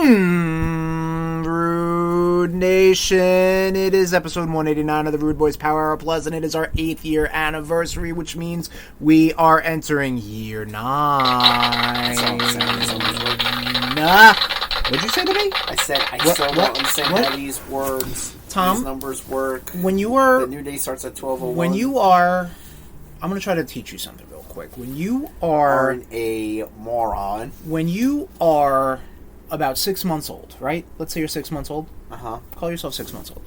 RudeNation, it is episode 189 of the RudeBoyz PowerHour Plus, and it is our 8th year anniversary, which means we are entering year 9. What'd you say to me? I said I still don't understand how these words, Tom, these numbers work. When you are... The new day starts at 12:01. When you are... I'm going to try to teach you something real quick. When you are... a moron. When you are about 6 months old, right? Let's say you're 6 months old. Uh-huh. Call yourself 6 months old.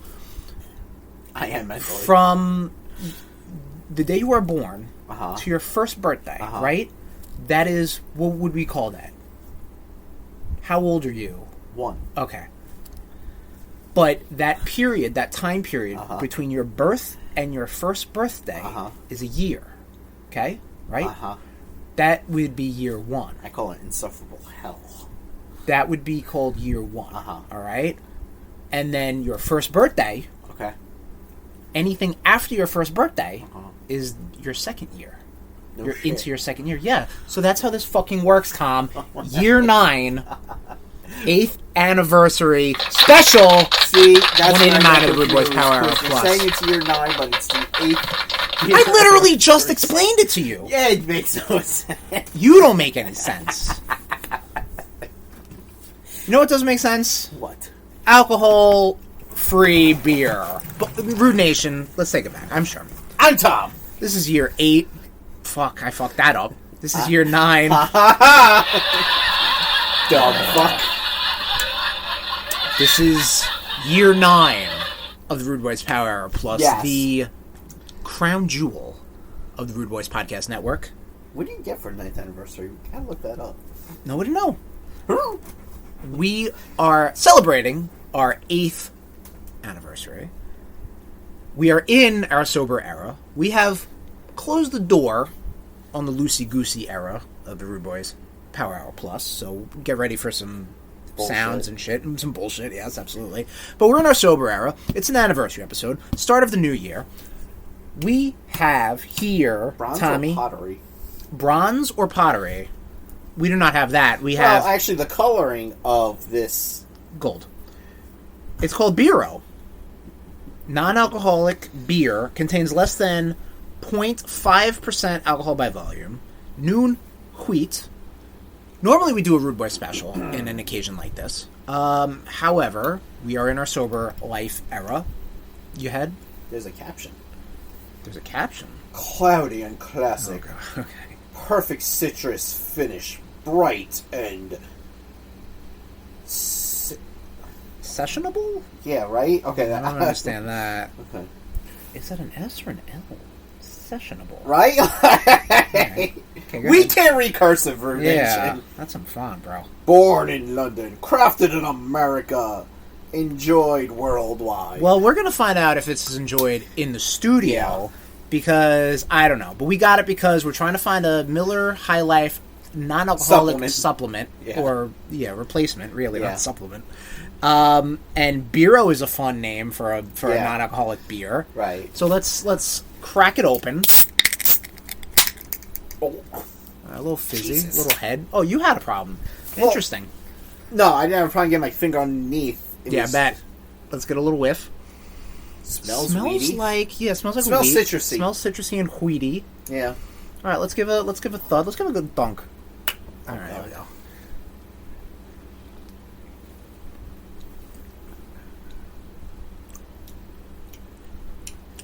I am mentally. From the day you were born to your first birthday, right? That is, what would we call that? How old are you? 1. Okay. But that period, that time period between your birth and your first birthday is a year. Okay? Right? That would be year 1. I call it insufferable hell. That would be called year 1. Alright? And then your first birthday, anything after your first birthday is your second year. No You're shit. into your second year. Yeah. So that's how this fucking works, Tom. Year 9, 8th anniversary special. See, that's 189 of the RudeBoyz PowerHour Plus. You're saying it's year 9, but it's the 8th. I literally just explained it to you. Yeah, it makes no sense. You don't make any sense. You know what doesn't make sense? What? Alcohol-free beer. But, RudeNation, let's take it back. I'm sure. I'm Tom. This is year 8. Fuck, I fucked that up. This is year 9. Dumb fuck. This is year 9 of the RudeBoyz PowerHour Plus, the crown jewel of the RudeBoyz Podcast Network. What do you get for 9th anniversary? We gotta look that up. Nobody know. We are celebrating our 8th anniversary. We are in our sober era. We have closed the door on the loosey-goosey era of the RudeBoyz PowerHour Plus, so get ready for some sounds and shit, and some bullshit, yes, absolutely. But we're in our sober era. It's an anniversary episode, start of the new year. We have here, Bronze Tommy... or pottery? Bronze or pottery? We do not have that. We have... Well, actually, the coloring of this... Gold. It's called Beero. Non-alcoholic beer, contains less than 0.5% alcohol by volume. Noon wheat. Normally we do a RudeBoyz special in an occasion like this. However, we are in our sober life era. You had? There's a caption. There's a caption. Cloudy and classic. Oh, okay. Perfect citrus finish. Bright and... Sessionable? Yeah, right? Okay. I don't understand that. Okay. Is that an S or an L? Sessionable. Right? Okay, we can't recursive, RudeNation. Yeah, that's some fun, bro. Born in London, crafted in America, enjoyed worldwide. Well, we're going to find out if this is enjoyed in the studio, because, I don't know, but we got it because we're trying to find a Miller High Life non-alcoholic supplement or, replacement, really, not supplement. And Beero is a fun name for a non-alcoholic beer. Right. So let's crack it open. Oh. A little fizzy, a little head. Oh, you had a problem. Interesting. No, I didn't try to get my finger underneath. I bet. Let's get a little whiff. Smells weedy. Smells like Smells wheat. citrusy. Smells citrusy and wheaty. Yeah. All right, let's give a thud. Let's give a good thunk. All right, there we go.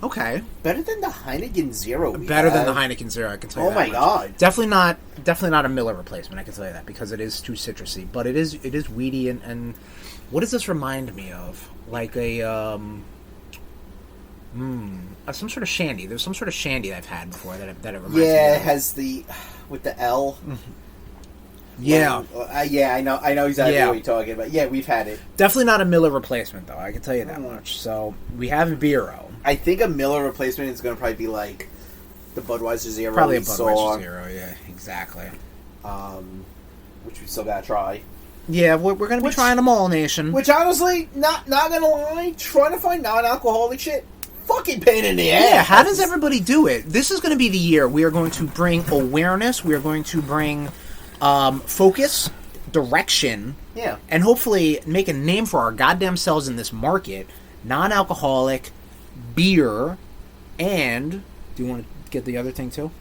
Okay. Better than the Heineken Zero. Better than the Heineken Zero, I can tell you that. Oh my god. Definitely not a Miller replacement, I can tell you that, because it is too citrusy. But it is weedy and what does this remind me of? Like a some sort of shandy. There's some sort of shandy I've had before that it reminds me of. Yeah, it has the with the L. Yeah. I know exactly what you're talking about. Yeah, we've had it. Definitely not a Miller replacement, though. I can tell you that much. So, we have Beero. I think a Miller replacement is going to probably be like the Budweiser Zero. Probably a Budweiser Zero, yeah, exactly. Which we still got to try. Yeah, we're going to be trying them all, Nation. Which, honestly, not going to lie, trying to find non-alcoholic shit, fucking pain in the ass. Yeah, how does everybody do it? This is going to be the year we are going to bring awareness. We are going to bring focus, direction Yeah. And hopefully make a name for our goddamn selves in this market. Non-alcoholic beer, and do you want to get the other thing too?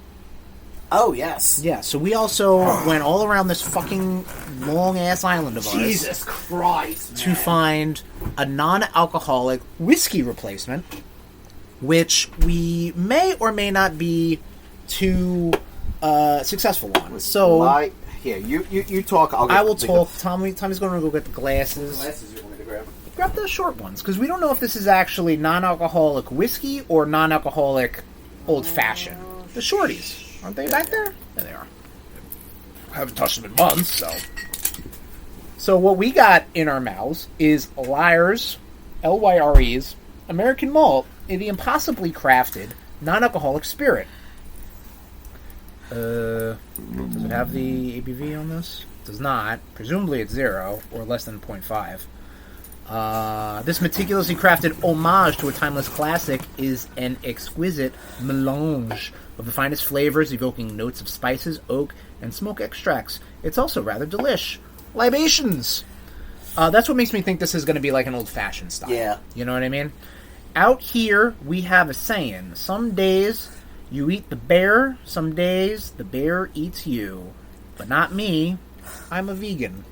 Oh, yes. Yeah, so we also went all around this fucking long-ass island of ours. Jesus Christ, to man. find a non-alcoholic whiskey replacement, which we may or may not be too successful on. So here, you talk. I will talk. Tommy's going to go get the glasses. Glasses you want me to grab? Grab the short ones, because we don't know if this is actually non-alcoholic whiskey or non-alcoholic old-fashioned. The shorties, aren't they back there? There they are. I haven't touched them in months, so. So what we got in our mouths is Lyre's, Lyre's, American malt in the impossibly crafted non-alcoholic spirit. Does it have the ABV on this? It does not. Presumably it's 0 or less than 0.5. This meticulously crafted homage to a timeless classic is an exquisite melange of the finest flavors, evoking notes of spices, oak, and smoke extracts. It's also rather delish. Libations! That's what makes me think this is going to be like an old-fashioned style. Yeah. You know what I mean? Out here, we have a saying. Some days, you eat the bear. Some days, the bear eats you. But not me. I'm a vegan.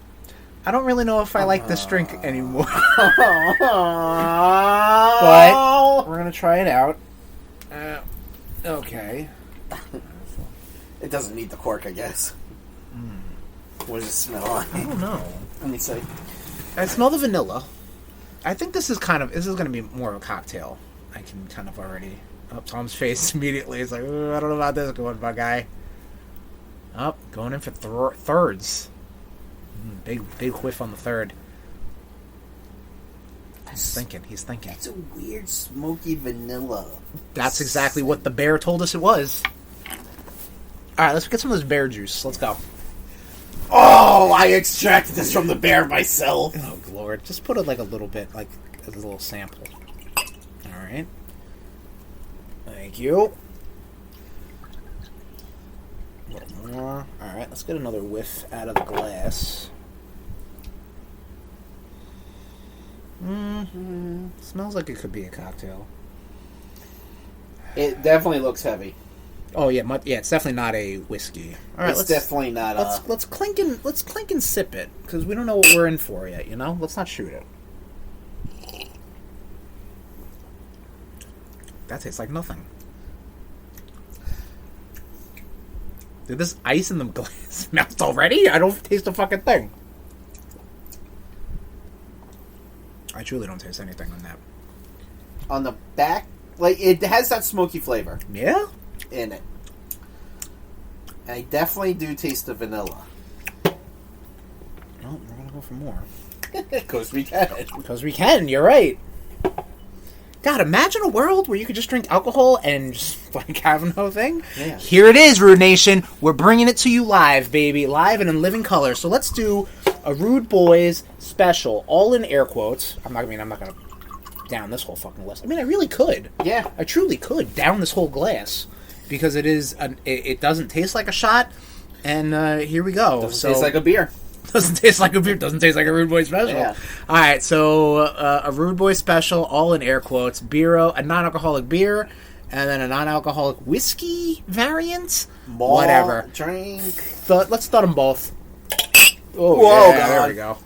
I don't really know if I like this drink anymore. But we're going to try it out. Okay. It doesn't need the cork, I guess. What does it smell like? I don't know. Let me see. I smell the vanilla. I think this is going to be more of a cocktail. I can kind of already... Oh, Tom's face immediately. It's like, I don't know about this going, my guy. Oh, going in for thirds. Big whiff on the third. He's thinking. It's a weird smoky vanilla. That's exactly what the bear told us it was. Alright, let's get some of this bear juice. Let's go. Oh, I extracted this from the bear myself. Oh, Lord. Just put it like a little bit, like a little sample. Alright. Thank you. A little more. Alright, let's get another whiff out of the glass. Smells like it could be a cocktail. It definitely looks heavy. Oh yeah, it's definitely not a whiskey. All right, it's definitely not. Let's clink and sip it, because we don't know what we're in for yet. You know, let's not shoot it. That tastes like nothing. Did this ice in the glass melt already? I don't taste a fucking thing. I truly don't taste anything on that. On the back, like, it has that smoky flavor. Yeah? In it. And I definitely do taste the vanilla. Well, we're gonna go for more. Because we can. Because we can, you're right. God, imagine a world where you could just drink alcohol and just, like, have no thing. Yeah. Here it is, RudeNation. We're bringing it to you live, baby. Live and in living color. So let's do a RudeBoyz special, all in air quotes. I'm not gonna down this whole fucking list. I mean, I really could. Yeah. I truly could down this whole glass. Because it doesn't taste like a shot. And here we go. Doesn't taste like a beer. Doesn't taste like a beer. Doesn't taste like a RudeBoyz special. Yeah. All right, so a RudeBoyz special, all in air quotes. A non-alcoholic beer, and then a non-alcoholic whiskey variant. Malt, whatever. Drink. Let's thud them both. Oh, Whoa, yeah, God. there we go.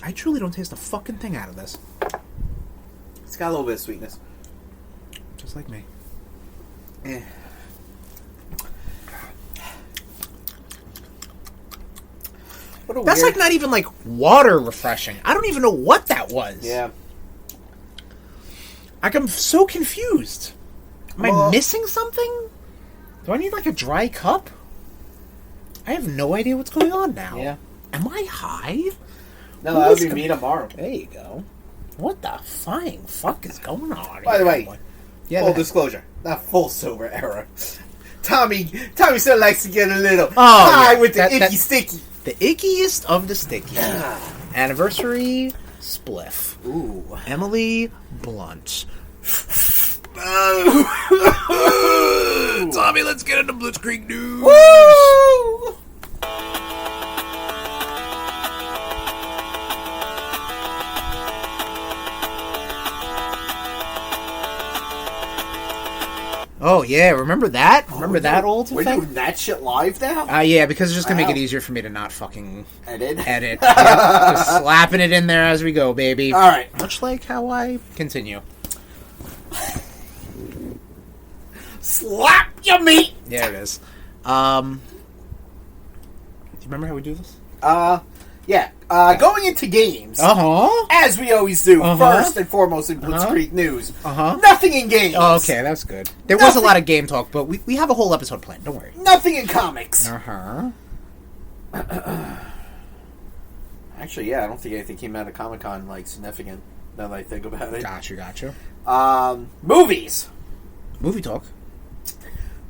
I truly don't taste a fucking thing out of this. It's got a little bit of sweetness. Just like me. Eh. That's like not even like water refreshing. I don't even know what that was. Yeah. Like, I'm so confused. Am I missing something? Do I need like a dry cup? I have no idea what's going on now. Yeah. Am I high? No, that would be me tomorrow. There you go. What the flying fuck is going on? By the way, yeah, full disclosure, not full sober era. Tommy still likes to get a little high with the icky sticky. The ickiest of the sticky. Anniversary spliff. Ooh. Emily Blunt. Tommy, let's get into Blitzkrieg News. Woo! Oh, yeah, remember that? Remember that old We're thing? doing that shit live now? Yeah, because it's just going to make it easier for me to not fucking Edit. Yep, just slapping it in there as we go, baby. All right. Much like how I continue. Slap your meat! There it is. Do you remember how we do this? Yeah. Going into games, Uh-huh. as we always do, Uh-huh. first and foremost in Blitzkrieg News. Uh-huh. Nothing in games. Oh, okay, that's good. There was a lot of game talk, but we have a whole episode planned. Don't worry. Nothing in comics. Uh-huh. Actually, yeah, I don't think anything came out of Comic-Con, like, significant, now that I think about it. Gotcha. Movies. Movie talk.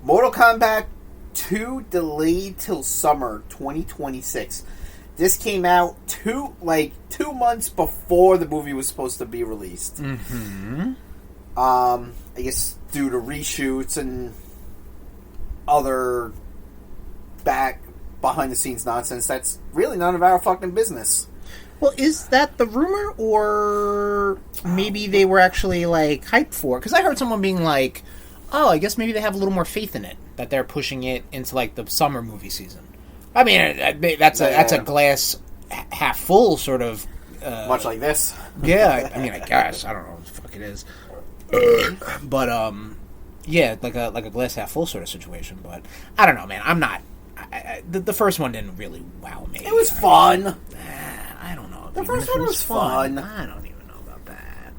Mortal Kombat 2 delayed till summer 2026. This came out 2 months before the movie was supposed to be released. Mm-hmm. I guess due to reshoots and other behind the scenes nonsense that's really none of our fucking business. Well, is that the rumor, or maybe they were actually, like, hyped for it? Because I heard someone being like, oh, I guess maybe they have a little more faith in it, that they're pushing it into, like, the summer movie season. I mean, that's a glass half full sort of... Much like this. Yeah, I mean, I guess. I don't know what the fuck it is. But, yeah, like a glass half full sort of situation. But, I don't know, man. I'm not... the first one didn't really wow me. It was fun. I don't know. The first one was fun. I don't even know about that.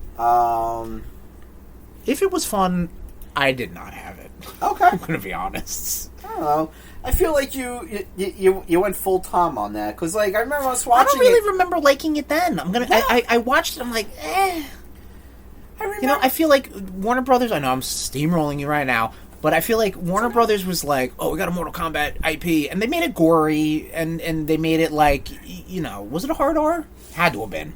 If it was fun, I did not have it. Okay. I'm going to be honest. I don't know. I feel like you went full Tom on that because, like, I remember I was watching. I don't really remember liking it then. I watched it. I'm like, eh. I remember. You know, I feel like Warner Brothers. I know I'm steamrolling you right now, but I feel like Warner Brothers was like, oh, we got a Mortal Kombat IP, and they made it gory, and they made it like, you know, was it a hard R? Had to have been.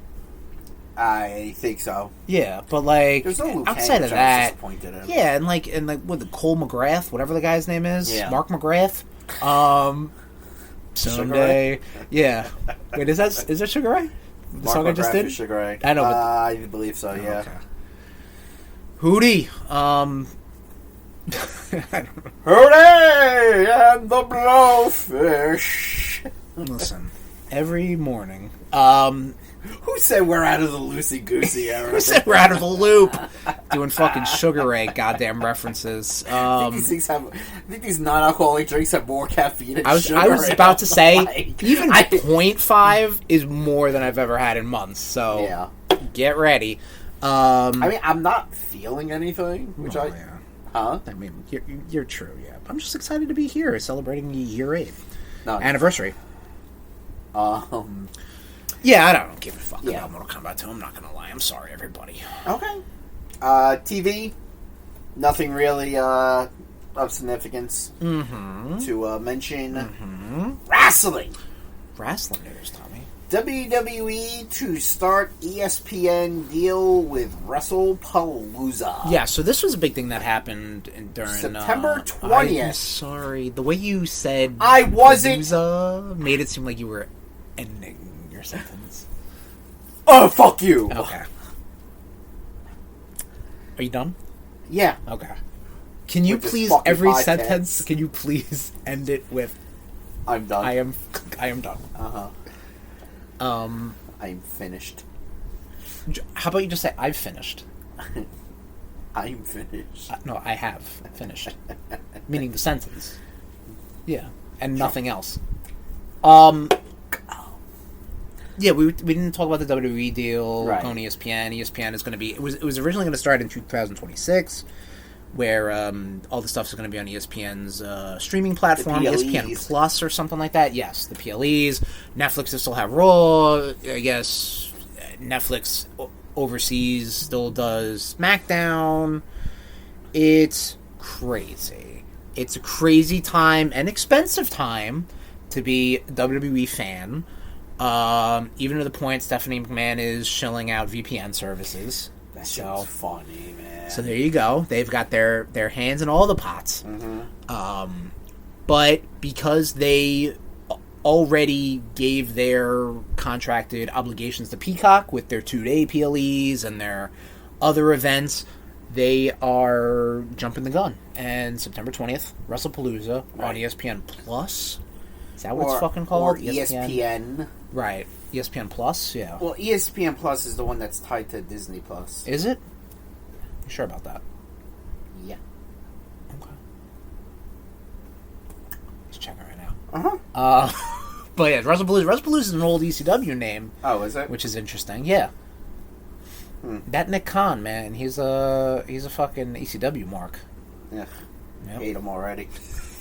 I think so. Yeah, but like There's no Liu Kang, outside of which I was that, disappointed in. yeah, and like what the Cole McGrath, whatever the guy's name is, Yeah. Mark McGrath. Someday, yeah. Wait, is that Sugar Ray? The Mark song I just McGrath did. is Sugar Ray. I know, but I believe so. Yeah. okay. Hootie. I don't know. Hooray! And the blowfish. Listen, every morning. Who said we're out of the loosey-goosey era? Who said we're out of the loop? Doing fucking Sugar Ray goddamn references. I think these non-alcoholic drinks have more caffeine than sugar. I was about to say, like, even 0.5 is more than I've ever had in months. So yeah. Get ready. I mean, I'm not feeling anything, which yeah. Huh? I mean, you're true, yeah. I'm just excited to be here, celebrating year 8 No. anniversary. Yeah, I don't give a fuck Yeah. about Mortal Kombat 2. I'm not gonna lie. I'm sorry, everybody. Okay. TV, nothing really of significance to mention. Wrestling. Wrestling news, Tommy. WWE to start ESPN deal with WrestlePalooza. Yeah, so this was a big thing that happened during September 20th. I'm sorry, the way you said I wasn't. Palooza made it seem like you were ending your sentence. Oh, fuck you. Okay. Are you done? Yeah. Okay. Can you With this please fucking every podcast. sentence? Can you please end it with I'm done. I am done. I'm finished. How about you just say I've finished? I'm finished. No, I have finished. Meaning the sentence. Yeah, and nothing else. Yeah, we didn't talk about the WWE deal Right. on ESPN. ESPN is going to be... It was originally going to start in 2026, where all the stuff is going to be on ESPN's streaming platform, PLEs. ESPN Plus or something like that. Yes, the PLEs. Netflix will still have Raw. I guess Netflix overseas still does SmackDown. It's crazy. It's a crazy time and expensive time to be a WWE fan. Even to the point Stephanie McMahon is shilling out VPN services. That shit was funny, man. So there you go. They've got their hands in all the pots. But because they already gave their contracted obligations to Peacock with their 2-day PLEs and their other events, they are jumping the gun. And September 20th, WrestlePalooza on ESPN Plus. Is that what it's fucking called? Or ESPN. Right. ESPN Plus, yeah. Well, ESPN Plus is the one that's tied to Disney Plus. Is it? You sure about that? Yeah. Okay. Let's check it right now. But yeah, WrestlePalooza is an old ECW name. Oh, is it? Which is interesting. Yeah. That Nick Khan, man, he's a fucking ECW mark. Yeah. Yep. Hate him already.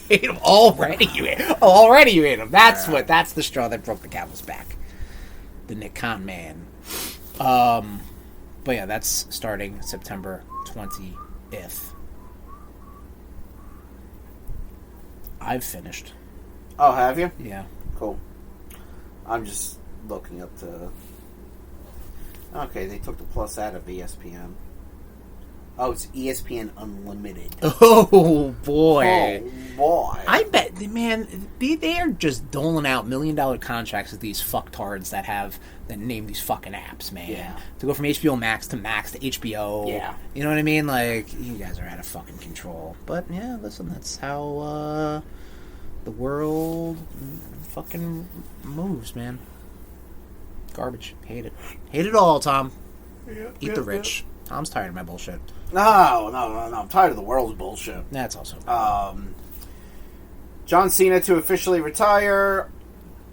Hate him already. You hate him. Already you hate him. That's the straw that broke the camel's back. The Nick Khan man. But yeah, that's starting September 20th. I've finished. Oh, have you? Yeah. Cool. I'm just looking up the... Okay, they took the Plus out of ESPN. Oh, it's ESPN Unlimited. Oh, boy. Oh, boy. I bet, man, they are just doling out $1 million contracts with these fucktards that name these fucking apps, man. Yeah. To go from HBO Max to HBO. Yeah. You know what I mean? Like, you guys are out of fucking control. But, yeah, listen, that's how the world fucking moves, man. Garbage. Hate it. Hate it all, Tom. Eat the rich. Tom's tired of my bullshit. No. I'm tired of the world's bullshit. That's also John Cena to officially retire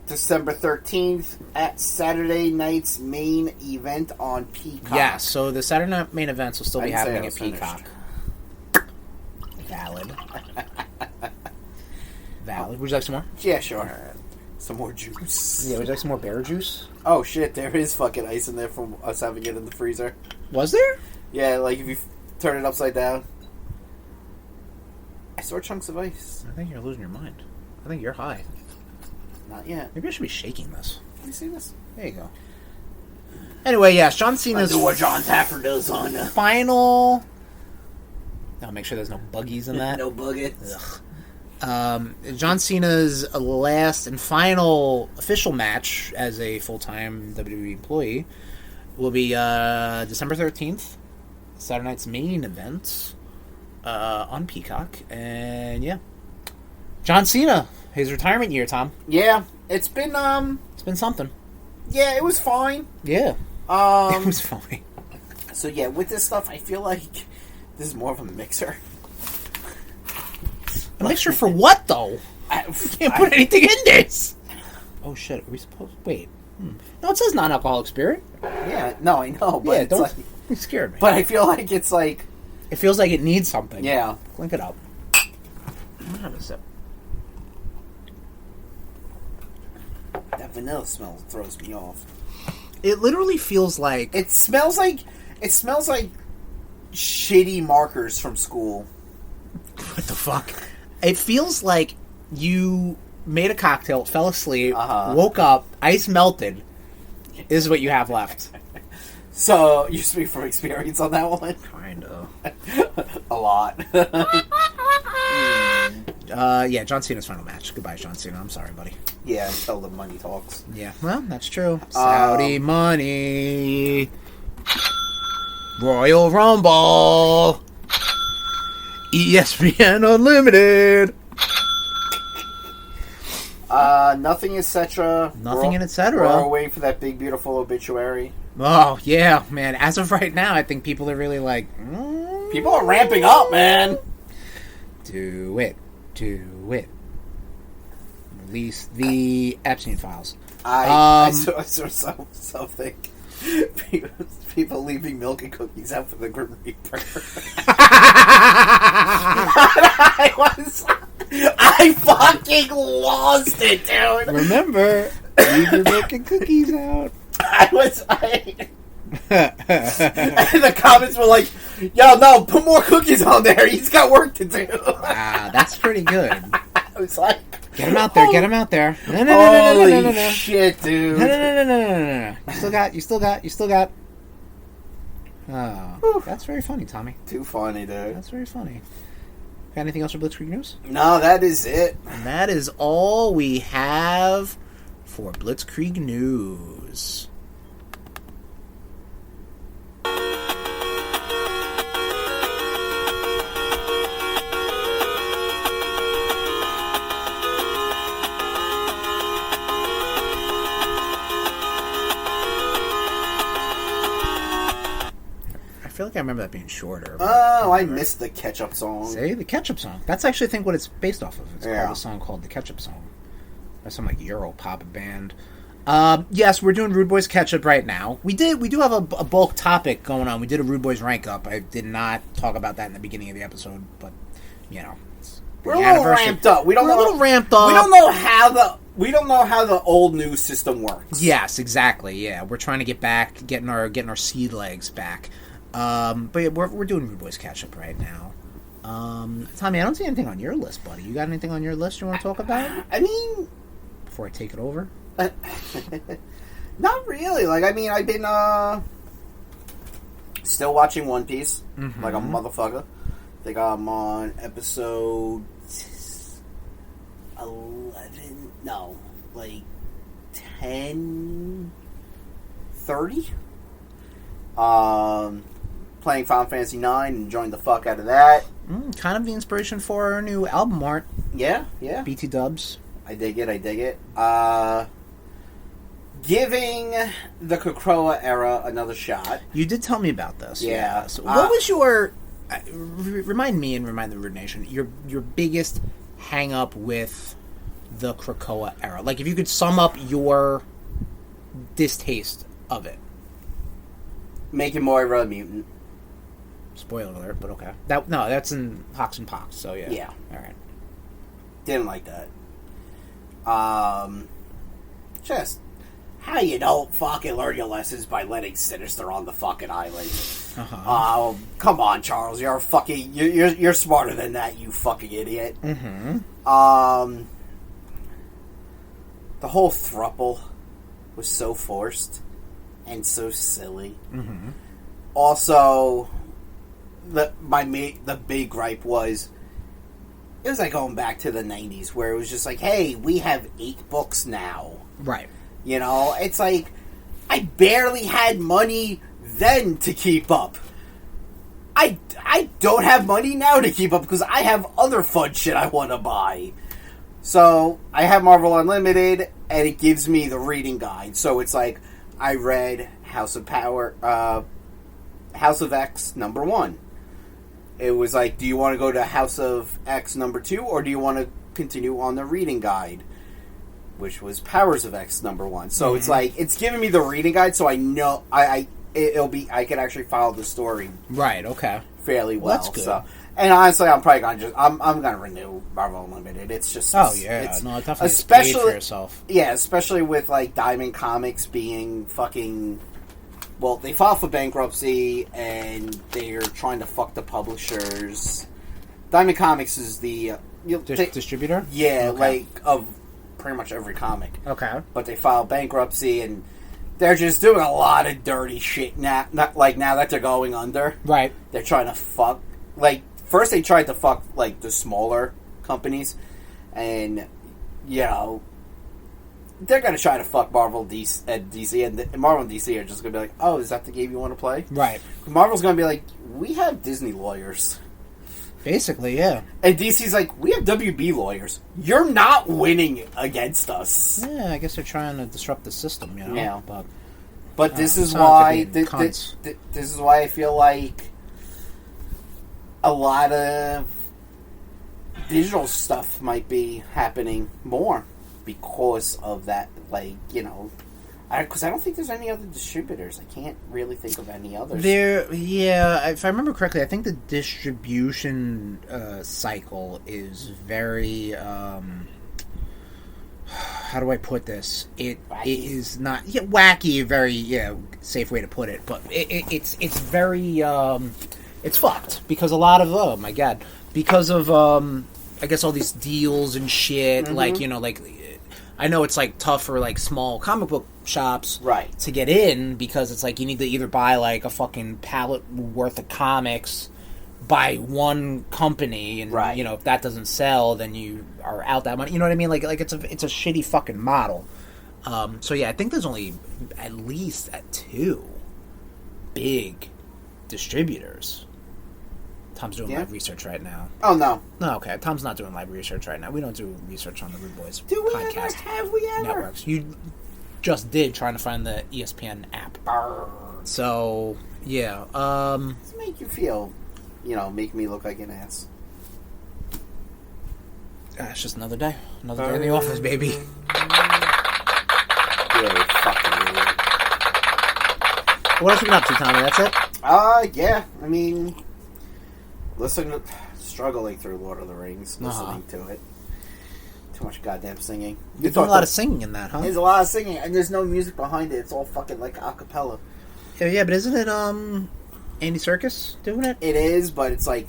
December 13th at Saturday night's main event on Peacock. Yeah, so the Saturday night main events will still be happening at Peacock. Valid. Valid. Would you like some more? Yeah, sure. Some more juice. Yeah, would you like some more bear juice? Oh shit, there is fucking ice in there from us having it in the freezer. Was there? Yeah, like if you turn it upside down. I saw chunks of ice. I think you're losing your mind. I think you're high. Not yet. Maybe I should be shaking this. Let me see this. There you go. Anyway, yes, John Cena's... do what John Taffer does on final... I'll make sure there's no buggies in that. No buggets. Ugh. John Cena's last and final official match as a full-time WWE employee will be December 13th, Saturday night's main event on Peacock. And yeah, John Cena, his retirement year, Tom. Yeah, it's been something. Yeah, it was fine. Yeah, it was fine. So yeah, with this stuff, I feel like this is more of a mixer. A mixture for what, though? I can't put anything in this. Oh, shit. Are we supposed... Wait. No, it says non-alcoholic spirit. Yeah, no, I know, but yeah, it's don't... like... You scared me. But I feel like it's like... It feels like it needs something. Yeah. Link it up. I'm gonna have a sip. That vanilla smell throws me off. It literally feels like... It smells like shitty markers from school. What the fuck? It feels like you made a cocktail, fell asleep, woke up, ice melted. This is what you have left. So, you speak from experience on that one? Kind of. A lot. Yeah, John Cena's final match. Goodbye, John Cena. I'm sorry, buddy. Yeah, until the money talks. Yeah, well, that's true. Saudi money. Royal Rumble. ESPN Unlimited. Nothing, etc. Nothing in etc. We're waiting for that big, beautiful obituary. Oh, yeah, man. As of right now, I think people are really like... People are ramping up, man. Do it. Do it. Release the Epstein files. I saw something. People leaving milk and cookies out for the Grim Reaper. I fucking lost it, dude. Remember, leave your milk and cookies out. And the comments were like, yo, no, put more cookies on there. He's got work to do. Wow, that's pretty good. I was like... Get him out there, get him out there. No, Holy shit, dude. No. You still got. Oh, that's very funny, Tommy. Too funny, dude. That's very funny. Got anything else for Blitzkrieg News? No, that is it. And that is all we have for Blitzkrieg News. I feel like I remember that being shorter. Oh, I missed the ketchup song. See? The ketchup song. That's actually, I think, what it's based off of. It's Yeah. called a song called The Ketchup Song. That's some, like, Euro pop band. Yes, we're doing RudeBoyz Ketchup right now. We do have a bulk topic going on. We did a RudeBoyz RankUp. I did not talk about that in the beginning of the episode, but, you know. We're a little ramped up. We're a little ramped up. We don't know how the old news system works. Yes, exactly. Yeah, we're trying to get back, getting our seed legs back. But yeah, we're doing RudeBoyz Ketchup right now. Tommy, I don't see anything on your list, buddy. You got anything on your list you want to talk about? I mean, before I take it over. Not really. Like, I mean, I've been still watching One Piece like a motherfucker. I think I'm on episode 11. No, like 10:30. Playing Final Fantasy 9, enjoying the fuck out of that. Kind of the inspiration for our new album art. Yeah. BT Dubs. I dig it. Giving the Krakoa era another shot. You did tell me about this. Yeah. So what was your... remind me and remind the RudeNation, your biggest hang-up with the Krakoa era? Like, if you could sum up your distaste of it. Making Moira a mutant. Spoiler alert, but okay. That's in Hawks and Pox, so yeah. Yeah. Alright. Didn't like that. Just how you don't fucking learn your lessons by letting Sinister on the fucking island. Oh, come on, Charles. You're fucking you're smarter than that, you fucking idiot. The whole throuple was so forced and so silly. Also, the big gripe was, it was like going back to the 90s where it was just like, hey, we have 8 books now. Right. You know, it's like, I barely had money then to keep up. I don't have money now to keep up because I have other fun shit I want to buy. So, I have Marvel Unlimited, and it gives me the reading guide. So, it's like, I read House of X #1. It was like, do you want to go to House of X #2, or do you want to continue on the reading guide? Which was Powers of X #1. So it's like, it's giving me the reading guide, so I know I can actually follow the story. Right. Okay. Fairly well. That's good. So, and honestly, I'm probably gonna I'm gonna renew Marvel Unlimited. It's just definitely especially paid for yourself. Yeah, especially with like Diamond Comics being fucking. Well, they filed for bankruptcy and they're trying to fuck the publishers. Diamond Comics is the distributor. Yeah, Okay. like of pretty much every comic. Okay. But they filed bankruptcy and they're just doing a lot of dirty shit now. Not like now that they're going under. Right. They're trying to fuck. Like, first they tried to fuck, like, the smaller companies. And, you know, they're going to try to fuck Marvel DC. And Marvel and DC are just going to be like, oh, is that the game you want to play? Right. Marvel's going to be like, we have Disney lawyers. Basically, yeah. And DC's like, we have WB lawyers. You're not winning against us. Yeah, I guess they're trying to disrupt the system, you know? Yeah. But this is sounds why like this is why I feel like a lot of digital stuff might be happening more because of that. Like, you know, because I don't think there's any other distributors. I can't really think of any others. If I remember correctly, I think the distribution cycle is very. How do I put this? It is not wacky. Very safe way to put it, but it's very it's fucked because a lot of because of I guess all these deals and shit. Like, you know, like I know it's like tough for like small comic book shops Right. to get in, because it's like you need to either buy like a fucking pallet worth of comics by one company, and Right. you know, if that doesn't sell, then you are out that money. You know what I mean? Like it's a shitty fucking model. So yeah, I think there's only at least 2 big distributors. Tom's doing live research right now. Oh, no. No, okay. Tom's not doing live research right now. We don't do research on the RudeBoyz podcast. Have we ever? Networks. You just did, trying to find the ESPN app. Brr. So, yeah. Does it make you feel, make me look like an ass? It's just another day. Another day in the office, baby. Really fucking idiot. What else you been up to, Tommy? That's it? Yeah. I mean, struggling through Lord of the Rings, listening to it. Too much goddamn singing. You're doing a lot of singing in that, huh? There's a lot of singing, and there's no music behind it. It's all fucking like a cappella. Yeah, but isn't it, Andy Serkis doing it? It is, but it's like,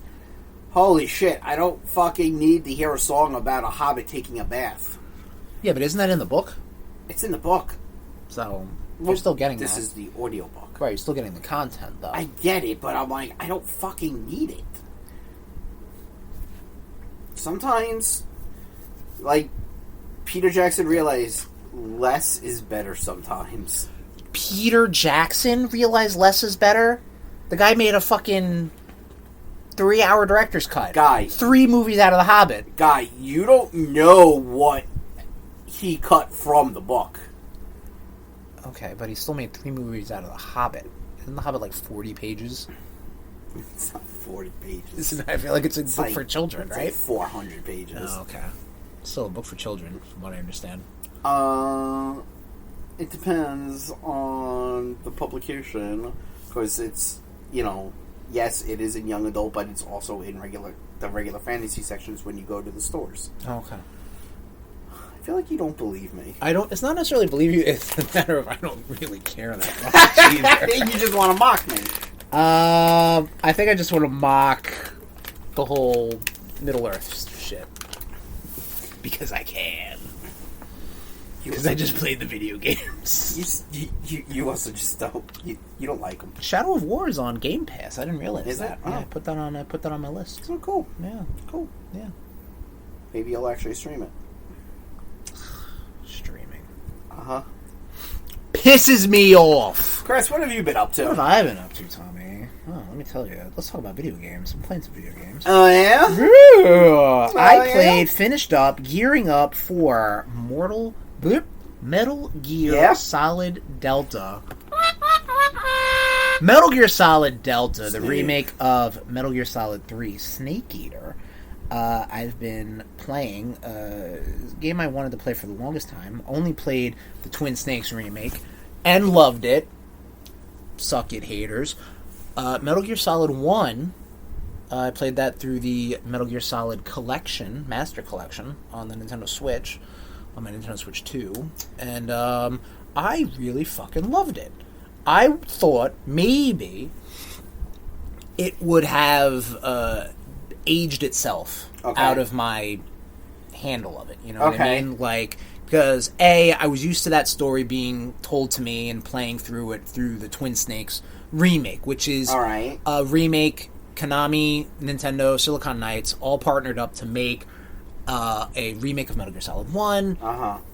holy shit, I don't fucking need to hear a song about a hobbit taking a bath. Yeah, but isn't that in the book? It's in the book. So, you're still getting this that. This is the audiobook. Right, you're still getting the content, though. I get it, but I'm like, I don't fucking need it. Sometimes, like, Peter Jackson realized less is better sometimes. Peter Jackson realized less is better? The guy made a fucking 3-hour director's cut. Guy. 3 movies out of The Hobbit. Guy, you don't know what he cut from the book. Okay, but he still made 3 movies out of The Hobbit. Isn't The Hobbit like 40 pages? It's not 40 pages. I feel like it's a book for children, right? Like 400 pages. Oh, okay. Still a book for children, from what I understand. It depends on the publication, because it's, yes, it is in young adult, but it's also in the regular fantasy sections when you go to the stores. Oh, okay. I feel like you don't believe me. It's not necessarily believe you, it's a matter of I don't really care that much either. You just want to mock me. I think I just want to mock the whole Middle-earth shit. Because I can. Because I just played the video games. You also just don't. You don't like them. Shadow of War is on Game Pass. I didn't realize Is that. it? Oh. Yeah, I put that on my list. Oh, cool. Yeah, Cool. yeah. Maybe you'll actually stream it. Streaming Uh-huh. pisses me off. Chris, what have you been up to? What have I been up to, Tommy? Oh, let me tell you. Let's talk about video games. I'm playing some video games. Oh, yeah? Finished up, gearing up for Metal Gear Solid Delta. Metal Gear Solid Delta, the remake of Metal Gear Solid 3 Snake Eater. I've been playing a game I wanted to play for the longest time. Only played the Twin Snakes remake and loved it. Suck it, haters. Metal Gear Solid 1, I played that through the Metal Gear Solid Collection, Master Collection, on the Nintendo Switch, on my Nintendo Switch 2, and I really fucking loved it. I thought maybe it would have aged itself out of my handle of it, you know what I mean? Like, because I was used to that story being told to me and playing through it through the Twin Snakes remake, which is a remake. Konami, Nintendo, Silicon Knights all partnered up to make a remake of Metal Gear Solid 1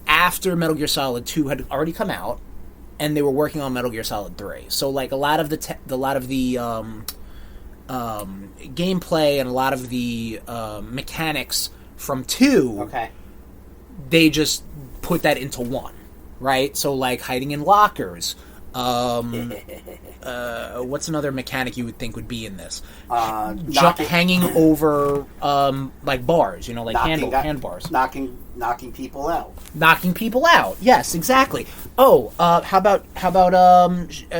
after Metal Gear Solid 2 had already come out, and they were working on Metal Gear Solid 3. So like a lot of the gameplay and a lot of the mechanics from 2, they just put that into 1, right? So like hiding in lockers. What's another mechanic you would think would be in this? Hanging over like bars, like handbars. Knocking people out. Knocking people out. Yes, exactly. Oh, how about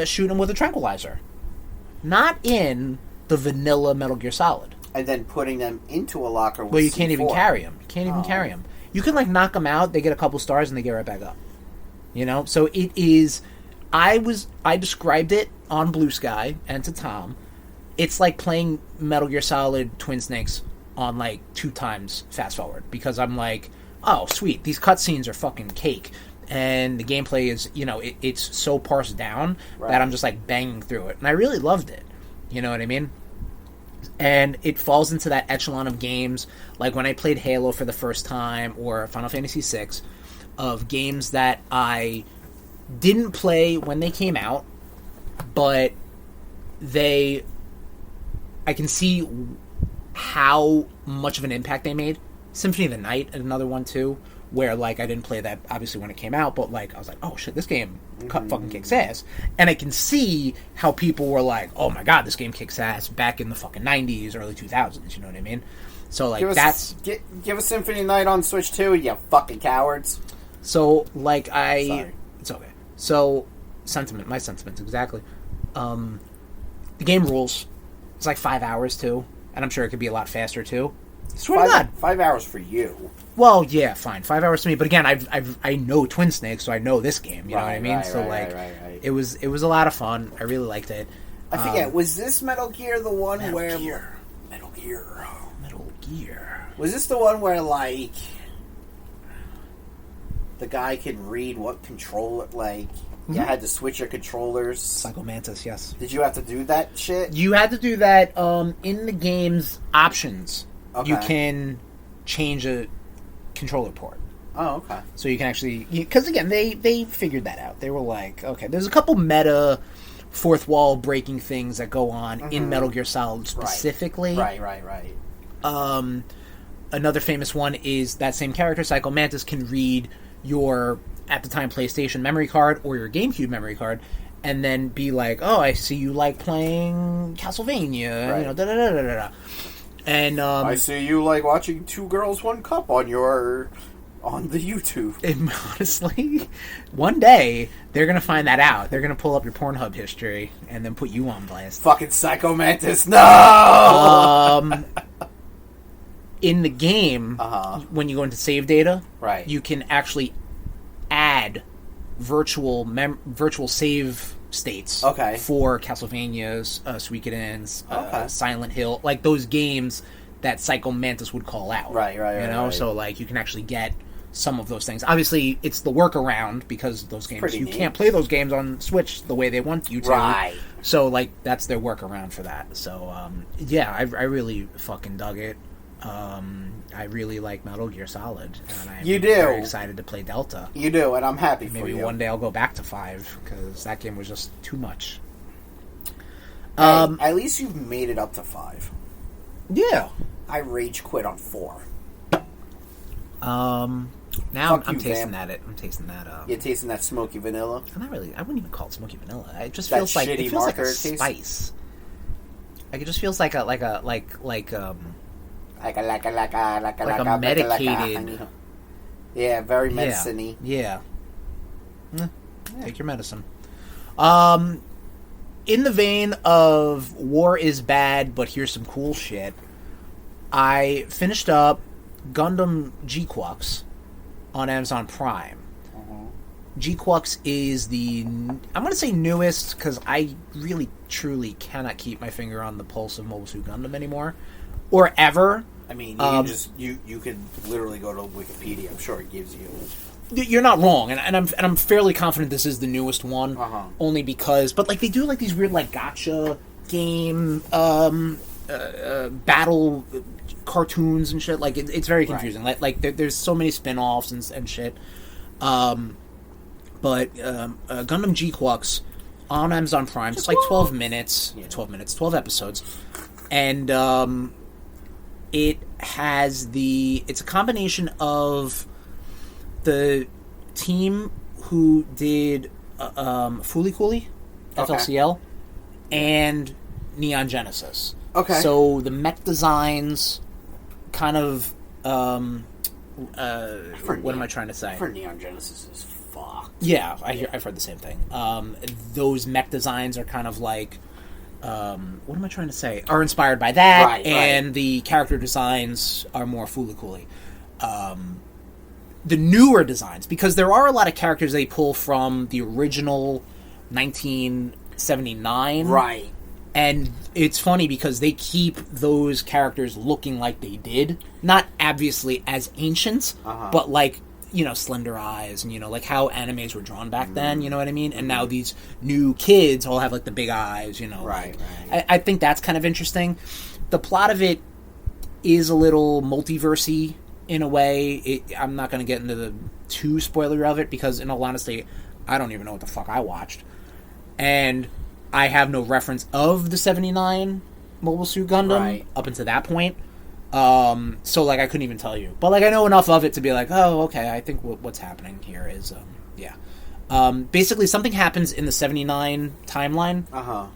shooting them with a tranquilizer? Not in the vanilla Metal Gear Solid. And then putting them into a locker with Well, you C4. can't even carry them. You can't even carry them. You can like knock them out, they get a couple stars, and they get right back up. So it is. I described it on Blue Sky and to Tom. It's like playing Metal Gear Solid Twin Snakes on like 2 times fast forward, because I'm like, oh sweet, these cutscenes are fucking cake. and the gameplay is, it's so parsed down Right. that I'm just like banging through it, and I really loved it. You know what I mean? And it falls into that echelon of games, like when I played Halo for the first time, or Final Fantasy VI, of games that I didn't play when they came out, but I can see how much of an impact they made. Symphony of the Night, another one too, where like I didn't play that obviously when it came out, but like I was like, oh shit, this game fucking kicks ass, and I can see how people were like, oh my god, this game kicks ass back in the fucking 90s, early 2000s. You know what I mean? So like give us Symphony of the Night on Switch too, you fucking cowards. So like Sorry. It's okay. So my sentiments exactly. The game rules. It's like 5 hours too, and I'm sure it could be a lot faster too. Swear to God. 5 hours for you. Well, yeah, fine. 5 hours to me, but again, I know Twin Snakes, so I know this game. You know what I mean? Right. It was a lot of fun. I really liked it. I forget. Was this Metal Gear the one Metal where Gear. Metal Gear? Metal Gear. Was this the one where like the guy can read what controller? Like you had to switch your controllers. Psycho Mantis, yes. Did you have to do that shit? You had to do that in the game's options. Okay. You can change a controller port. Oh, okay. So you can actually... Because, again, they figured that out. They were like, okay, there's a couple meta fourth wall breaking things that go on in Metal Gear Solid specifically. Right. Another famous one is that same character, Psycho Mantis, can read your, at the time, PlayStation memory card or your GameCube memory card, and then be like, oh, I see you like playing Castlevania, Right. da-da-da-da-da-da. And I see you like watching Two Girls, One Cup on the YouTube. and honestly, one day they're gonna find that out. They're gonna pull up your Pornhub history and then put you on blast. Fucking Psycho Mantis, no! In the game, when you go into save data, Right. you can actually add virtual save states for Castlevania's, Suikoden's, Silent Hill, like those games that Psycho Mantis would call out. Right. So like you can actually get some of those things. Obviously, it's the workaround because those games you can't play those games on Switch the way they want you to. Right. So like that's their workaround for that. So I really fucking dug it. I really like Metal Gear Solid, and I'm very excited to play Delta. You do, and I'm happy for you. Maybe one day I'll go back to 5, because that game was just too much. Hey, at least you've made it up to 5. Yeah. I rage quit on 4. Now I'm tasting that. I'm tasting that. You're tasting that smoky vanilla? I'm not really. I wouldn't even call it smoky vanilla. It just That feels like shitty it feels like a marker taste? spice. Like it just feels like a medicated. Yeah, very medicine-y. Yeah. Take your medicine. In the vein of war is bad, but here's some cool shit. I finished up Gundam G-Quux on Amazon Prime. G-Quux is I'm going to say newest, because I really, truly cannot keep my finger on the pulse of Mobile Suit Gundam anymore. Or ever. I mean, you could literally go to Wikipedia. I'm sure it gives you. You're not wrong, and I'm fairly confident this is the newest one. Only because, but like they do like these weird like gotcha game battle cartoons and shit. Like it's very confusing. Right. Like there's so many spin-offs and shit. But Gundam G-Quux on Amazon Prime. It's like 12 minutes. 12 episodes, and it has it's a combination of the team who did Fooly Cooly, FLCL, and Neon Genesis. Okay. So the mech designs kind of what am I trying to say? For Neon Genesis is fucked. Yeah, I've heard the same thing. Those mech designs are kind of like what am I trying to say? Are inspired by that, and the character designs are more Fooly Cooly. The newer designs, because there are a lot of characters they pull from the original 1979. Right. And it's funny because they keep those characters looking like they did. Not obviously as ancient, but like slender eyes, and like how animes were drawn back then. You know what I mean? And now these new kids all have like the big eyes. Right. I think that's kind of interesting. The plot of it is a little multiversey in a way. I'm not going to get into the too spoiler of it because, in all honesty, I don't even know what the fuck I watched, and I have no reference of the '79 Mobile Suit Gundam up until that point. So like I couldn't even tell you, but like I know enough of it to be like, oh, okay. I think what's happening here is, basically something happens in the '79 timeline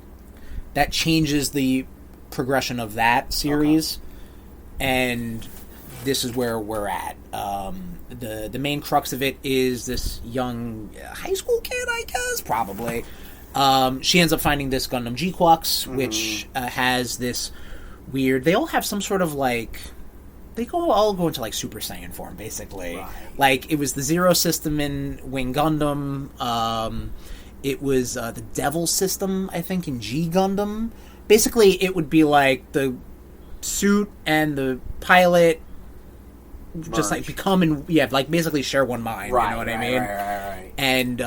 that changes the progression of that series, and this is where we're at. The main crux of it is this young high school kid, I guess, probably. She ends up finding this Gundam G-Quux, which has this weird... They all have some sort of, like... They all go into, like, Super Saiyan form, basically. Right. Like, it was the Zero system in Wing Gundam. It was the Devil system, I think, in G Gundam. Basically, it would be, like, the suit and the pilot... Merge. Just like become like basically share one mind, you know what I mean? Right. And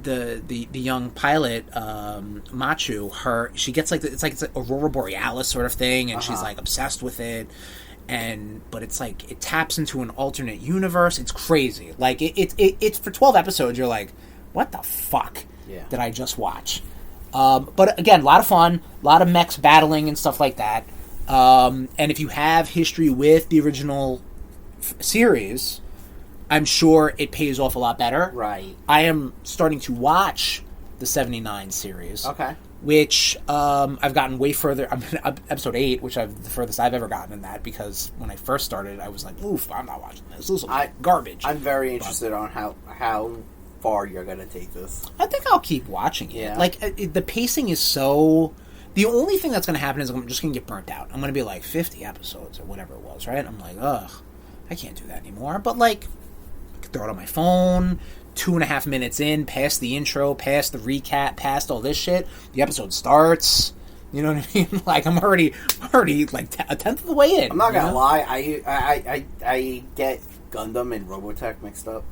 the young pilot, Machu, she gets like it's an Aurora Borealis sort of thing, and she's like obsessed with it. But it's like it taps into an alternate universe. It's crazy. Like it's for 12 episodes. You're like, what the fuck did I just watch? But again, a lot of fun, a lot of mechs battling and stuff like that. And if you have history with the original series, I'm sure it pays off a lot better. Right. I am starting to watch the '79 series. Okay. Which I've gotten way further. I'm in episode 8, which the furthest I've ever gotten in that, because when I first started, I was like, oof, I'm not watching this. This is garbage. I'm very interested on how far you're going to take this. I think I'll keep watching it. Yeah. Like, the pacing is so... The only thing that's going to happen is I'm just going to get burnt out. I'm going to be like 50 episodes or whatever it was, right? I'm like, ugh, I can't do that anymore. But, like, I can throw it on my phone, 2.5 minutes in, past the intro, past the recap, past all this shit. The episode starts. You know what I mean? Like, I'm already like, a tenth of the way in. I'm not going to lie. I get Gundam and Robotech mixed up.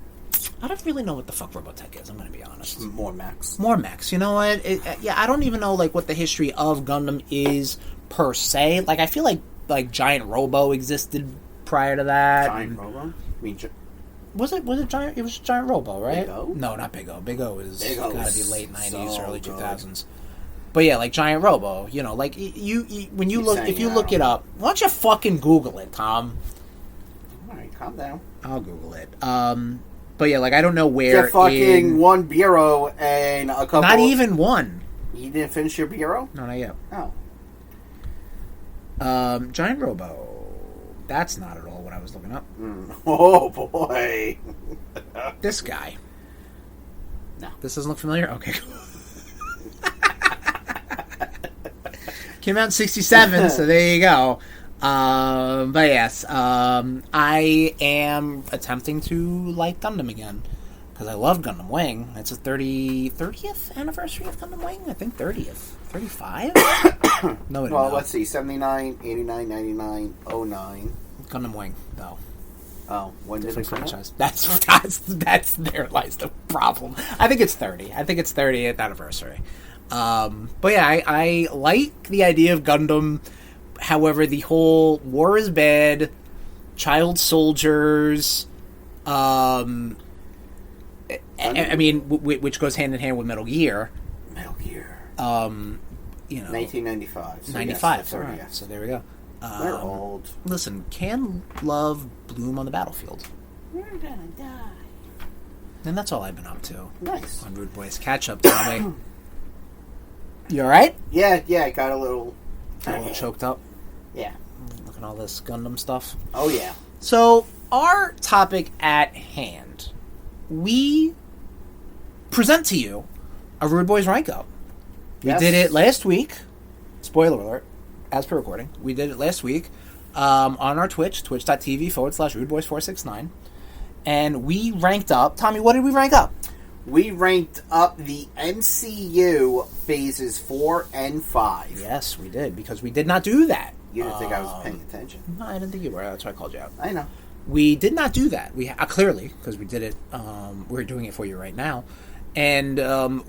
I don't really know what the fuck Robotech is, I'm going to be honest. More mechs. You know what? I don't even know, like, what the history of Gundam is, per se. Like, I feel like Giant Robo existed prior to that. Giant Robo? I mean, was it Giant? It was Giant Robo, right? Big O? No, not Big O. Big O is got to be late 90s, early 2000s. Good. But yeah, like Giant Robo, like, when you look, if you look it up, why don't you fucking Google it, Tom? Alright, calm down. I'll Google it. But yeah, like, I don't know where. Get fucking one bureau and a couple. Not even one. You didn't finish your bureau? No, not yet. Oh. Giant Robo. That's not at all what I was looking up. Oh boy. This guy. No. This doesn't look familiar? Okay. Came out in 1967, so there you go. But yes, I am attempting to like Gundam again, because I love Gundam Wing. It's the 30th anniversary of Gundam Wing? I think 30th. 35? No, well, let's see. 79, 89, 99, 09. Gundam Wing, though. Oh, when did it franchise? That's there lies the problem. I think it's 30. I think it's 30th anniversary. But yeah, I like the idea of Gundam. However, the whole war is bad, child soldiers, I mean, which goes hand in hand with Metal Gear. Metal Gear. 1995. So 95. Yes, Right. So there we go. They're old. Listen, can love bloom on the battlefield? We're gonna die. And that's all I've been up to. Nice. On RudeBoyz Catch Up, Tommy. You alright? Yeah, I got a little choked up. Yeah. Look at all this Gundam stuff. Oh, yeah. So, our topic at hand. We present to you a RudeBoyz RankUp. We did it last week. Spoiler alert. As per recording. We did it last week on our Twitch, twitch.tv/RudeBoyz469. And we ranked up. Tommy, what did we rank up? We ranked up the MCU phases 4 and 5. Yes, we did, because we did not do that. You didn't think I was paying attention. No, I didn't think you were. That's why I called you out. I know. We did not do that. We clearly, because we did it, we're doing it for you right now. And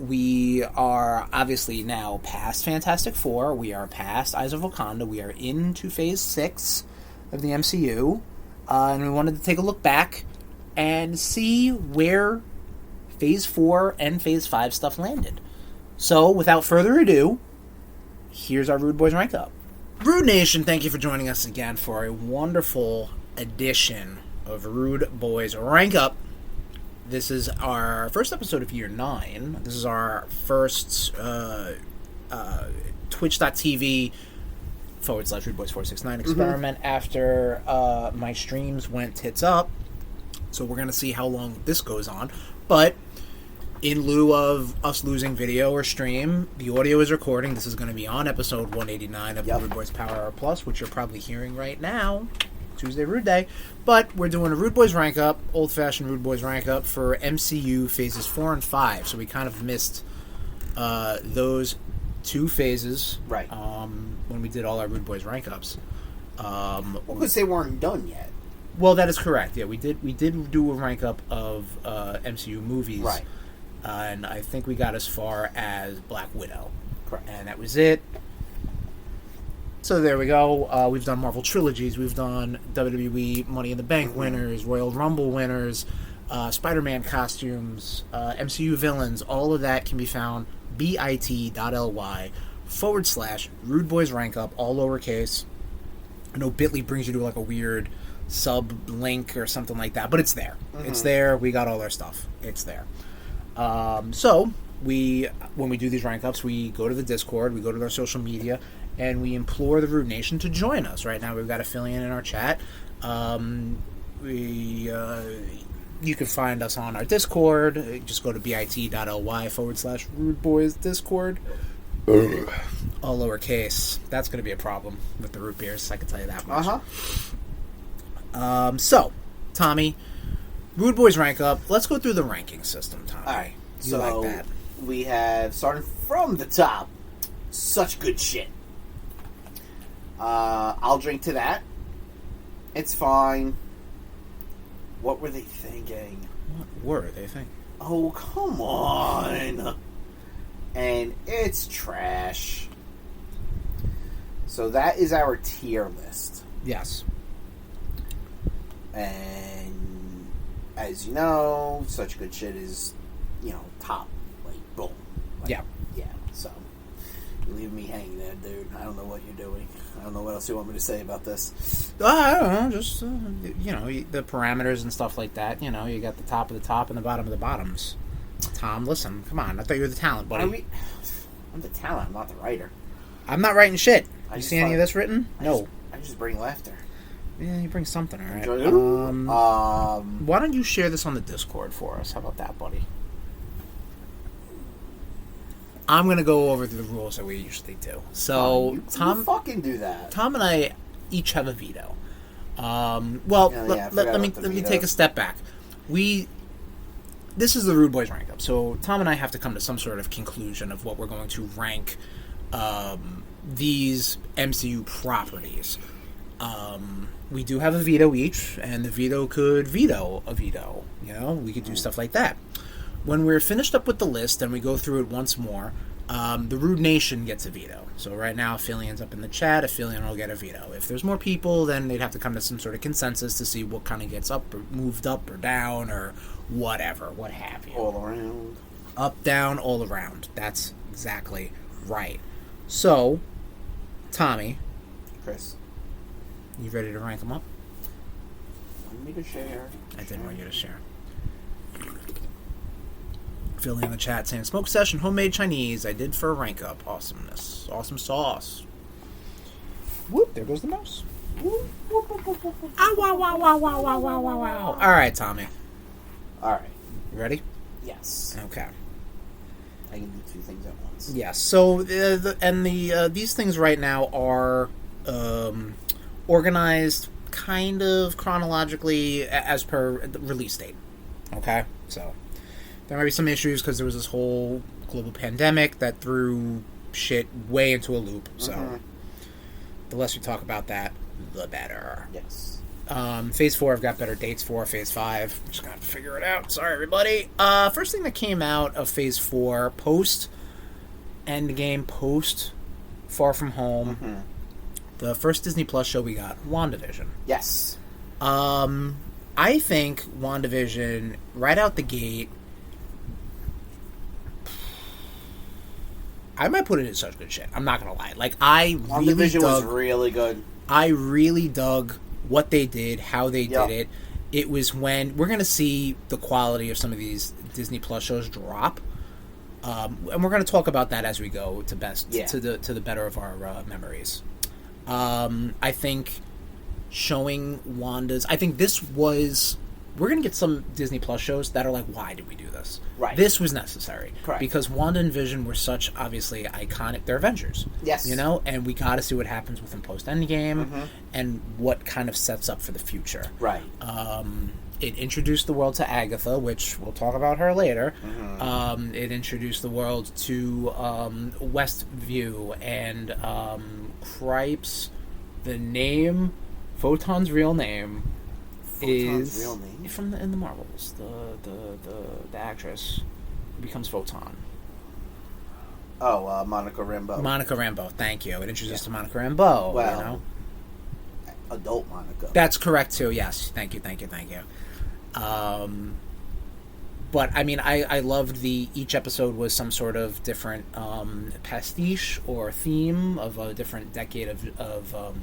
we are obviously now past Fantastic Four. We are past Eyes of Wakanda. We are into Phase 6 of the MCU. And we wanted to take a look back and see where Phase 4 and Phase 5 stuff landed. So, without further ado, here's our RudeBoyz RankUp. RudeNation, thank you for joining us again for a wonderful edition of RudeBoyz RankUp. This is our first episode of year 9. This is our first twitch.tv / RudeBoyz469 experiment after my streams went tits up. So we're going to see how long this goes on. But in lieu of us losing video or stream, the audio is recording. This is going to be on episode 189 of the RudeBoyz PowerHour Plus, which you're probably hearing right now. Tuesday Rude Day. But we're doing a RudeBoyz RankUp, old-fashioned RudeBoyz RankUp for MCU phases 4 and 5. So we kind of missed those two phases when we did all our RudeBoyz RankUps. Because they weren't done yet. Well, that is correct. Yeah, we did do a RankUp of MCU movies. Right. And I think we got as far as Black Widow. Correct. And that was it. So there we go. We've done Marvel trilogies. We've done WWE Money in the Bank winners, Royal Rumble winners, Spider-Man costumes, MCU villains. All of that can be found bit.ly / RudeBoyz RankUp, all lowercase. I know Bitly brings you to like a weird sub link or something like that, but it's there. It's there. We got all our stuff. It's there. So when we do these rank ups, we go to the Discord, we go to our social media, and we implore the RudeNation to join us. Right now, we've got Affiliate in our chat. You can find us on our Discord. Just go to bit.ly / RudeBoyz Discord. All lowercase. That's going to be a problem with the root beers, I can tell you that much. So, Tommy, RudeBoyz RankUp. Let's go through the ranking system, Tommy. All right. You like that? We have, starting from the top, such good shit. I'll drink to that. It's fine. What were they thinking? What were they thinking? Oh, come on. And it's trash. So that is our tier list. Yes. And as you know, such good shit is, top. Like, boom. Like, yeah. Yeah, so you leave me hanging there, dude. I don't know what you're doing. I don't know what else you want me to say about this. I don't know. Just, the parameters and stuff like that. You got the top of the top and the bottom of the bottoms. Tom, listen. Come on. I thought you were the talent, buddy. I'm the talent. I'm not the writer. I'm not writing shit. You see any of this written? No. I just bring laughter. Yeah, you bring something, all right. Why don't you share this on the Discord for us? How about that, buddy? I'm going to go over the rules that we usually do. So, Tom, fucking do that. Tom and I each have a veto. Let me take a step back. This is the RudeBoyz RankUp. So, Tom and I have to come to some sort of conclusion of what we're going to rank these MCU properties. We do have a veto each, and the veto could veto a veto. We could do stuff like that. When we're finished up with the list and we go through it once more, the RudeNation gets a veto. So right now, Affilian's up in the chat. Affilian will get a veto. If there's more people, then they'd have to come to some sort of consensus to see what kind of gets up or moved up or down or whatever, what have you. All around. Up, down, all around. That's exactly right. So, Tommy. Chris. You ready to rank them up? Want me to share? I didn't want you to share. Filling in the chat saying, smoke session, homemade Chinese. I did for a rank up. Awesomeness. Awesome sauce. Whoop, there goes the mouse. Whoop, whoop, whoop, whoop, whoop. Ow, wow, wow, wow, wow, wow, wow, wow, wow. All right, Tommy. All right. You ready? Yes. Okay. I can do two things at once. Yes. So, these things right now are organized kind of chronologically as per the release date. Okay? So, there might be some issues because there was this whole global pandemic that threw shit way into a loop. So, the less we talk about that, the better. Yes. Phase 4, I've got better dates for. Phase 5, I'm just going to have to figure it out. Sorry, everybody. First thing that came out of Phase 4, post Endgame, post Far From Home, Mm-hmm. the first Disney Plus show we got, WandaVision. Yes. I think WandaVision, right out the gate, I might put it in such good shit. I'm not going to lie. Like, WandaVision was really good. I really dug what they did, how they did it. It was when we're going to see the quality of some of these Disney Plus shows drop, and we're going to talk about that as we go to the better of our memories. I think showing Wanda's. I think this was. We're going to get some Disney Plus shows that are like, why did we do this? Right. This was necessary. Correct. Because Wanda and Vision were such, obviously, iconic. They're Avengers. Yes. You know? And we got to see what happens with them post-Endgame and what kind of sets up for the future. Right. It introduced the world to Agatha, which we'll talk about her later. It introduced the world to Westview and Cripes. The name, Photon's real name... Photon's real name? From in the Marvels, the actress who becomes Photon. Oh, Monica Rambeau. Monica Rambeau, thank you. It introduced to Monica Rambeau. Well, you know? Adult Monica. That's correct too. Yes, thank you. But I mean, I loved each episode was some sort of different pastiche or theme of a different decade of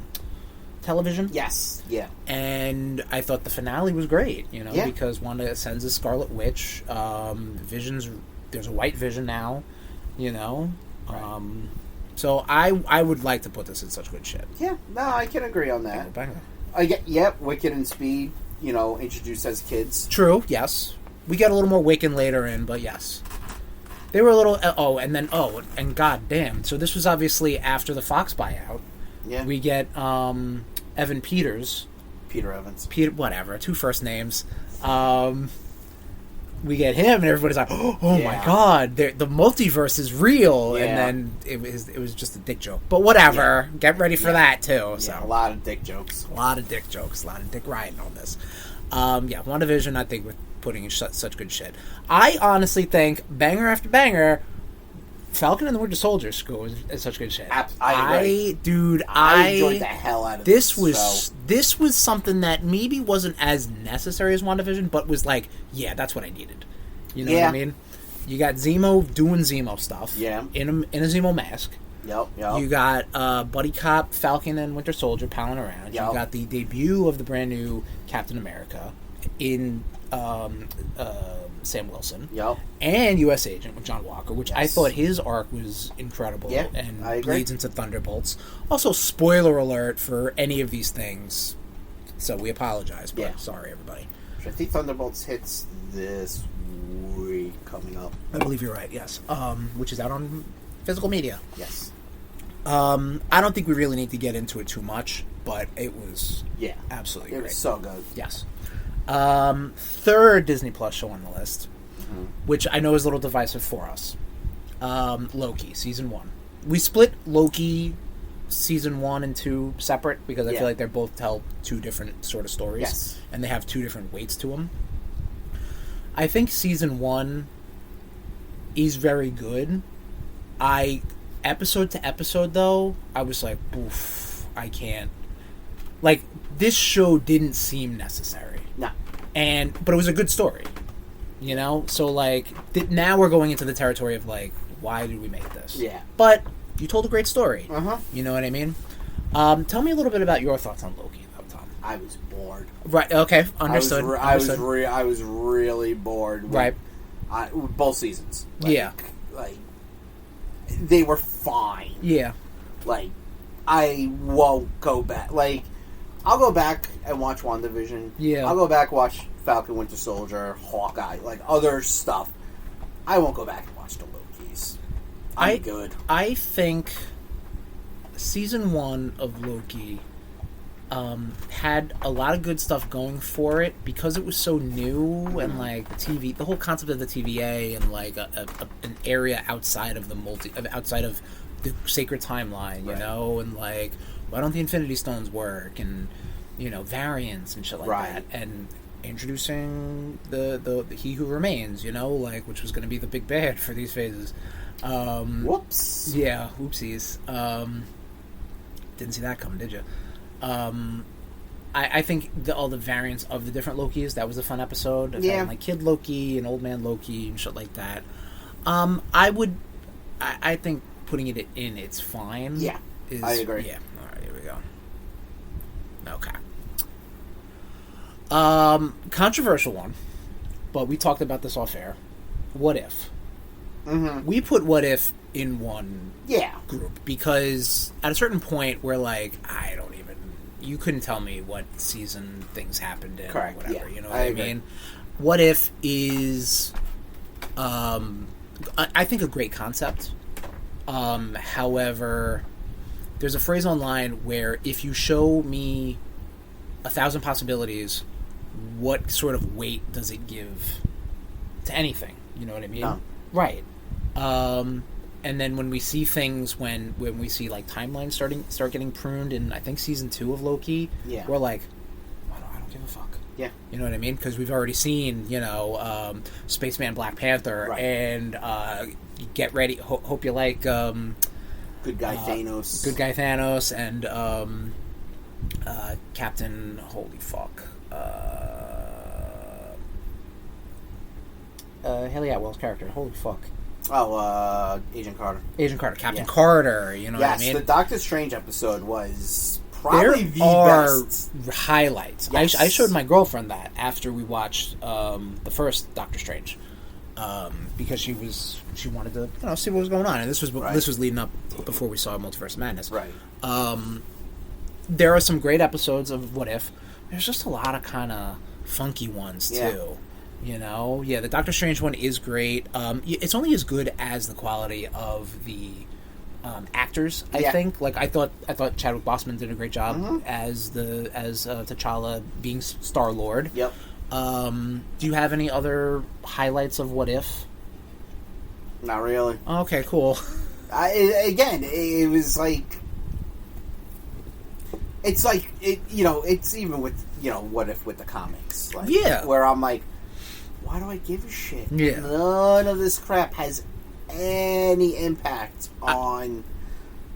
television. Yes, yeah. And I thought the finale was great, you know, Yeah. because Wanda sends a Scarlet Witch. There's a White Vision now, you know. Right. So I would like to put this in such good shit. Yeah, no, I can agree on that. Wicked and Speed, you know, introduced as kids. True, yes. We got a little more Wiccan later in, but yes. They were a little... and goddamn. So this was obviously after the Fox buyout. Yeah. We get Evan Peters. Peter Evans. Whatever, 2 first names. We get him, and everybody's like, oh my god, the multiverse is real. Yeah. And then it was just a dick joke. But whatever, get ready for that, too. So. Yeah, a lot of dick jokes. A lot of dick riding on this. WandaVision, I think, with putting in such good shit. I honestly think, banger after banger, Falcon and the Winter Soldier is such good shit. I enjoyed the hell out of this. This was something that maybe wasn't as necessary as WandaVision, but was like, yeah, that's what I needed. You know what I mean? You got Zemo doing Zemo stuff. Yeah. In a Zemo mask. Yep. You got Buddy Cop, Falcon, and Winter Soldier palling around. Yep. You got the debut of the brand new Captain America in Sam Wilson. Yep. And U.S. Agent with John Walker, which I thought his arc was incredible. Yeah, and I agree. bleeds into Thunderbolts. Also, spoiler alert for any of these things. So we apologize, but sorry, everybody. I think Thunderbolts hits this week coming up. I believe you're right, yes. Which is out on physical media. Yes. I don't think we really need to get into it too much, but it was absolutely great. It was so good. Yes. Third Disney Plus show on the list, which I know is a little divisive for us. Loki, Season 1. We split Loki Season 1 and 2 separate because I feel like they're both tell 2 different sort of stories. Yes. And they have 2 different weights to them. I think Season 1 is very good. Episode to episode, though, I was like, oof, I can't. Like, this show didn't seem necessary. No. But it was a good story. You know? So, like, now we're going into the territory of, like, why did we make this? Yeah. But you told a great story. Uh-huh. You know what I mean? Tell me a little bit about your thoughts on Loki, though, Tom. I was bored. Right, okay, understood. I was really bored. With both seasons. Like, they were fine. Yeah. Like, I won't go back. Like, I'll go back and watch WandaVision. Yeah. I'll go back and watch Falcon Winter Soldier, Hawkeye, like other stuff. I won't go back and watch the Lokis. I'm good. I think Season 1 of Loki had a lot of good stuff going for it because it was so new and like the whole concept of the TVA and like an area outside of the sacred timeline, you know, and like why don't the Infinity Stones work and variants and shit like Right. that, and introducing the He Who Remains, which was going to be the big bad for these phases. Whoops. Yeah, oopsies. Didn't see that coming, did you? I think all the variants of the different Lokis, that was a fun episode. Yeah. Having, like, Kid Loki and Old Man Loki and shit like that. I think putting it in, it's fine. Yeah, I agree. Yeah, alright, here we go. Okay. Controversial one, but we talked about this off air. What If? Mm-hmm. We put What If in one Yeah. group because at a certain point we're like, you couldn't tell me what season things happened in. Correct. Or whatever, Yeah. you know what I I agree. mean? What If is I think a great concept. However, there's a phrase online where if you show me 1,000 possibilities, what sort of weight does it give to anything? You know what I mean? No. Right. And then when we see things, when we see like timelines start getting pruned in, I think, season 2 of Loki, Yeah. we're like, I don't give a fuck. Yeah. You know what I mean? Because we've already seen, Spaceman Black Panther, Right. and get ready. Hope you like Good guy Thanos. Good Guy Thanos, and Captain. Holy fuck. Haley Atwell's character. Holy fuck. Oh, Agent Carter. Agent Carter. Captain Yeah. Carter. You know Yes, what I mean? the Doctor Strange episode was There probably the are best. highlights. Yes. I showed my girlfriend that after we watched the first Doctor Strange, because she wanted to see what was going on, and this was Right. this was leading up before we saw Multiverse of Madness. Right. There are some great episodes of What If. There's just a lot of kind of funky ones Yeah. too. The Doctor Strange one is great. It's only as good as the quality of the actors. I Yeah. think. Like I thought Chadwick Boseman did a great job Mm-hmm. as T'Challa being Star-Lord. Yep. Do you have any other highlights of What If? Not really. Okay, cool. It was like... It's like, it's even with, What If with the comics. Like, Yeah. Where I'm like, why do I give a shit? Yeah. None of this crap has any impact on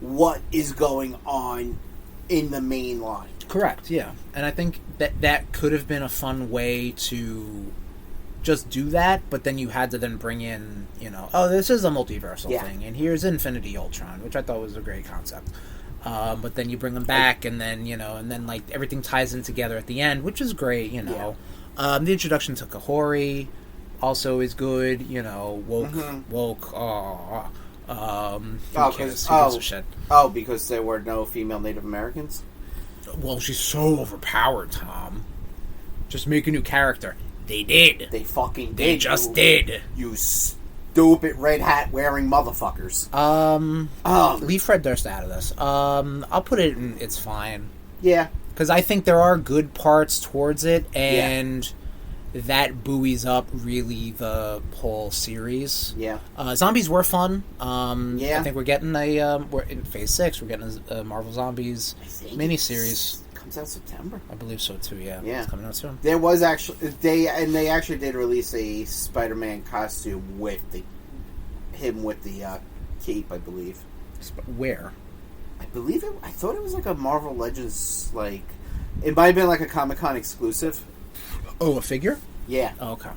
what is going on in the main line. Correct, yeah. And I think that could have been a fun way to just do that, but then you had to then bring in, this is a multiversal Yeah. thing, and here's Infinity Ultron, which I thought was a great concept. But then you bring them back, and then, like, everything ties in together at the end, which is great, Yeah. The introduction to Kahori also is good, woke, who cares a shit. Oh, because there were no female Native Americans? Well, she's so overpowered, Tom. Just make a new character. They did. They fucking did. They just did. You stupid red hat wearing motherfuckers. Leave Fred Durst out of this. I'll put it in, it's fine. Yeah. Because I think there are good parts towards it, and that buoys up really the whole series. Yeah. Zombies were fun. Yeah. I think we're getting we're in Phase 6, we're getting a Marvel Zombies miniseries. Comes out September. I believe so too, yeah. Yeah. It's coming out soon. There was actually they actually did release a Spider-Man costume with him with the cape, I believe. Where? I thought it was like a Marvel Legends, like it might have been like a Comic-Con exclusive. Oh, a figure? Yeah. Oh, okay.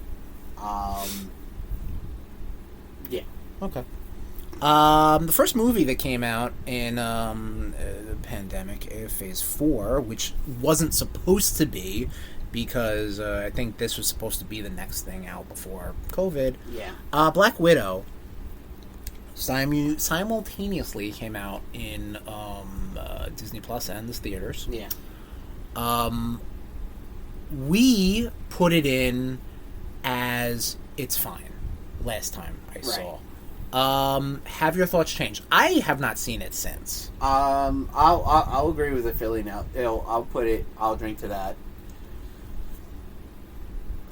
Yeah. Okay. The first movie that came out in the pandemic, Phase 4, which wasn't supposed to be, because I think this was supposed to be the next thing out before COVID. Yeah. Black Widow simultaneously came out in Disney Plus and the theaters. Yeah. We put it in as it's fine last time I saw. Have your thoughts changed? I have not seen it since. I'll agree with the Philly now. I'll drink to that.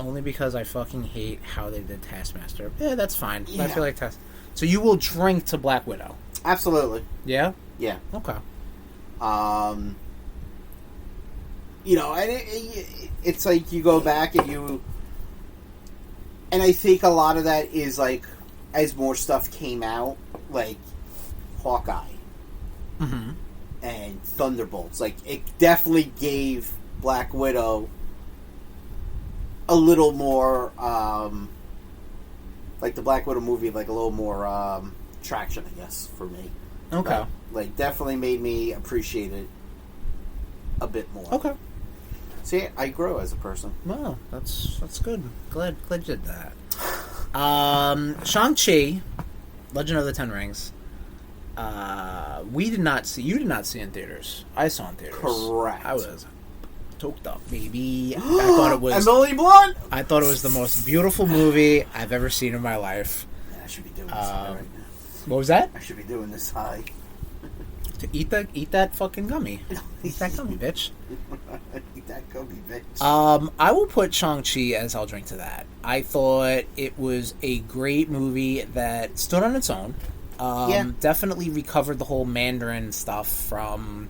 Only because I fucking hate how they did Taskmaster. Yeah, that's fine. Yeah. I feel like So you will drink to Black Widow? Absolutely. Yeah? Yeah. Okay. you know, and it's like you go back and I think a lot of that is like as more stuff came out, like Hawkeye and Thunderbolts, like it definitely gave Black Widow a little more, like the Black Widow movie, like a little more traction, I guess, for me. Okay. Like definitely made me appreciate it a bit more. Okay. See, I grow as a person. Well, that's good. Glad you did that. Shang-Chi, Legend of the Ten Rings. You did not see in theaters. I saw in theaters. Correct. I was toked up, baby. I thought it was Emily Blunt. I thought it was the most beautiful movie I've ever seen in my life. Man, I should be doing this high right now. What was that? I should be doing this high. To eat that fucking gummy. Eat that gummy, bitch. Eat that gummy, bitch. I will put Shang-Chi as I'll drink to that. I thought it was a great movie that stood on its own. Definitely recovered the whole Mandarin stuff from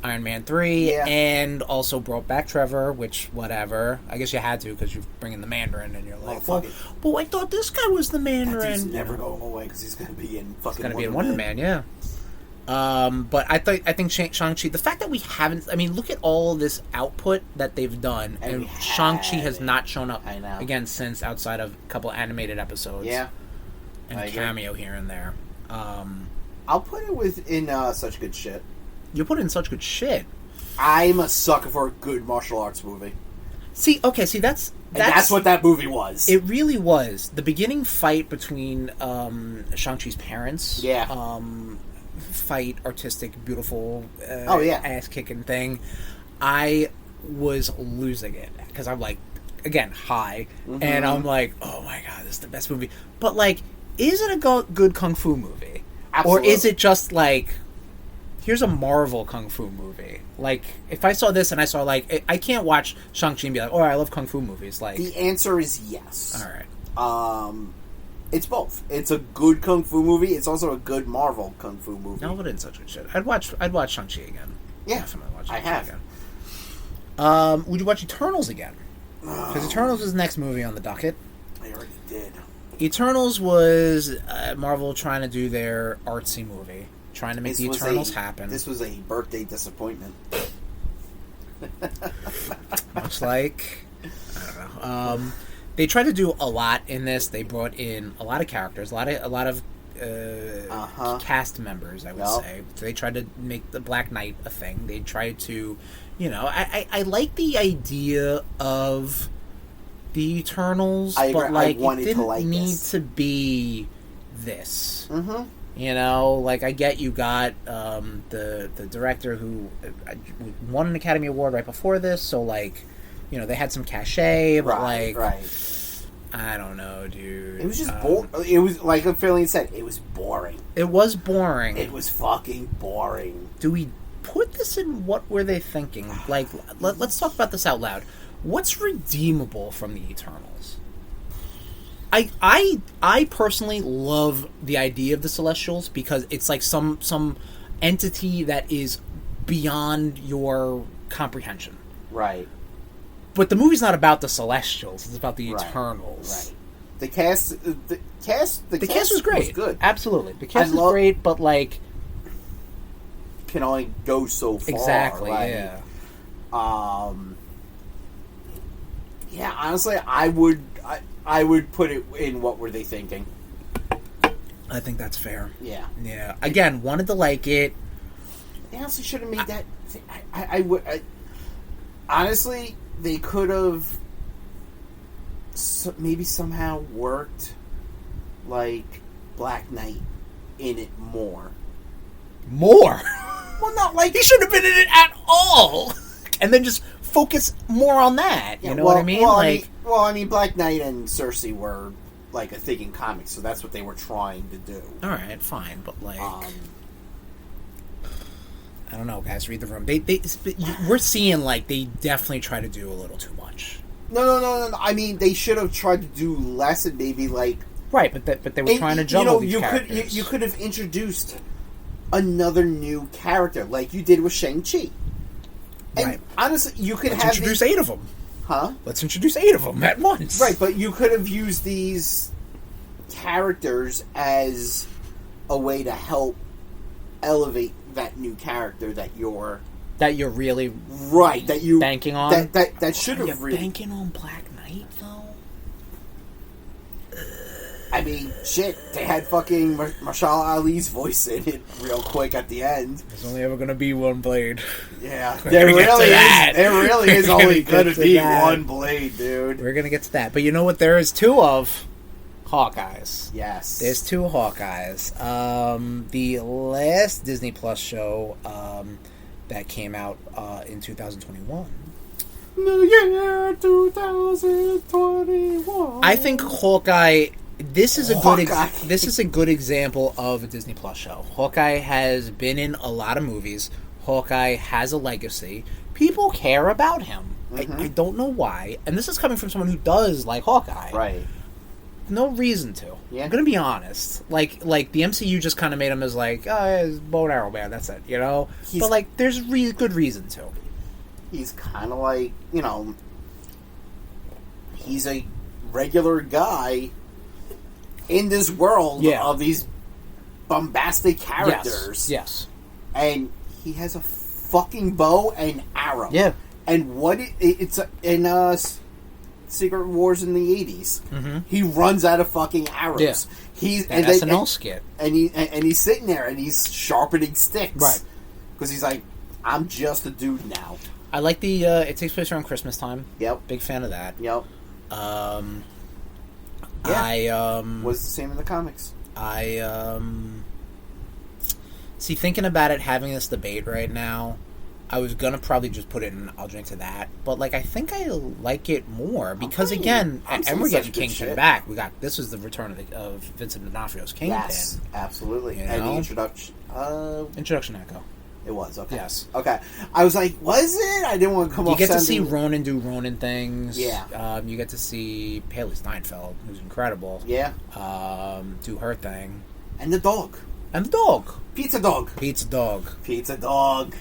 Iron Man 3, and also brought back Trevor, which, whatever. I guess you had to, because you're bringing the Mandarin, and you're like, well, I thought this guy was the Mandarin. He's never going away, because he's going to be in fucking Wonder Man, yeah. But I think Shang-Chi, the fact that we haven't, I mean, look at all this output that they've done, and Shang-Chi has not shown up again since, outside of a couple animated episodes. Yeah. And cameo here and there. I'll put it within such good shit. You put it in such good shit. I'm a sucker for a good martial arts movie. That's what that movie was. It really was. The beginning fight between Shang-Chi's parents. Yeah. Fight, artistic, beautiful, ass-kicking thing. I was losing it. Because I'm like, again, high. And I'm like, oh my god, this is the best movie. But like, is it a good kung fu movie? Absolutely. Or is it just like, here's a Marvel kung fu movie? Like, if I saw this and I saw, like, I can't watch Shang-Chi and be like, oh, I love kung fu movies. Like, the answer is yes. All right. It's both. It's a good kung fu movie. It's also a good Marvel kung fu movie. No, but it's such good shit. I'd watch Shang-Chi again. Yeah, definitely watch Shang-Chi I have. Again. Would you watch Eternals again? Because Eternals is the next movie on the docket. I already did. Eternals was Marvel trying to do their artsy movie, trying to make the Eternals happen. This was a birthday disappointment. Much like, I don't know. They tried to do a lot in this. They brought in a lot of characters, a lot of cast members, I would say. So they tried to make the Black Knight a thing. They tried to, I like the idea of the Eternals, but like it didn't need to be this. Like, I get you got the director who won an Academy Award right before this, so like, they had some cachet, but I don't know, dude. It was just boring. It was, like Philly said, it was boring. It was boring. It was fucking boring. Do we put this in what were they thinking? Like, let's talk about this out loud. What's redeemable from the Eternals? I personally love the idea of the Celestials because it's like some entity that is beyond your comprehension. Right. But the movie's not about the Celestials; it's about the Eternals. Right. The cast was great. Was good. Absolutely, the cast was great, but like, can only go so far. Exactly. Like, yeah. Yeah. Honestly, I would put it in what were they thinking. I think that's fair. Yeah. Yeah. Again, wanted to like it. They honestly should have made that. I would. Honestly, they could have maybe somehow worked like Black Knight in it more. More? Well, not like he shouldn't have been in it at all. And then just focus more on that. You know what I mean? I mean, Black Knight and Cersei were like a thing in comics, so that's what they were trying to do. All right, fine, but like, I don't know, guys. Read the room. We're seeing like they definitely try to do a little too much. No. I mean, they should have tried to do less and maybe like right, but they were trying to juggle these characters. You could have introduced another new character like you did with Shang-Chi. And Right. honestly, you could Let's have introduce 8 of them. Huh? Let's introduce 8 of them at once. Right, but you could have used these characters as a way to help elevate that new character that you're really right. That you banking on. That should Are have you banking on Black Knight though. I mean, shit, they had fucking Marshall Ali's voice in it real quick at the end. There's only ever gonna be one Blade. Yeah, There really is only gonna be that. one Blade, dude. We're gonna get to that, but you know what? There is 2 of Hawkeyes. Yes, There's 2 Hawkeyes. The last Disney Plus show that came out in 2021. The year 2021. I think Hawkeye. This is a Hawkeye. this is a good example of a Disney Plus show. Hawkeye has been in a lot of movies. Hawkeye has a legacy. People care about him. I don't know why. And this is coming from someone who does like Hawkeye. Right. No reason to. Yeah. I'm gonna be honest. Like the MCU just kind of made him as like, oh, he's bow and arrow man. That's it. You know. But like, there's good reason to. He's kind of like, you know, he's a regular guy in this world of these bombastic characters. Yes. And he has a fucking bow and arrow. Yeah. And what it's in Secret Wars in the 80s. Mm-hmm. He runs out of fucking arrows. Yeah. He's That SNL skit. And he's sitting there and he's sharpening sticks. Right. Because he's like, I'm just a dude now. I like the. It takes place around Christmas time. Yep. Big fan of that. Yep. I was the same in the comics. See, thinking about it, having this debate right now, I was gonna probably just put it in. I'll drink to that, but like I think I like it more because again, and we're getting Kingpin back. This was the return of Vincent D'Onofrio's Kingpin. Yes, absolutely. You And know? the introduction Echo. It was okay. Yes. Okay. I was like, was it? I didn't want to come off. You get to see sounding- Ronan do Ronan things. Yeah. You get to see Haley Steinfeld, who's incredible. Yeah. Do her thing. And the dog. And the dog. Pizza dog. Pizza dog. Pizza dog.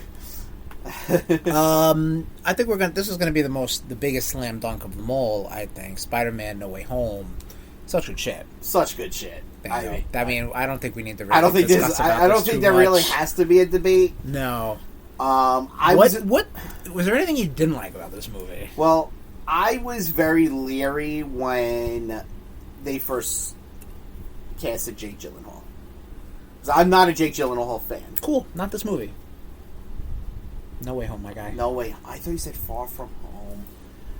I think this is gonna be the biggest slam dunk of them all. I think Spider-Man: No Way Home, such good shit. Such good shit. I don't think we need to. I don't think there really has to be a debate. No. Was there anything you didn't like about this movie? Well, I was very leery when they first casted Jake Gyllenhaal. 'Cause I'm not a Jake Gyllenhaal fan. Cool, not this movie. No Way Home, my guy. No Way. I thought you said Far From Home,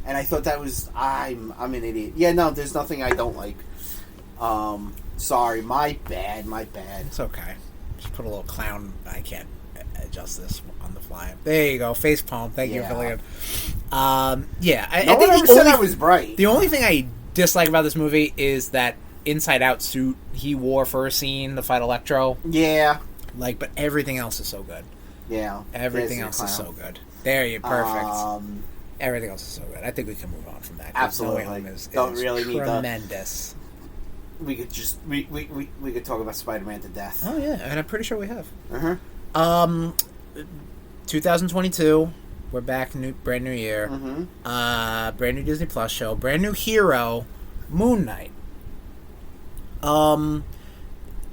and I thought that was I'm an idiot. Yeah, no, there's nothing I don't like. Sorry, my bad. It's okay. Just put a little clown. I can't adjust this on the fly. There you go. Face palm. Thank you, Villian. Yeah. No one ever said I was bright. The only thing I dislike about this movie is that Inside Out suit he wore for a scene to fight Electro. Yeah. But everything else is so good. Yeah. Everything else is so good. There you perfect. Everything else is so good. I think we can move on from that. Absolutely. No Way Home is tremendous. We could just we could talk about Spider-Man to death. Oh yeah, and I'm pretty sure we have. 2022. We're back, brand new year. Mm-hmm. Brand new Disney Plus show, brand new hero, Moon Knight.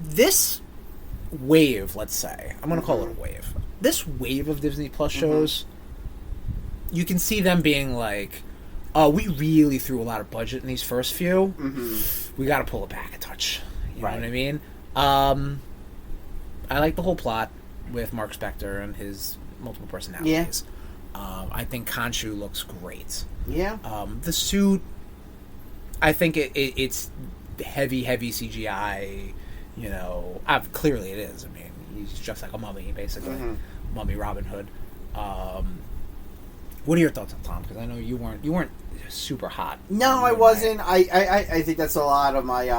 This wave, let's say, I'm going to call it a wave. This wave of Disney Plus shows, you can see them being like, oh, we really threw a lot of budget in these first few. We got to pull it back a touch. You know what I mean? I like the whole plot with Mark Spector and his multiple personalities. I think Khonshu looks great. Yeah. The suit, I think it's heavy CGI. You know, clearly it is. I mean, he's just like a mummy, basically. Mummy Robin Hood. What are your thoughts on Tom? Because I know you weren't super hot. No, I wasn't. I think that's a lot of my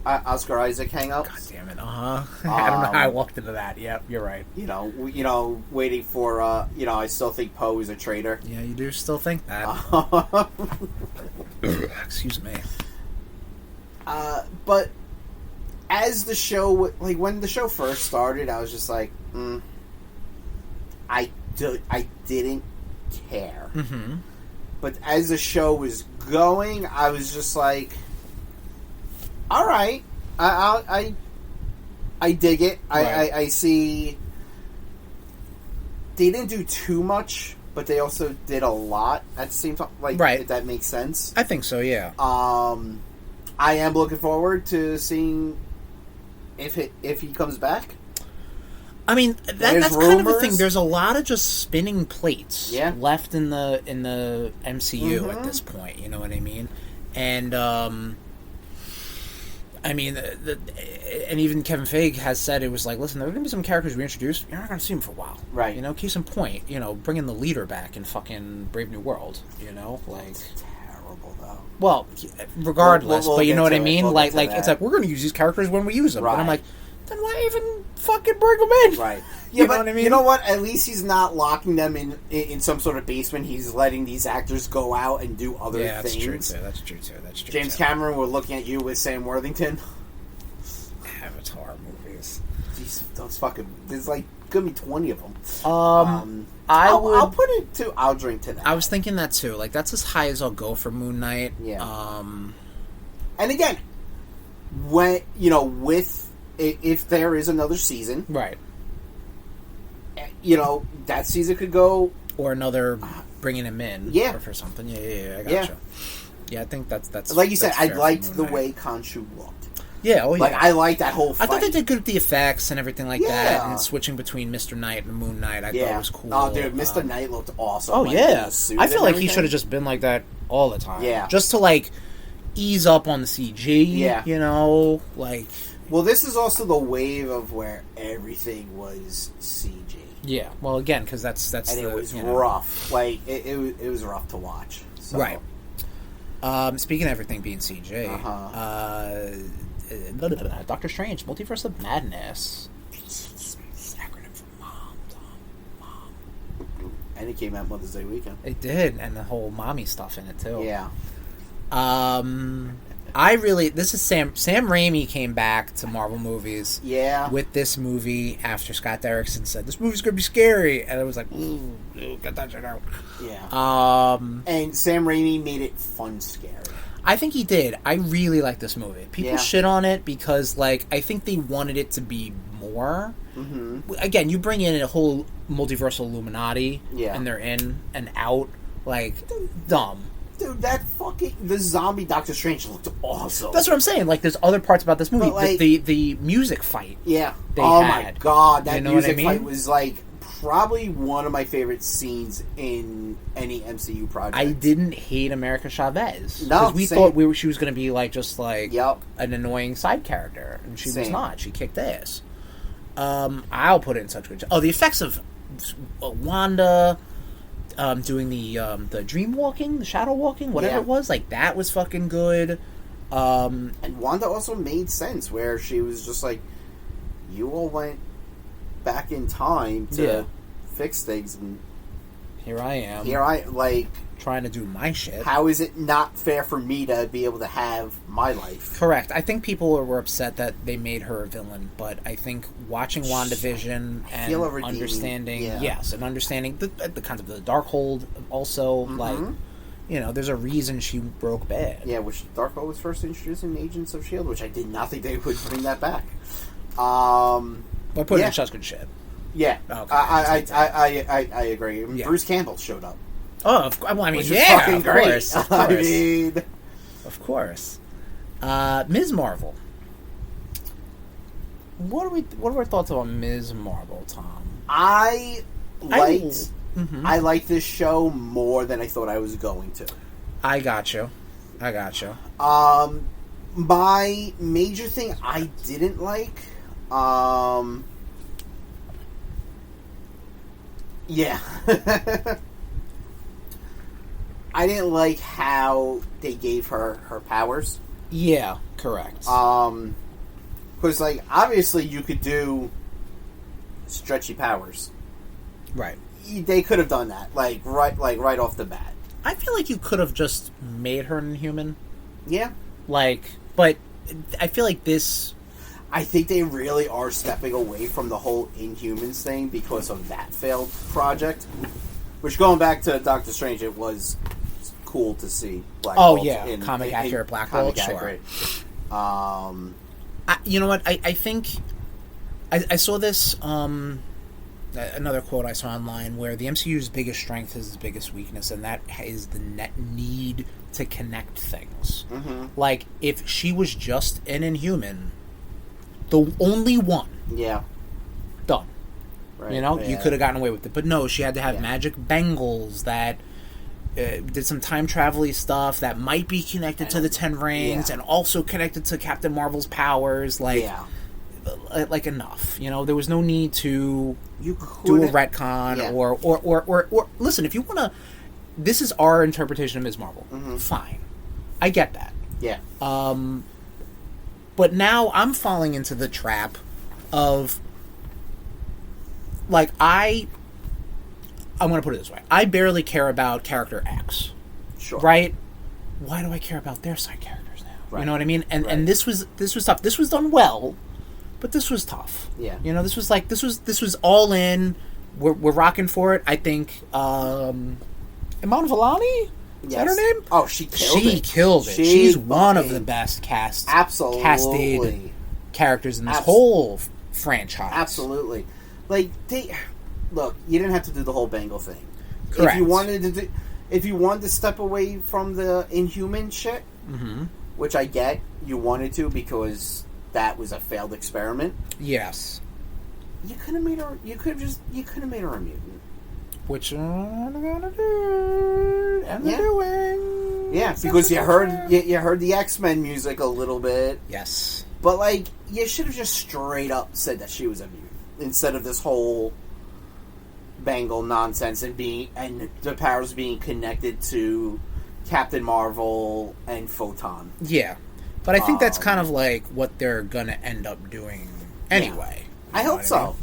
Oscar Isaac hang-ups. God damn it! I don't know how I walked into that. Yep, you're right. You know, waiting for I still think Poe is a traitor. Yeah, you do still think that. Excuse me. But as the show, when the show first started, I was just like, I didn't care. Mm-hmm. But as the show was going, I was just like, all right, I dig it. Right. I see. They didn't do too much, but they also did a lot at the same time. Like, right. If that makes sense. I think so, yeah. I am looking forward to seeing if he comes back. I mean, that's kind of the thing. There's a lot of just spinning plates left in the MCU at this point. You know what I mean? And I mean, and even Kevin Feige has said it was like, listen, there are going to be some characters we introduced. You're not going to see them for a while, right? You know, case in point, you know, bringing the leader back in fucking Brave New World. You know, like it's terrible though. Well, regardless, we'll but you know what I mean. We'll like it's like we're going to use these characters when we use them. Right. And I'm like, then why even fucking bring them in? Right. Yeah, you know what I mean? You know what? At least he's not locking them in some sort of basement. He's letting these actors go out and do other things. That's true too. James Cameron, we're looking at you with Sam Worthington. Avatar movies. Jeez, those fucking. There's like gonna be 20 of them. I'll put it to. I'll drink to that. I was thinking that too. Like that's as high as I'll go for Moon Knight. Yeah. And again, when if there is another season, right? You know, that season could go, or another bringing him in, or for something. Yeah, I gotcha. Yeah, I think that's like you said. I liked the way Khonshu looked. Yeah, like I like that whole fight. I thought they did good with the effects and everything like that, and switching between Mr. Knight and Moon Knight. I thought was cool. Oh, dude, Mr. Knight looked awesome. Oh, like, yeah. I feel like everything. he should have just been like that all the time. Yeah, just to like ease up on the CG. Yeah, you know, like. Well, this is also the wave of where everything was CG. Yeah, well, again, because that's and it was rough. Like it was rough to watch. So. Right. Speaking of everything being CG, Doctor Strange, Multiverse of Madness. Acronym for Mom. And it came out Mother's Day weekend. It did, and the whole mommy stuff in it too. Yeah. This is Sam Raimi came back to Marvel movies. Yeah. With this movie after Scott Derrickson said this movie's gonna be scary, and I was like, ooh, get that shit out. Yeah. And Sam Raimi made it fun scary. I think he did. I really like this movie. People shit on it because, like, I think they wanted it to be more. Mm-hmm. Again, you bring in a whole multiversal Illuminati, and they're in and out, like, dumb. Dude, the zombie Doctor Strange looked awesome. That's what I'm saying. Like, there's other parts about this movie. Like, the music fight. Yeah. My god, that music fight was like probably one of my favorite scenes in any MCU project. I didn't hate America Chavez. No, because we thought she was going to be like just like an annoying side character, and she was not. She kicked ass. I'll put it in such good. Oh, the effects of Wanda. Doing the dream walking, the shadow walking, whatever it was, like that was fucking good. And Wanda also made sense where she was just like, you all went back in time to fix things, and here I am. Trying to do my shit. How is it not fair for me to be able to have my life? Correct. I think people were upset that they made her a villain, but I think watching WandaVision and understanding, and understanding the concept of the Darkhold also, like, you know, there's a reason she broke bad. Yeah, which Darkhold was first introduced in Agents of S.H.I.E.L.D., which I did not think they would bring that back. I put it in such good shit. Yeah, okay. I agree. Yeah. Bruce Campbell showed up. Oh, well, I mean, which is fucking great. Course, of course. I mean, of course. Ms. Marvel. What are our thoughts about Ms. Marvel, Tom? I liked this show more than I thought I was going to. I got you. My major thing I didn't like. Yeah. I didn't like how they gave her powers. Yeah, correct. Because, like, obviously you could do stretchy powers. Right. They could have done that, right off the bat. I feel like you could have just made her an Inhuman. Yeah. But I feel like this... I think they really are stepping away from the whole Inhumans thing because of that failed project. Which, going back to Doctor Strange, it was cool to see Black Oh Bolt yeah, comic accurate Black Bolt. Sure. You know what? I think I saw this. Another quote I saw online where the MCU's biggest strength is its biggest weakness, and that is the net need to connect things. Mm-hmm. Like, if she was just an Inhuman, the only one, done. Right, you know, you could have gotten away with it. But no, she had to have magic bangles that did some time travel-y stuff that might be connected to the Ten Rings and also connected to Captain Marvel's powers. Like enough. You know, there was no need to do a retcon or listen, if you want to, this is our interpretation of Ms. Marvel. Mm-hmm. Fine. I get that. Yeah. But now I'm falling into the trap of, like, I'm going to put it this way. I barely care about character X. Sure. Right? Why do I care about their side characters now? Right. You know what I mean? And this was tough. This was done well. But this was tough. Yeah. You know, this was all in. We're rocking for it. I think Iman Vellani? Is that her name? Oh, she killed it. She's one of the best casted characters in this whole franchise. Absolutely. Like, look, you didn't have to do the whole Bangle thing. Correct. If you wanted to step away from the Inhuman shit, which I get, you wanted to because that was a failed experiment. Yes. You could have made her. You could have made her a mutant. Which I'm gonna do. And they're doing. Yeah, because you heard the X-Men music a little bit. Yes. But like, you should have just straight up said that she was a mutant instead of this whole Bangle nonsense and the powers being connected to Captain Marvel and Photon. Yeah. But I think that's kind of like what they're going to end up doing anyway. Yeah. I hope so. I mean?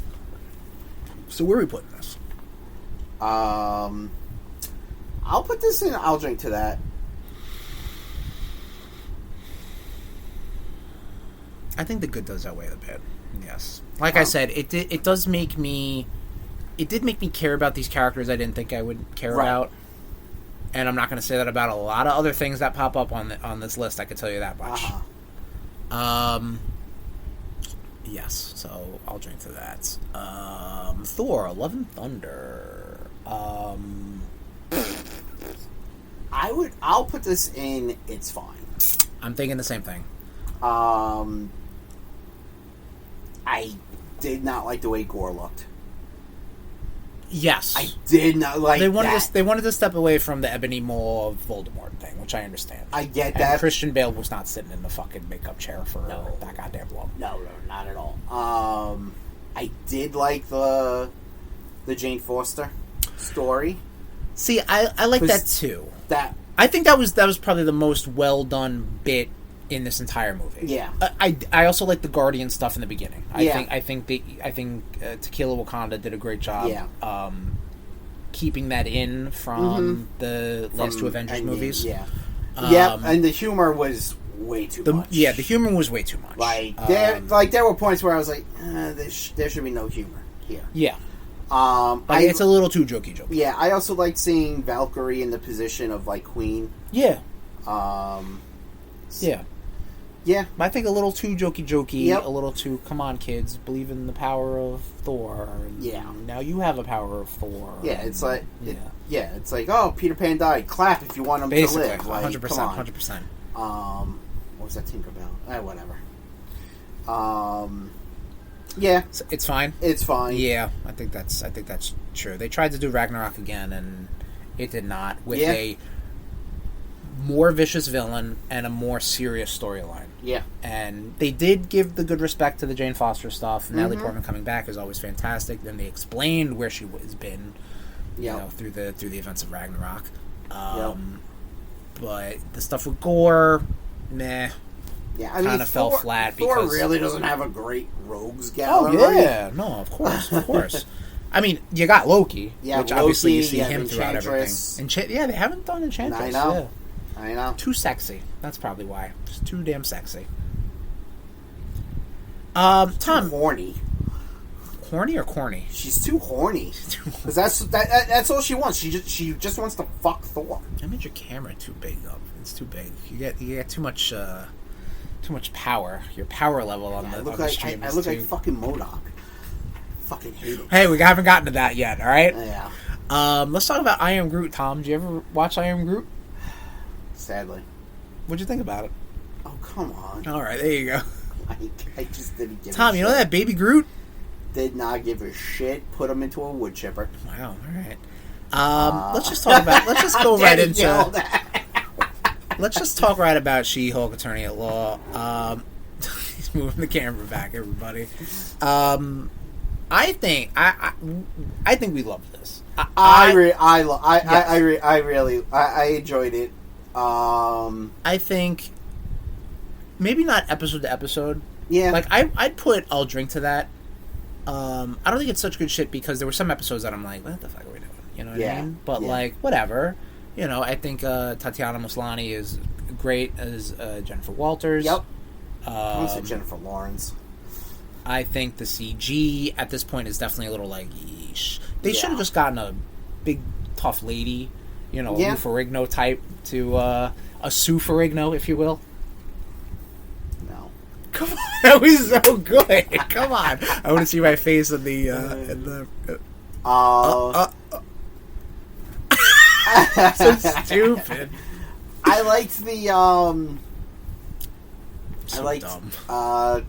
So where are we putting this? I'll put this in. I'll drink to that. I think the good does outweigh the bad. Yes. Like I said, it does make me... It did make me care about these characters I didn't think I would care about. And I'm not going to say that about a lot of other things that pop up on this list. I can tell you that much. Yes, so I'll drink to that. Thor: Love and Thunder. I'll put this in. It's fine. I'm thinking the same thing. I did not like the way Gore looked. Yes, I did not like that. They wanted to step away from the Ebony Maw of Voldemort thing, which I understand. I get and that. Christian Bale was not sitting in the fucking makeup chair for that goddamn long. No, not at all. I did like the Jane Foster story. See, I like that too. I think that was probably the most well done bit in this entire movie. Yeah. I also like the Guardian stuff in the beginning. I think Tequila Wakanda did a great job. Yeah. Keeping that in from the last two Avengers movies. Yeah. And the humor was way too much. Yeah, the humor was way too much. There were points where I was like, there should be no humor here. Yeah. It's a little too jokey. Yeah, I also liked seeing Valkyrie in the position of like Queen. Yeah. Yeah. Yeah. I think a little too jokey, a little too, come on kids, believe in the power of Thor. Yeah. Now you have a power of Thor. Yeah, it's like, it's like, oh, Peter Pan died. Clap if you want him to live. Like, 100%, come on. 100%. What was that Tinkerbell? Whatever. Yeah. It's fine? It's fine. Yeah, I think that's true. They tried to do Ragnarok again, and it did not, with a more vicious villain and a more serious storyline. Yeah. And they did give the good respect to the Jane Foster stuff. Natalie Portman coming back is always fantastic. Then they explained where she has been, you know, through the events of Ragnarok. But the stuff with Gore, meh. Yeah, I mean, kind of fell flat Thor because really doesn't have a great rogues gallery. Oh yeah, no, of course. I mean, you got Loki, which obviously you see him throughout everything. They haven't done Enchantress. I know. I know. Too sexy. That's probably why. Just too damn sexy. Tom. Horny. Horny or corny? She's too horny. Because that's all she wants. She just wants to fuck Thor. I made your camera too big up. It's too big. You get too much power. Your power level on the stream. I look like fucking MODOK. Fucking hate it. Hey, we haven't gotten to that yet. All right. Yeah. Let's talk about I Am Groot. Tom, did you ever watch I Am Groot? Sadly. What'd you think about it? Oh, come on. All right, there you go. I just didn't give Tom, a you shit. know that baby Groot? Did not give a shit. Put him into a wood chipper. Wow. All right. Let's just talk about. Let's just go right into. Let's just talk right about She-Hulk Attorney at Law. He's moving the camera back, everybody. I think we love this. I enjoyed it. I think maybe not episode to episode. Yeah. Like I'd put I'll drink to that. I don't think it's such good shit because there were some episodes that I'm like, what the fuck are we doing? You know what I mean? But like whatever. You know, I think Tatiana Maslany is great as Jennifer Walters. Yep. I said Jennifer Lawrence. I think the CG at this point is definitely a little like, yeesh. They should have just gotten a big, tough lady, you know, a Lou Ferrigno type to a Sue Ferrigno, if you will. No. Come on, that was so good. Come on, I want to see my face in the so stupid. I liked the So I liked dumb.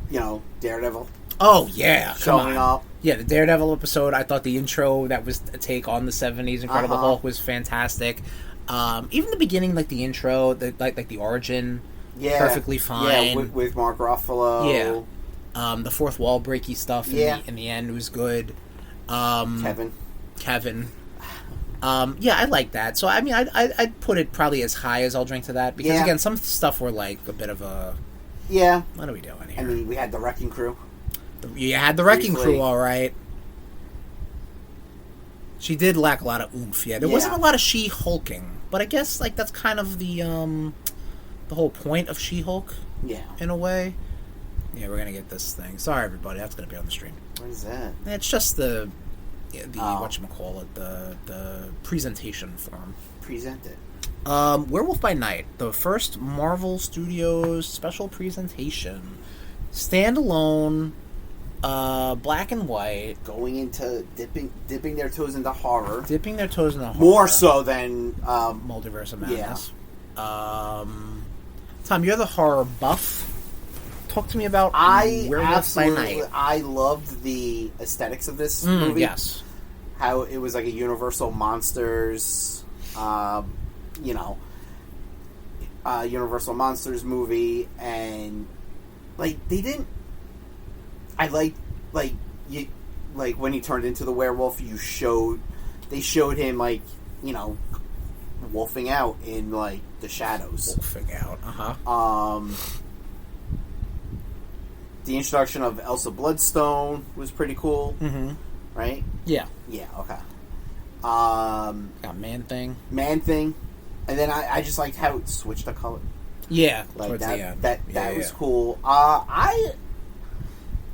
You know, Daredevil. Oh yeah, showing up. Yeah, the Daredevil episode. I thought the intro that was a take on the '70s Incredible Hulk was fantastic. Even the beginning, like the intro, like the origin, perfectly fine. Yeah, with Mark Ruffalo. Yeah. The fourth wall breaky stuff in the end was good. Kevin. Yeah, I like that. So I mean, I'd put it probably as high as I'll drink to that because again, some stuff were like a bit of a. Yeah. What are we doing here? I mean, we had the Wrecking Crew. You had the Wrecking Crew, all right. She did lack a lot of oomph. Yeah, there wasn't a lot of She-Hulking, but I guess like that's kind of the whole point of She-Hulk. Yeah. In a way. Yeah, we're gonna get this thing. Sorry, everybody. That's gonna be on the stream. What is that? It's just the whatchamacallit, the presentation form. Present it. Werewolf by Night, the first Marvel Studios special presentation, standalone, black and white, going into dipping their toes into horror, more so than Multiverse of Madness. Yeah. Tom, you're the horror buff. Talk to me about Werewolf by Night. I loved the aesthetics of this movie. Yes, how it was like a Universal Monsters. Universal Monsters movie, and like they didn't. I like when he turned into the werewolf. They showed him like wolfing out in like the shadows. Wolfing out, The introduction of Elsa Bloodstone was pretty cool, right? Yeah. Yeah. Okay. Got Man Thing, and then I just liked how it switched the color. Yeah, like that was cool. I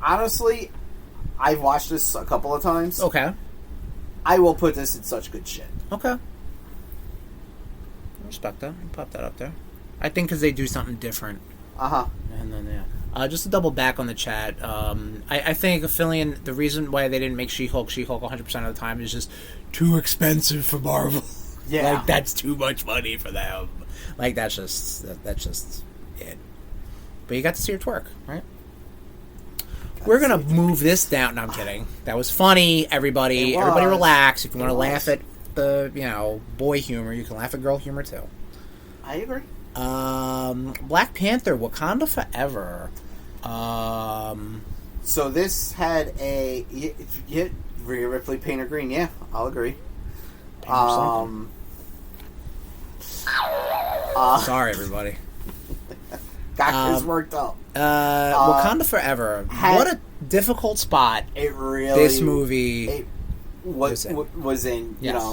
honestly, I've watched this a couple of times. Okay, I will put this in such good shit. Okay, I respect that. Pop that up there. I think because they do something different. And then just to double back on the chat, I think Affilian, the reason why they didn't make She-Hulk 100% of the time is just too expensive for Marvel. Yeah. Like, that's too much money for them. Like, that's just it. But you got to see her twerk, right? We're going to move this down. No, I'm kidding. That was funny, everybody. Everybody relax. If you want to laugh at the, boy humor, you can laugh at girl humor, too. I agree. Black Panther, Wakanda Forever. So this had a Rhea Ripley, Painter Green. Yeah, I'll agree. Sorry, everybody. Got this worked up. Wakanda Forever. What a difficult spot. It really. This movie was in. Yes.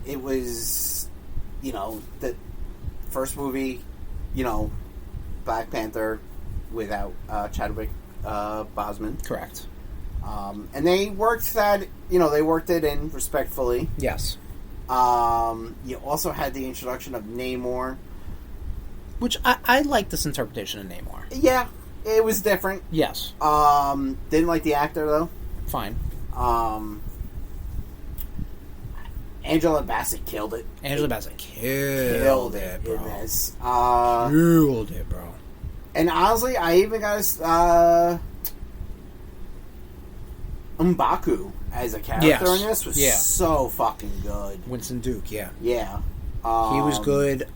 It was. The first movie. Black Panther without Chadwick Boseman. Correct. And they worked that, they worked it in respectfully. Yes. You also had the introduction of Namor. Which I like this interpretation of Namor. Yeah, it was different. Yes. Didn't like the actor, though. Fine. Angela Bassett killed it. Angela Bassett killed it, bro. In this. Killed it, bro. And honestly, I even got M'Baku as a character in this was so fucking good. Winston Duke, yeah. Yeah. He was good.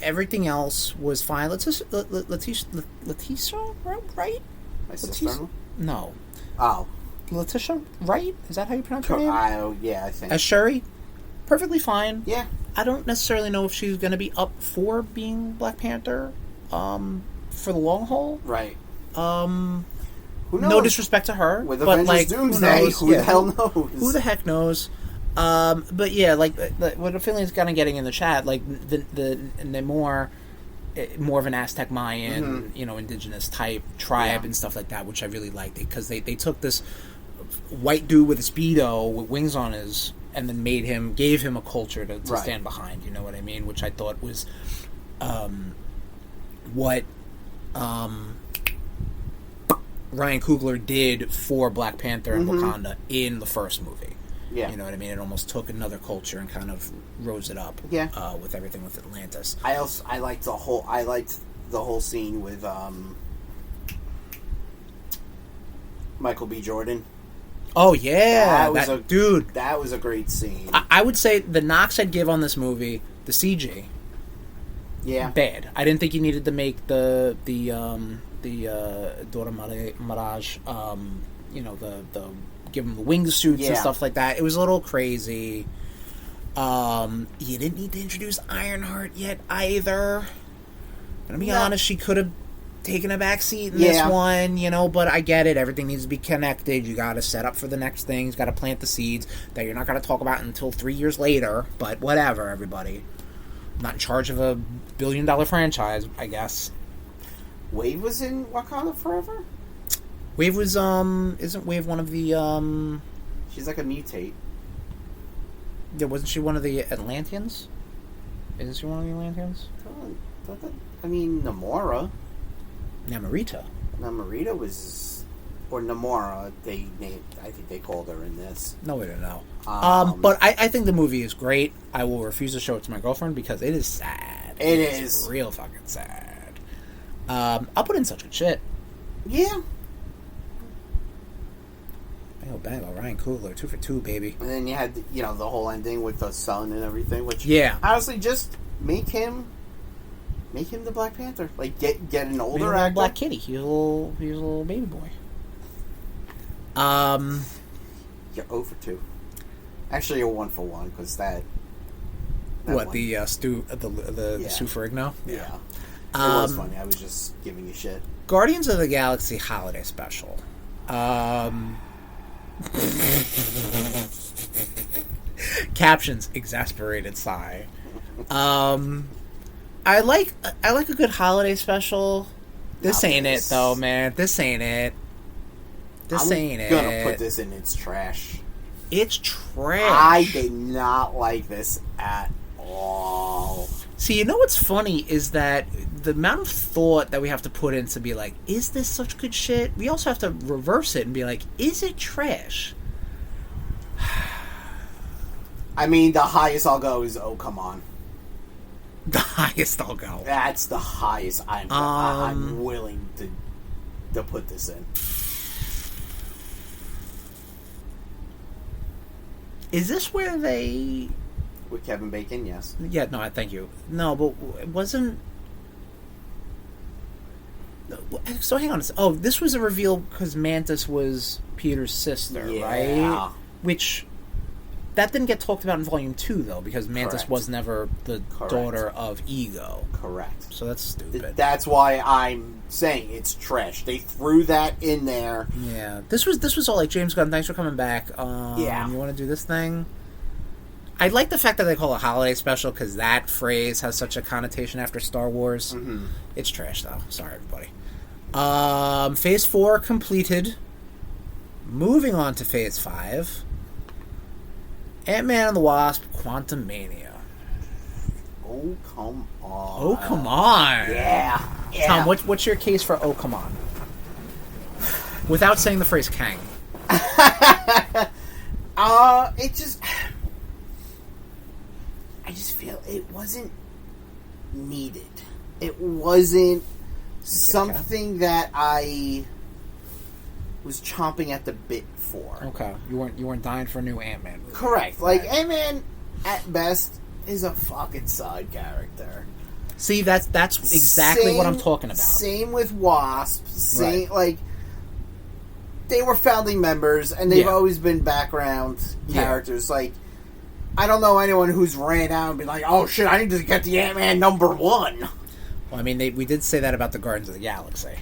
Everything else was fine. Letitia, right? My sister? No. Oh. Letitia, right? Is that how you pronounce her name? Yeah, I think. As Shuri, perfectly fine. Yeah. I don't necessarily know if she's going to be up for being Black Panther for the long haul. Right. Who knows? No disrespect to her. With Avengers Doomsday, who the hell knows? Who the heck knows? But yeah, what a feeling is kind of getting in the chat, like the more of an Aztec Mayan, indigenous type tribe and stuff like that, which I really liked it because they took this white dude with a Speedo with wings on his, and then gave him a culture to stand behind. You know what I mean? Which I thought was what Ryan Coogler did for Black Panther and Wakanda in the first movie. Yeah. You know what I mean? It almost took another culture and kind of rose it up. Yeah. With everything with Atlantis. I liked the whole scene with Michael B. Jordan. Oh yeah, dude. That was a great scene. I would say the knocks I'd give on this movie, the CG. Yeah. Bad. I didn't think you needed to make the Dora Mirage, the give him the wingsuits and stuff like that. It was a little crazy. You didn't need to introduce Ironheart yet either. Gonna be honest, she could have taken a back seat in this one, but I get it. Everything needs to be connected. You gotta set up for the next things. Gotta plant the seeds that you're not gonna talk about until 3 years later. But whatever, everybody. I'm not in charge of a $1 billion franchise, I guess. Wave was in Wakanda Forever? Wave was, isn't Wave one of the, She's like a mutate. Yeah, wasn't she one of the Atlanteans? Isn't she one of the Atlanteans? I mean, Namora. Namorita was... Or Namora, I think they called her in this. No way to know. But I think the movie is great. I will refuse to show it to my girlfriend because it is sad. It is. Real fucking sad. I'll put in such good shit. Yeah. Oh, bang, Ryan Coogler, 2 for 2, baby. And then you had, the whole ending with the son and everything, which, honestly, just make him the Black Panther. Like, get an older actor. Black Kitty. He's a little baby boy. You're 0 for 2. Actually, you're 1 for 1, because that what, one. the Stu Ferrigno? Yeah. It was funny. I was just giving you shit. Guardians of the Galaxy Holiday Special. Captions, exasperated sigh. I like a good holiday special. This ain't it though, man. This ain't it. I'm gonna put this in its trash. It's trash. I did not like this at all. See, you know what's funny is that the amount of thought that we have to put in to be like, is this such good shit? We also have to reverse it and be like, is it trash? I mean, the highest I'll go is, oh, come on. The highest I'll go. That's the highest I'm willing to put this in. Is this where they... With Kevin Bacon, yes. Yeah, no, thank you. No, but it wasn't... So hang on a second. Oh, this was a reveal because Mantis was Peter's sister, right? Which... That didn't get talked about in Volume 2, though, because Mantis was never the daughter of Ego. Correct. So that's stupid. That's why I'm saying it's trash. They threw that in there. Yeah. This was all like, James Gunn, thanks for coming back. You want to do this thing? I like the fact that they call it Holiday Special, because that phrase has such a connotation after Star Wars. It's trash, though. Sorry, everybody. Phase 4 completed. moving on to Phase 5. Ant-Man and the Wasp: Quantumania. Oh, come on. Oh, come on. Yeah. Tom, what's your case for "oh, come on"? Without saying the phrase "Kang." It just... I just feel it wasn't needed. It wasn't something that I was chomping at the bit for. Okay, you weren't dying for a new Ant-Man movie. Correct. Like, Ant-Man, at best, is a fucking side character. See, that's exactly what I'm talking about. Same with Wasp. Right. Like, they were founding members, and they've always been background characters. Like, I don't know anyone who's ran out and been like, oh shit, I need to get the Ant-Man #1. Well, I mean, we did say that about the Guardians of the Galaxy.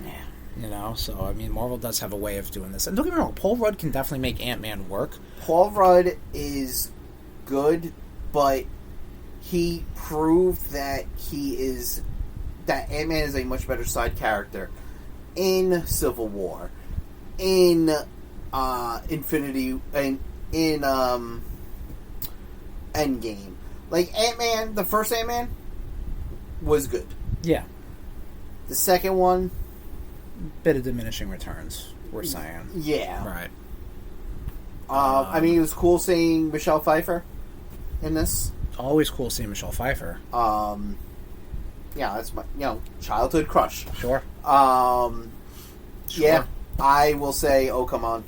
Yeah. You know, so, I mean, Marvel does have a way of doing this. And don't get me wrong, Paul Rudd can definitely make Ant-Man work. Paul Rudd is good, but he proved that Ant-Man is a much better side character in Civil War, in Infinity, and in Endgame. Like, Ant-Man, the first Ant-Man was good. Yeah. The second one, Bit of diminishing returns, we're saying. yeah. Right. I mean, it was cool seeing Michelle Pfeiffer in this. Always cool seeing Michelle Pfeiffer. Yeah, that's my childhood crush. Sure. Sure. Yeah, I will say, oh come on,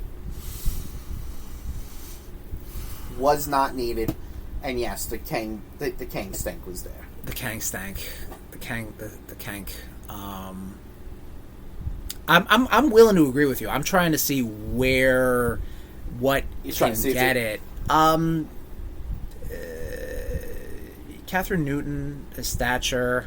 was not needed, and yes, the Kang stink was there. The Kang stank. The Kank. I'm willing to agree with you. I'm trying to see what can get it. Catherine Newton, his stature,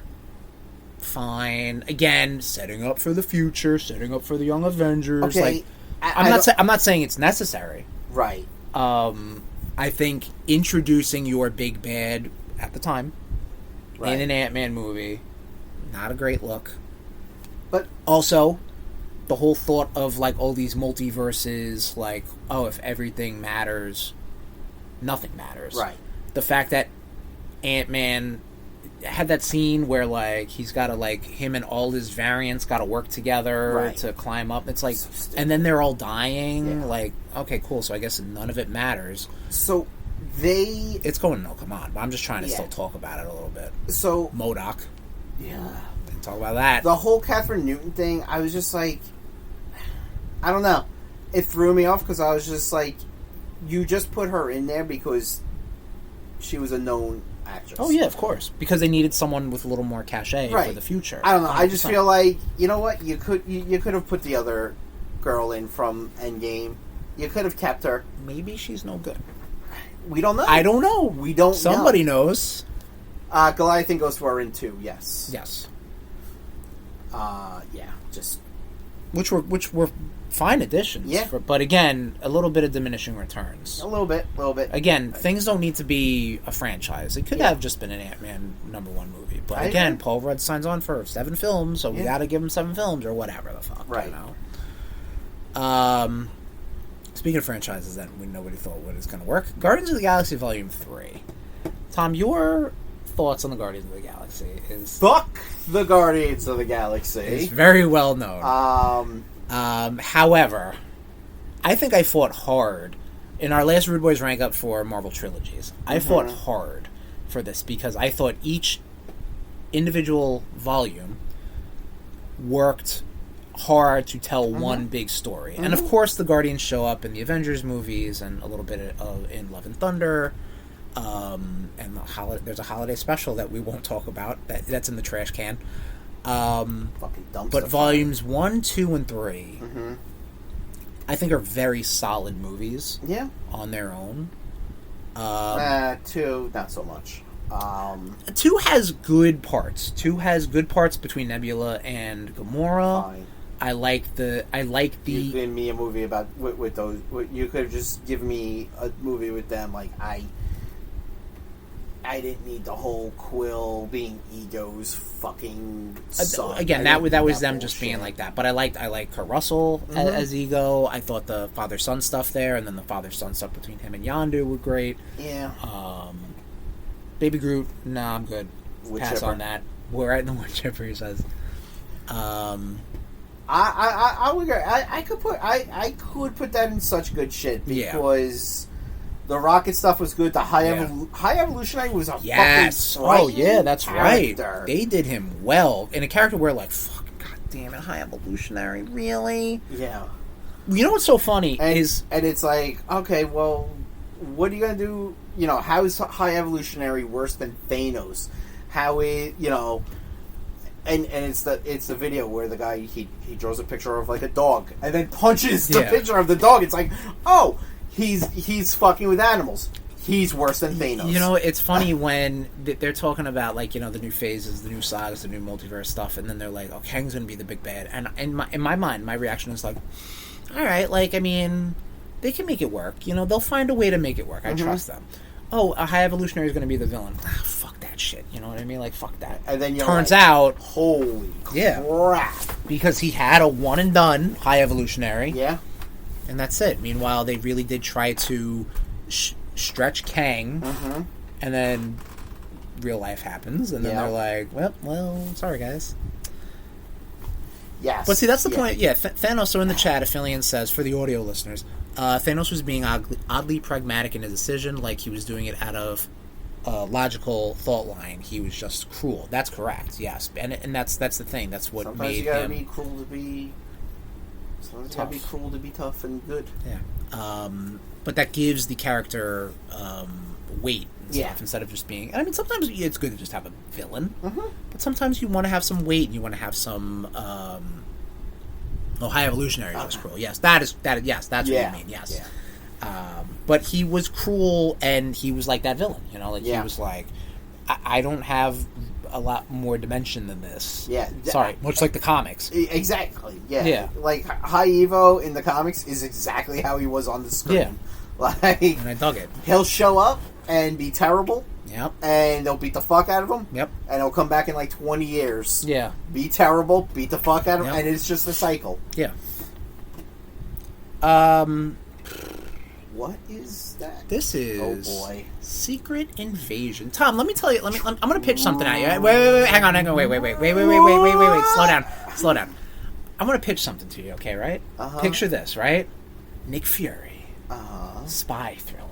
fine. Again, setting up for the future, setting up for the Young Avengers. Okay, like, I'm not saying it's necessary. Right. I think introducing your big bad at the time in an Ant-Man movie, not a great look. But also, the whole thought of like all these multiverses, like, oh, if everything matters, nothing matters. Right. The fact that Ant-Man had that scene where like he's got to like him and all his variants got to work together to climb up. It's like, so and then they're all dying. Yeah. Like, okay, cool. So I guess none of it matters. So it's going no, come on. But I'm just trying to still talk about it a little bit. So MODOK. Yeah. Didn't talk about that. The whole Catherine Newton thing, I was just like, I don't know. It threw me off because I was just like, you just put her in there because she was a known actress. Oh yeah, of course, because they needed someone with a little more cachet for the future. I don't know. 100%. I just feel like, you know what, you could have put the other girl in from Endgame. You could have kept her. Maybe she's no good. We don't know. I don't know. We don't. Somebody knows. Goliath goes for her in 2. Yes. Yes. Yeah. Just which were fine additions. Yeah. But again, a little bit of diminishing returns. A little bit. Again, things don't need to be a franchise. It could have just been an Ant-Man #1 movie. But again, Paul Rudd signs on for 7 films, so we got to give him 7 films or whatever the fuck. Right. You know? Speaking of franchises that nobody thought was going to work, Guardians of the Galaxy Volume 3. Tom, your thoughts on the Guardians of the Galaxy is... Fuck the Guardians of the Galaxy. It's very well known. However, I think I fought hard in our last RudeBoyz RankUp for Marvel trilogies. I fought hard for this because I thought each individual volume worked hard to tell one big story. And of course the Guardians show up in the Avengers movies and a little bit in Love and Thunder. And there's a holiday special that we won't talk about. That's in the trash can. But volumes 1, 2, and 3, I think are very solid movies. Yeah, on their own. 2, not so much. 2 has good parts. 2 has good parts between Nebula and Gamora. Fine. I like the. You gave me a movie about with those. You could have just given me a movie with them. Like I I didn't need the whole Quill being Ego's fucking son. Again, that was them just being like that. But I liked Kurt Russell as Ego. I thought the father-son stuff there, and then the father-son stuff between him and Yondu were great. Yeah. Baby Groot, nah, I'm good. Wood Pass chipper. on that. We're at the wood chipper, he says. I would agree. I could put that in such good shit because the rocket stuff was good. The high evolutionary was a fucking that's character. right. They did him well in a character where like, fuck, god damn it, high evolutionary, really? Yeah. You know what's so funny and it's like, okay, well, what are you gonna do? You know, how is high evolutionary worse than Thanos? How it, you know. And it's the video where the guy he draws a picture of like a dog and then punches the picture of the dog. It's like, oh, he's fucking with animals. He's worse than Thanos. You know, it's funny when they're talking about like, you know, the new phases, the new sagas, the new multiverse stuff, and then they're like, oh, Kang's gonna be the big bad. And in my mind, my reaction is like, all right, like, I mean, they can make it work. You know, they'll find a way to make it work. I trust them. Oh, a high evolutionary is going to be the villain. Ah, fuck that shit. You know what I mean? Like, fuck that. And then turns out, holy crap, because he had a one and done high evolutionary. Yeah, and that's it. Meanwhile, they really did try to stretch Kang, and then real life happens, and then they're like, well, sorry guys. Yes, but see, that's the point. Yeah, Thanos. So in the chat, Aphelion says for the audio listeners. Thanos was being oddly pragmatic in his decision, like he was doing it out of a logical thought line. He was just cruel. That's correct, yes. And that's the thing. That's what sometimes made you gotta him be cruel to be... Sometimes you gotta be cruel to be tough and good. Yeah. But that gives the character weight and stuff, instead of just being... I mean, sometimes it's good to just have a villain, but sometimes you want to have some weight, and you want to have some... high evolutionary was cruel. Yes, that's what you mean. Yes, but he was cruel, and he was like that villain. You know, like he was like, I don't have a lot more dimension than this. Yeah, sorry, much like the comics. Exactly. Yeah. Like High Evo in the comics is exactly how he was on the screen. Yeah, like, and I dug it. He'll show up and be terrible. Yep. And they'll beat the fuck out of him. Yep. And he'll come back in like 20 years. Yeah. Be terrible, beat the fuck out of him, and it's just a cycle. Yeah. What is that? This is... Oh boy. Secret Invasion. Tom, let me tell you, I'm going to pitch something at you. Wait, hang on, wait. Slow down. I'm going to pitch something to you, okay, right? Picture this, right? Nick Fury. Spy thriller.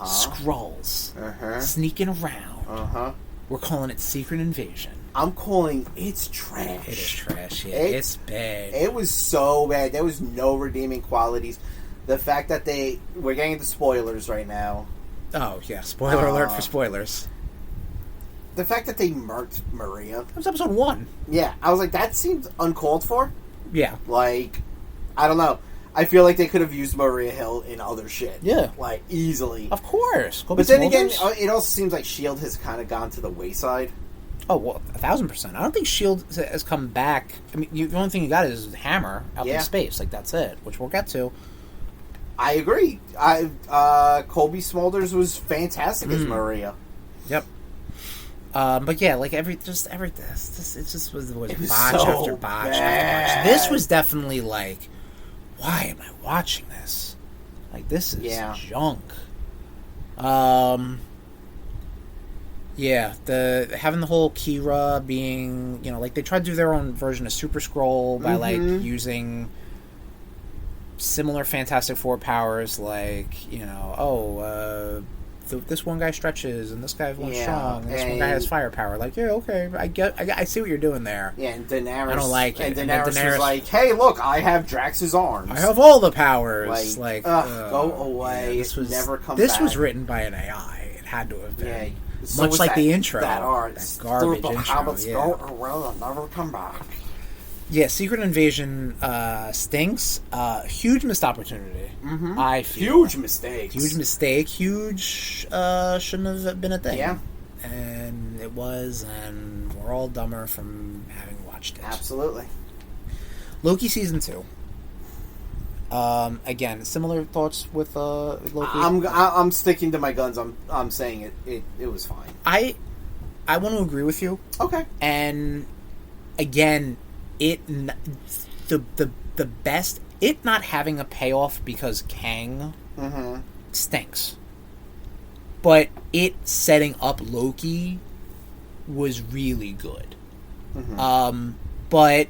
Scrolls. Sneaking around. We're calling it Secret Invasion. I'm calling it's trash. It is trash, yeah. It's bad. It was so bad. There was no redeeming qualities. The fact that we're getting into spoilers right now. Oh, yeah. Spoiler alert for spoilers. The fact that they murked Maria. That was episode 1. Yeah. I was like, that seems uncalled for. Yeah. Like, I don't know. I feel like they could have used Maria Hill in other shit. Yeah. Like, easily. Of course. But then again, it also seems like S.H.I.E.L.D. has kind of gone to the wayside. Oh, well, 1,000%. I don't think S.H.I.E.L.D. has come back. I mean, the only thing you got is Hammer out in space. Like, that's it, which we'll get to. I agree. Colby Smulders was fantastic as Maria. Yep. But yeah, like it just was botch after botch after botch. This was definitely like, why am I watching this? Like, this is junk. Yeah, having the whole Kira being, you know, like they tried to do their own version of Super Skrull by like using similar Fantastic Four powers, like, you know, this one guy stretches and this guy's one strong and this one guy has firepower. Like, yeah, okay, I see what you're doing there. Yeah, and Daenerys, I don't like it. And Daenerys was like, hey, look, I have Drax's arms. I have all the powers. Like, go away. Yeah, this was never come This back. was written by an AI. It had to have been. Yeah. So much like the intro. That garbage intro. Never come back. Yeah, Secret Invasion stinks. Huge missed opportunity. I feel. Huge mistake. Huge shouldn't have been a thing. Yeah. And it was, and we're all dumber from having watched it. Absolutely. Loki Season 2. Again, similar thoughts with Loki. I'm sticking to my guns. I'm saying it was fine. I want to agree with you. Okay. And again, the best, it not having a payoff because Kang stinks, but it setting up Loki was really good. But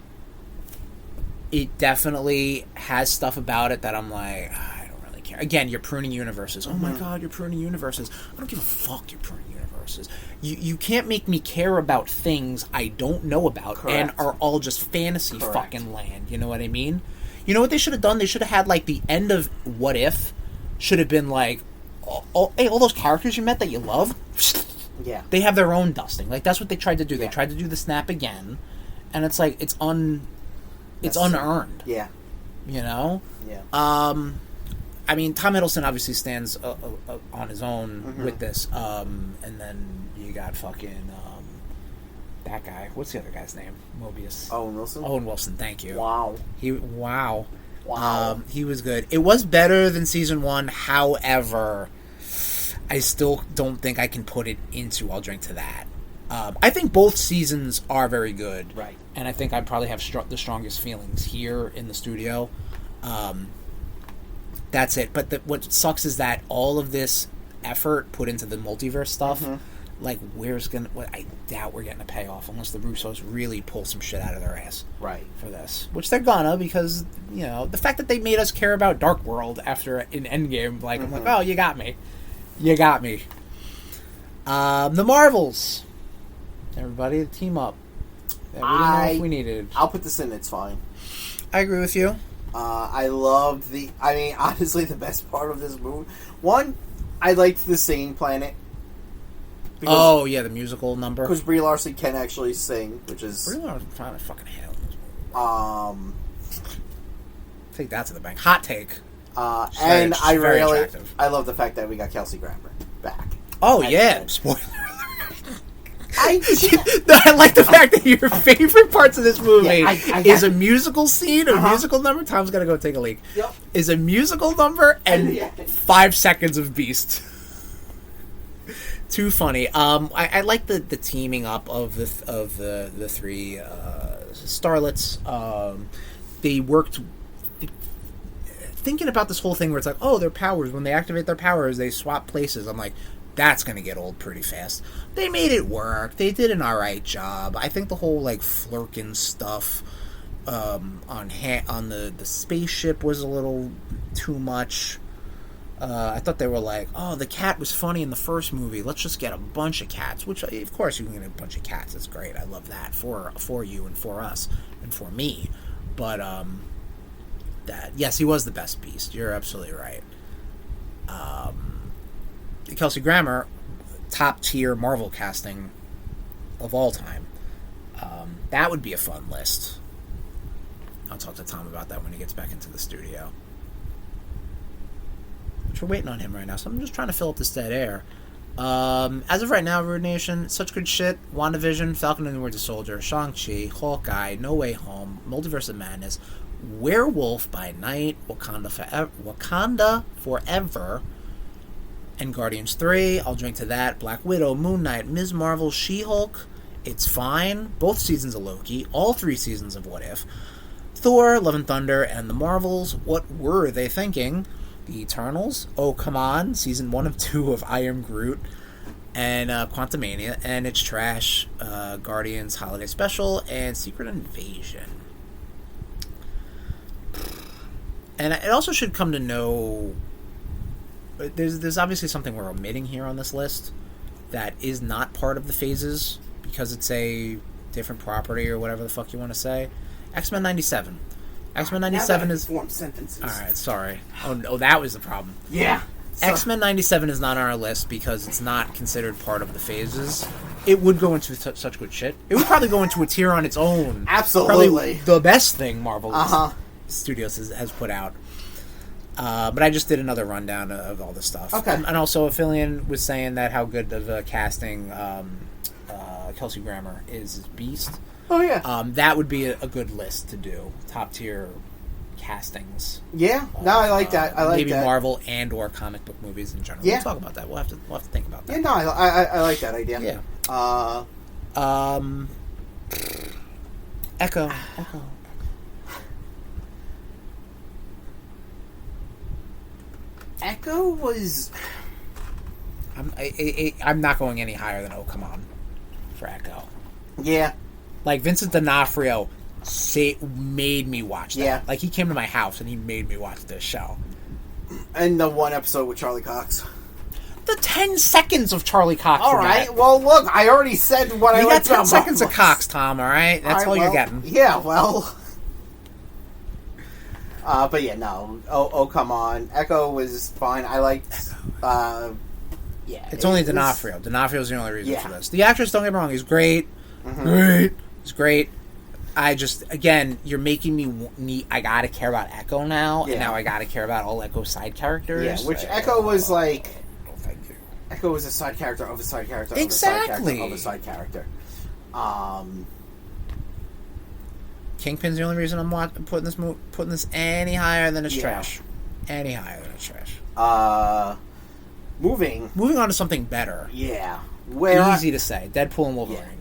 it definitely has stuff about it that I'm like, I don't really care. Again, you're pruning universes. Oh my god, you're pruning universes. I don't give a fuck you're pruning universes. You can't make me care about things I don't know about and are all just fantasy fucking land. You know what I mean? You know what they should have done? They should have had, like, the end of What If should have been like, hey, all those characters you met that you love, they have their own dusting. Like, that's what they tried to do. They tried to do the snap again, and it's like, it's unearned. Yeah. You know? Yeah. I mean, Tom Hiddleston obviously stands on his own with this. And then you got fucking that guy. What's the other guy's name? Mobius. Owen Wilson? Owen Wilson, thank you. Wow. He was good. It was better than season 1. However, I still don't think I can put it into I'll drink to that. I think both seasons are very good. Right. And I think I probably have the strongest feelings here in the studio. That's it. But what sucks is that all of this effort put into the multiverse stuff, like, I doubt we're getting a payoff unless the Russos really pull some shit out of their ass. Right. For this. Which they're gonna, because, you know, the fact that they made us care about Dark World after an Endgame, like, I'm like, oh, you got me. You got me. The Marvels. Everybody, team up. We didn't know if we needed. I'll put this in. It's fine. I agree with you. I loved honestly, the best part of this movie. One, I liked the singing planet. Oh, yeah, the musical number. Because Brie Larson can actually sing, which is... Brie Larson trying to fucking hell in this movie. Take that to the bank. Hot take. And I love the fact that we got Kelsey Grammer back. Oh, yeah. Spoiler. I like the fact that your favorite parts of this movie is a musical scene, a musical number. Tom's got to go take a leak. Yep. Is a musical number and 5 seconds of Beast. Too funny. I like the teaming up of the three starlets. They worked thinking about this whole thing where it's like, oh, their powers, when they activate their powers, they swap places. I'm like, that's going to get old pretty fast. They made it work. They did an alright job. I think the whole, like, Flurkin stuff on the spaceship was a little too much. I thought they were like, oh, the cat was funny in the first movie. Let's just get a bunch of cats. Which, of course, you can get a bunch of cats. That's great. I love that for you and for us and for me. But, yes, he was the best Beast. You're absolutely right. Kelsey Grammer, top tier Marvel casting of all time. That would be a fun list. I'll talk to Tom about that when he gets back into the studio. Which we're waiting on him right now, so I'm just trying to fill up this dead air. As of right now, RudeNation, such good shit. WandaVision, Falcon and the Winter Soldier, Shang-Chi, Hawkeye, No Way Home, Multiverse of Madness, Werewolf by Night, Wakanda Forever, and Guardians 3, I'll drink to that. Black Widow, Moon Knight, Ms. Marvel, She-Hulk, It's Fine, both seasons of Loki, all 3 seasons of What If, Thor, Love and Thunder, and The Marvels, What Were They Thinking? The Eternals, Oh Come On, Season 1 of 2 of I Am Groot, and Quantumania, and It's Trash, Guardians Holiday Special, and Secret Invasion. And it also should come to know... There's obviously something we're omitting here on this list that is not part of the phases because it's a different property or whatever the fuck you want to say. X-Men 97. X-Men 97 is... Form sentences. Alright, sorry. Oh, that was the problem. Yeah. X-Men 97 is not on our list because it's not considered part of the phases. It would go into such good shit. It would probably go into a tier on its own. Absolutely. Probably the best thing Marvel Studios has put out. But I just did another rundown of all this stuff. Okay. And also, Affilian was saying that how good of a casting Kelsey Grammer is as Beast. Oh, yeah. That would be a good list to do. Top tier castings. Yeah, no, I like that. I like maybe that. Marvel and or comic book movies in general. Yeah. We'll talk about that. We'll have to think about that. Yeah, no, I like that idea. Yeah. Echo. Echo was. I'm not going any higher than come on for Echo. Yeah. Like Vincent D'Onofrio made me watch that. Yeah. Like he came to my house and he made me watch this show. And the one episode with Charlie Cox. The 10 seconds of Charlie Cox. All right. Well, look, I already said what I got liked 10 about seconds Boyz. of Cox, Tom. All right, that's all you're getting. Yeah. Well. But yeah, no. Oh, come on. Echo was fine. I liked. Yeah. It's only D'Onofrio. D'Onofrio's the only reason for Yeah. this. The actress, don't get me wrong, he's great. Mm-hmm. Great. He's great. I just, again, you're making me I gotta care about Echo now, and now I gotta care about all Echo's side characters. Yeah, which Echo was like. No, thank you. Echo was a side character of a side character Exactly. of a side character. Kingpin's the only reason I'm putting this any higher than it's trash. Any higher than it's trash. Moving on to something better. Yeah. Easy to say. Deadpool and Wolverine.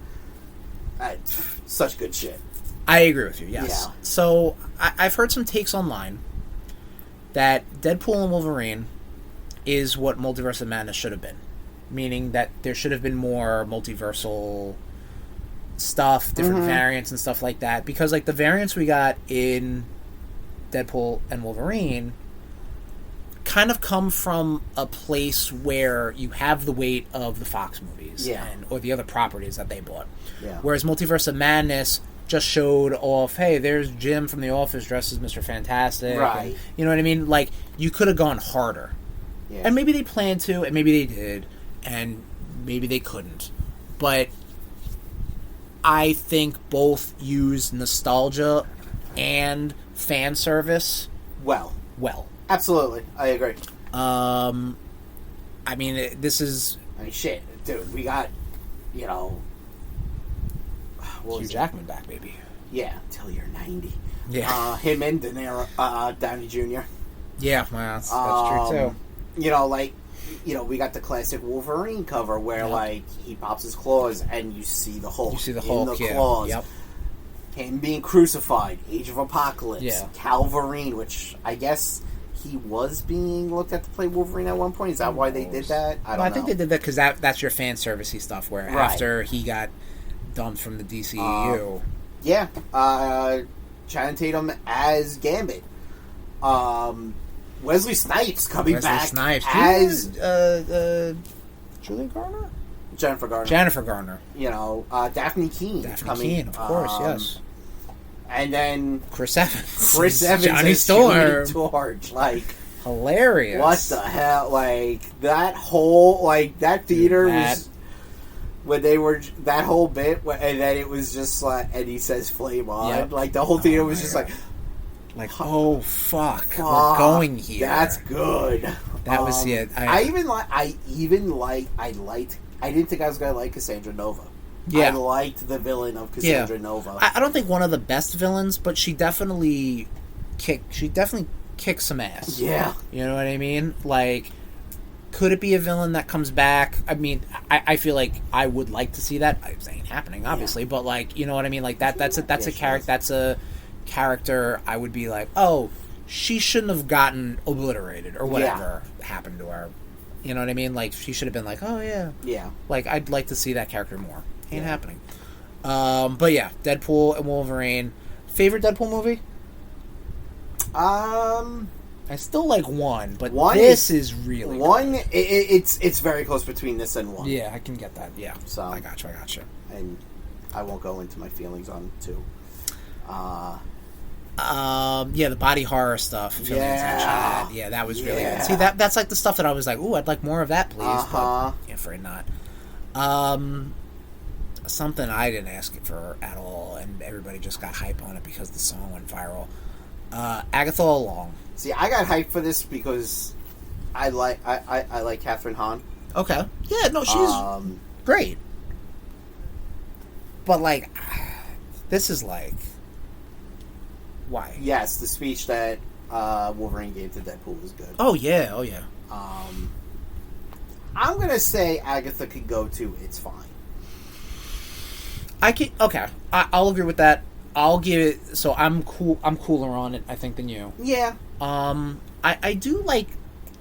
Yeah. Such good shit. I agree with you, yes. Yeah. So, I've heard some takes online that Deadpool and Wolverine is what Multiverse of Madness should have been. Meaning that there should have been more multiversal stuff, different variants and stuff like that. Because, like, the variants we got in Deadpool and Wolverine kind of come from a place where you have the weight of the Fox movies or the other properties that they bought. Yeah. Whereas Multiverse of Madness just showed off, hey, there's Jim from The Office dressed as Mr. Fantastic. Right. And, you know what I mean? Like, you could have gone harder. Yeah. And maybe they planned to, and maybe they did, and maybe they couldn't. But I think both use nostalgia and fan service well. Absolutely. I agree. I mean, this is... I mean, shit. Dude, we got, Hugh Jackman back, baby. Yeah, till you're 90. Yeah. Him and De Niro, Downey Jr. Yeah, well, that's true, too. We got the classic Wolverine cover where, like, he pops his claws and you see the Hulk. In the claws. Yep. Him being crucified. Age of Apocalypse. Yeah. Calverine, which I guess he was being looked at to play Wolverine at one point. Is that why they did that? I don't know. I think they did that because that's your fan servicey stuff where after he got dumped from the DCEU. Channing Tatum as Gambit. Wesley Snipes coming back as Julia Garner? Jennifer Garner. Daphne Keane. Of course, yes. And then Chris Evans. Johnny Storm. George. Like, hilarious. What the hell? Like, that whole, that theater was... When they were... That whole bit, and then it was just like... And he says flame on. Yep. Like, the whole theater was just God. Like, oh, fuck. We're going here. That's good. That was it. I didn't think I was going to like Cassandra Nova. Yeah. I liked the villain of Cassandra Nova. I don't think one of the best villains, but she definitely kicked some ass. Yeah. You know what I mean? Like, could it be a villain that comes back? I mean, I feel like I would like to see that. It ain't happening, obviously, but, like, you know what I mean? Like, that's a character I would be like, oh, she shouldn't have gotten obliterated or whatever happened to her. You know what I mean? Like, she should have been like, oh, yeah. Yeah. Like, I'd like to see that character more. Ain't happening. But yeah, Deadpool and Wolverine. Favorite Deadpool movie? I still like one, but this is really one. Good. It's very close between this and one. Yeah, I can get that. Yeah, so I got you. And I won't go into my feelings on two. Yeah, the body horror stuff. Yeah, that was really good. See, that's like the stuff that I was like, ooh, I'd like more of that, please. But afraid not. Something I didn't ask for at all, and everybody just got hype on it because the song went viral. Agatha All Along. See, I got hyped for this because I like Catherine Hahn. Okay. Yeah, no, she's great. But, like, this is like... Why? Yes, the speech that Wolverine gave to Deadpool was good. Oh yeah, oh yeah. I'm gonna say Agatha could go to It's Fine. Okay. I'll agree with that. I'll give it. So I'm cool. I'm cooler on it, I think, than you. Yeah. I do like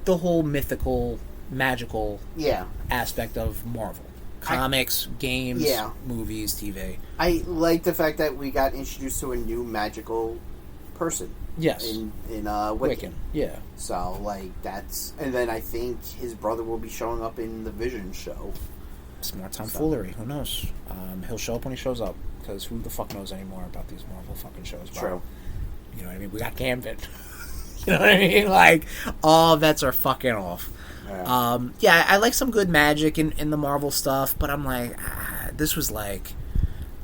the whole mythical, magical aspect of Marvel. Comics, games, movies, TV. I like the fact that we got introduced to a new magical person. Yes. In Wiccan. Yeah. So, like, that's... And then I think his brother will be showing up in the Vision show. Smart tomfoolery. Who knows? He'll show up when he shows up. Because who the fuck knows anymore about these Marvel fucking shows? True. You know what I mean? We got Gambit. You know what I mean? Like, all bets are fucking off. Yeah, I like some good magic in the Marvel stuff, but I'm like, this was like...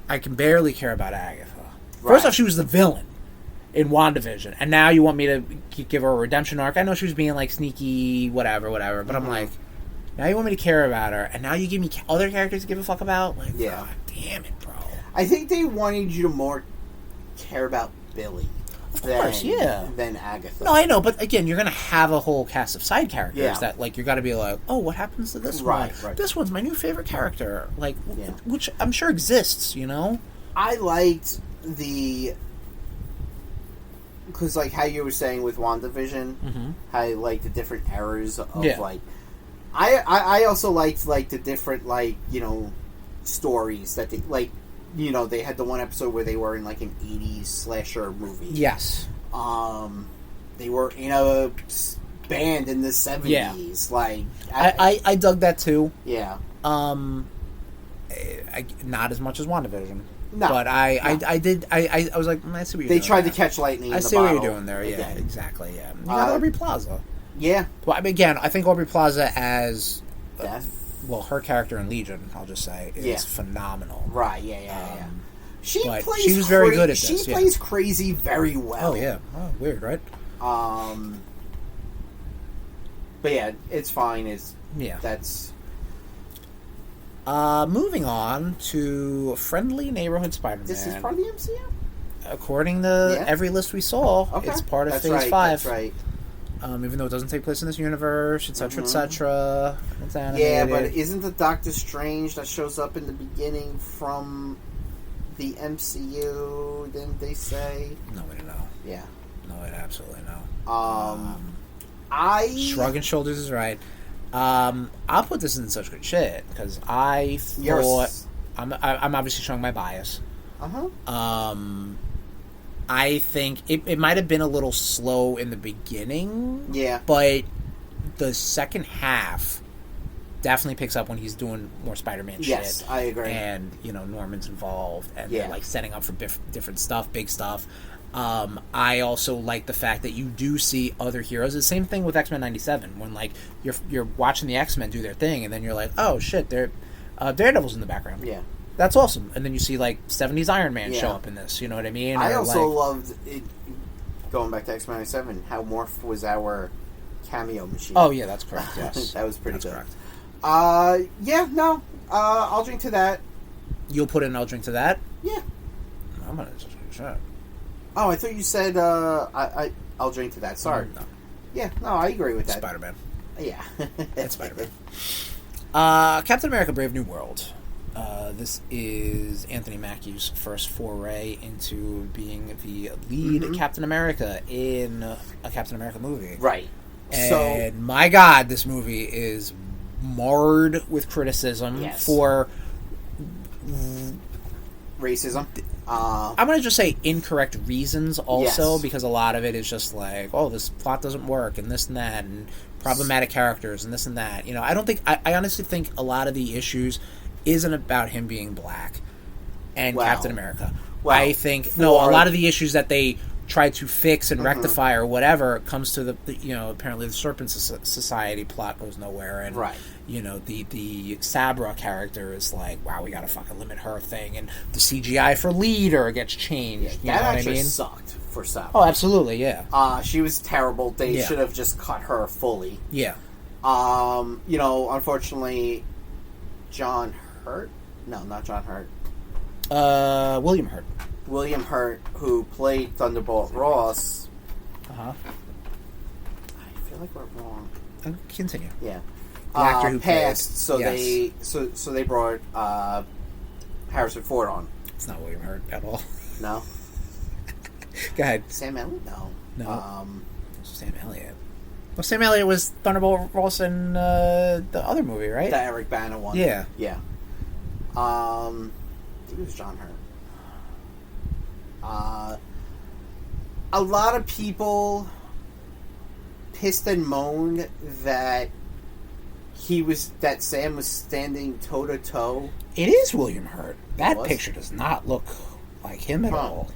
I can barely care about Agatha. First off, she was the villain in WandaVision, and now you want me to give her a redemption arc. I know she was being like sneaky, whatever, but I'm like, now you want me to care about her, and now you give me other characters to give a fuck about? Like, God damn it, bro. I think they wanted you to more care about Billy than Agatha. No, I know, but again, you're going to have a whole cast of side characters that, like, you got to be like, oh, what happens to this one? Right. This one's my new favorite character, like, which I'm sure exists, you know? I liked the... Because, like, how you were saying with WandaVision, how, like, the different eras of, like... I also liked, like, the different, like, you know, stories that they... Like, you know, they had the one episode where they were in, like, an 80s slasher movie. Yes. They were in a band in the 70s. Yeah. Like... I dug that, too. Yeah. Not as much as WandaVision. No, but I did. I was like, I see what you're doing. They tried to catch lightning. I see what you're doing there. Yeah, exactly. Yeah, you got Aubrey Plaza. Yeah. Well, I mean, again, I think Aubrey Plaza as well, her character in Legion, I'll just say, is phenomenal. Right. Yeah. She was very good at this. She plays crazy very well. Oh yeah. Oh, weird, right? But yeah, it's fine. That's. Moving on to Friendly Neighborhood Spider-Man. This is part of the MCU? According to every list we saw, it's part of Phase 5. That's right. Even though it doesn't take place in this universe, etc., etc. It's animated. Yeah, but isn't the Doctor Strange that shows up in the beginning from the MCU, didn't they say? No way to know. Yeah. No way to absolutely know. Shrugging shoulders is right. I'll put this in such good shit because I thought I'm obviously showing my bias. I think it might have been a little slow in the beginning. Yeah, but the second half definitely picks up when he's doing more Spider-Man shit. Yes, I agree. And you know Norman's involved, and they're like setting up for different stuff, big stuff. I also like the fact that you do see other heroes. The same thing with X-Men 97, when like you're watching the X-Men do their thing, and then you're like, oh shit, Daredevil's in the background. Yeah, that's awesome. And then you see like 70s Iron Man show up in this. You know what I mean? I also loved it. Going back to X-Men 97, how Morph was our cameo machine. Oh yeah, that's correct. Yes, that was pretty good. Correct. I'll drink to that. You'll put in I'll drink to that? Yeah. I'm gonna just shut. Oh, I thought you said I'll drink to that. Sorry. No. Yeah, no, I agree with that. Spider-Man. Yeah. It's Spider-Man. Captain America Brave New World. This is Anthony Mackie's first foray into being the lead Captain America in a Captain America movie. Right. And my God, this movie is marred with criticism for racism. I'm going to just say incorrect reasons also, because a lot of it is just like, oh, this plot doesn't work, and this and that, and problematic characters, and this and that. You know, I honestly think a lot of the issues isn't about him being black and Captain America. I think, a lot of the issues that they try to fix and rectify or whatever comes to the apparently the Serpent Society plot goes nowhere, and you know the Sabra character is like, wow, we gotta fucking limit her thing, and the CGI for Leader gets changed. Yeah, that actually what I mean? sucked for Sabra. Oh, absolutely, yeah. She was terrible. They should have just cut her fully. Yeah. Unfortunately, John Hurt. No, not John Hurt. William Hurt. William Hurt, who played Thunderbolt Ross. Uh-huh. I feel like we're wrong. Continue. Yeah. The actor who passed, so yes. they brought Harrison Ford on. It's not William Hurt at all. No. Go ahead. Sam Elliott? No. Sam Elliott. Well, Sam Elliott was Thunderbolt Ross in the other movie, right? The Eric Bana one. Yeah. Yeah. I think it was John Hurt. A lot of people pissed and moaned that Sam was standing toe to toe. It is William Hurt. That was? picture does not look like him at all.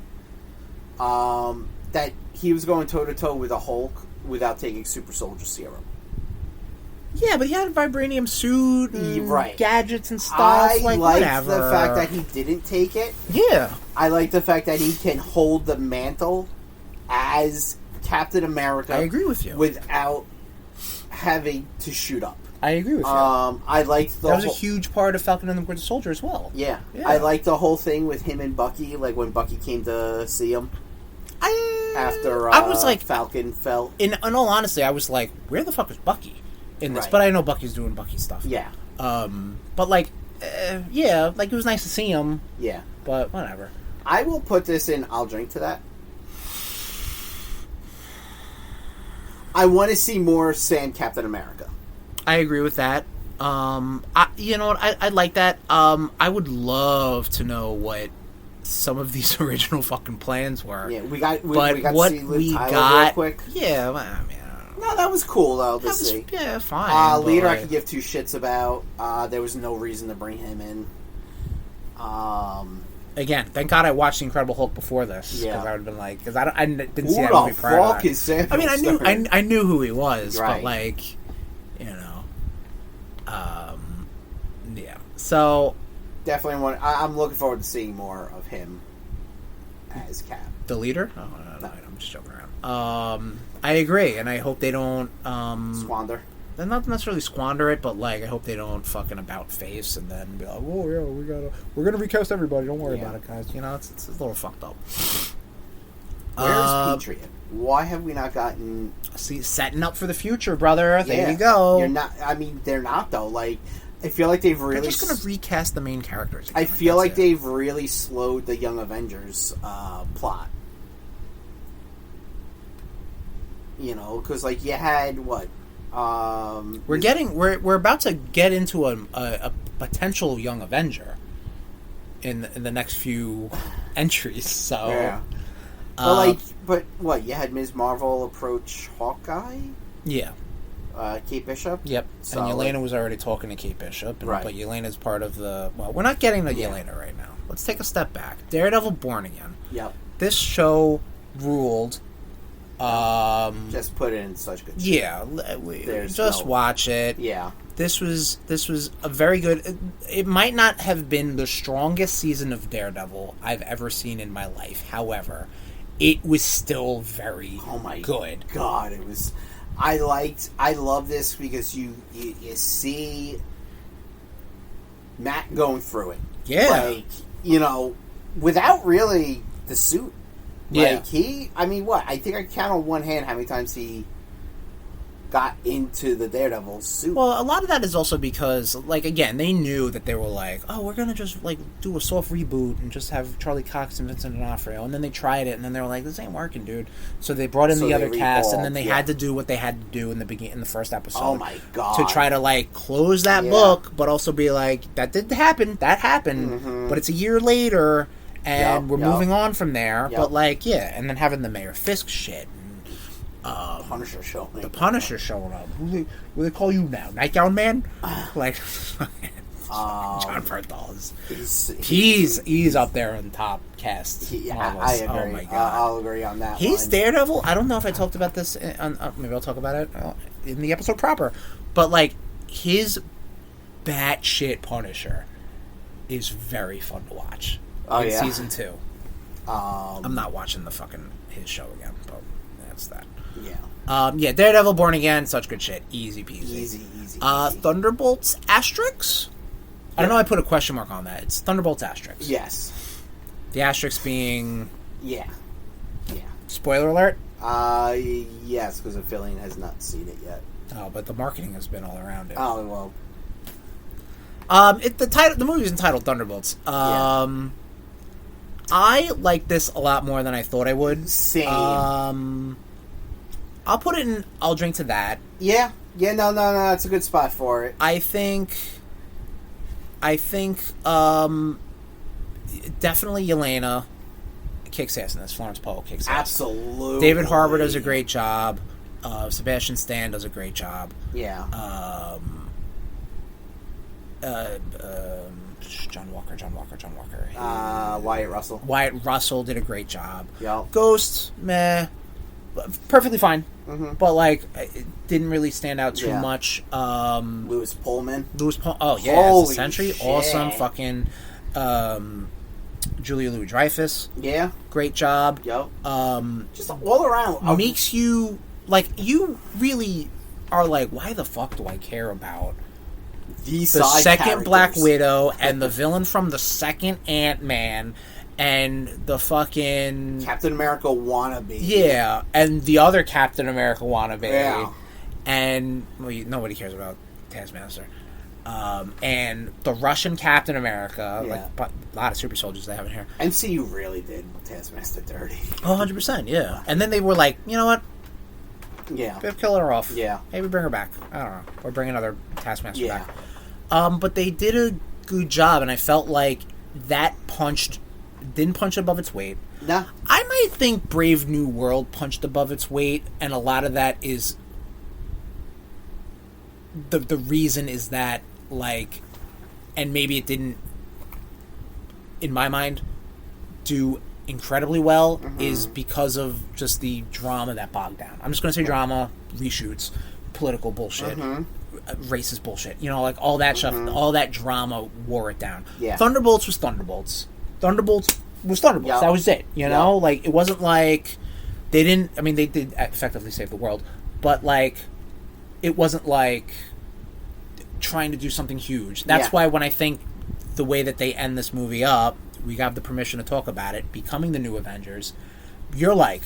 That he was going toe to toe with a Hulk without taking super soldier serum. Yeah, but he had a vibranium suit and right. gadgets and stuff. I like liked whatever. the fact that he didn't take it. Yeah. I like the fact that he can hold the mantle as Captain America. I agree with you. Without having to shoot up. I agree with you. I liked the that was a huge part of Falcon and the Winter Soldier as well. Yeah. I liked the whole thing with him and Bucky, like when Bucky came to see him. After I was like, Falcon fell. In all honesty, I was like, where the fuck is Bucky in this? Right. But I know Bucky's doing Bucky stuff. Yeah. But like, yeah, like it was nice to see him. Yeah. But whatever. I will put this in. I'll drink to that. I want to see more Sam Captain America. I agree with that. You know what? I like that. I would love to know what some of these original fucking plans were. Yeah, we got what to see Liv Tyler got real quick. Yeah, well, I mean, I don't know. No, that was cool though to see. Yeah, fine. Leader, I could give two shits about. There was no reason to bring him in. Again, thank God I watched The Incredible Hulk before this. Yeah, because I would have been like, because I didn't see that movie prior to that. Is Samuel I mean, I knew who he was, right. but like, you know, yeah. So definitely want. I'm looking forward to seeing more of him as Cap. The leader? Oh, no, I'm just joking around. I agree, and I hope they don't Squander. They're not necessarily squander it, but like I hope they don't fucking about face and then be like, oh yeah, we're gonna recast everybody. Don't worry about it, guys. You know, it's a little fucked up. Where's Patriot? Why have we not gotten? See, setting up for the future, brother. Yeah, there you go. You're not. I mean, they're not though. Like, I feel like they've really. They're just gonna recast the main characters. Again. I feel like they've really slowed the Young Avengers plot. You know, because like you had what. We're about to get into a potential Young Avenger in the next few entries. So yeah, but what you had Ms. Marvel approach Hawkeye? Yeah, Kate Bishop. Yep, so, and Yelena was already talking to Kate Bishop, right? But Yelena's part of the. Well, we're not getting to Yelena right now. Let's take a step back. Daredevil: Born Again. Yep. This show ruled. Just put it in such good shape. Yeah, just watch it. Yeah, this was a very good. It might not have been the strongest season of Daredevil I've ever seen in my life. However, it was still very good. God, it was. I love this because you see Matt going through it. Yeah, like you know, without really the suit. Like I mean, what? I think I count on one hand how many times he got into the Daredevil suit. Well, a lot of that is also because, like, again, they knew that they were like, oh, we're gonna just like do a soft reboot and just have Charlie Cox and Vincent D'Onofrio, and then they tried it, and then they were like, this ain't working, dude. So they brought in the other cast, and then they had to do what they had to do in the first episode. Oh my God! To try to like close that book, but also be like, that did happen, but it's a year later. And we're moving on from there, but like, and then having the Mayor Fisk shit, and, Punisher showing, the Punisher showing up. What do they call you now, Nightgown Man? Like, John Bernthal he's up there in top cast. I agree. Oh my God, I'll agree on that. He's Daredevil. I don't know if I talked about this. Maybe I'll talk about it in the episode proper. But like, his batshit Punisher is very fun to watch. In season 2. I'm not watching his show again, but that's that. Yeah. Daredevil, Born Again, such good shit. Easy peasy. Easy. Thunderbolts Asterix? I don't know. I put a question mark on that. It's Thunderbolts Asterix. Yes. The asterisk being... Yeah. Spoiler alert? Yes, because Affiliate has not seen it yet. Oh, but the marketing has been all around it. Oh, well. The movie is entitled Thunderbolts. I like this a lot more than I thought I would. Same. I'll put it in. I'll drink to that. Yeah. No. That's a good spot for it. I think. Definitely Yelena kicks ass in this. Florence Pugh kicks ass. Absolutely. David Harbour does a great job. Sebastian Stan does a great job. Yeah. John Walker. Wyatt Russell did a great job. Yep. Ghost, meh, perfectly fine, but like it didn't really stand out too much. Louis Pullman. Oh yeah, Holy as a Sentry, shit. awesome. Fucking Julia Louis-Dreyfus. Yeah. Great job. Yep. Just all around. Makes you, like, you really are like, why the fuck do I care about the second characters. Black Widow and the villain from the second Ant-Man and the fucking... Captain America wannabe. Yeah, and the other Captain America wannabe. Yeah. And nobody cares about Taskmaster. And the Russian Captain America, like a lot of super soldiers they have in here. MCU really did Taskmaster dirty. Oh, 100%, yeah. And then they were like, you know what? Yeah. We've killed her off. Yeah. Maybe bring her back. I don't know. Or bring another Taskmaster Yeah. back. But they did a good job, and I felt like that didn't punch above its weight. No. I might think Brave New World punched above its weight, and a lot of that is... The reason is that, like... And maybe it didn't, in my mind, do incredibly well, is because of just the drama that bogged down. I'm just going to say drama, reshoots, political bullshit, racist bullshit. You know, like all that stuff, all that drama wore it down. Yeah. Thunderbolts was Thunderbolts. Thunderbolts was Thunderbolts. Yep. That was it. You know? Yep. Like, it wasn't like... They didn't... I mean, they did effectively save the world. But, like, it wasn't like trying to do something huge. That's why when I think the way that they end this movie up, we got the permission to talk about it, becoming the new Avengers, you're like,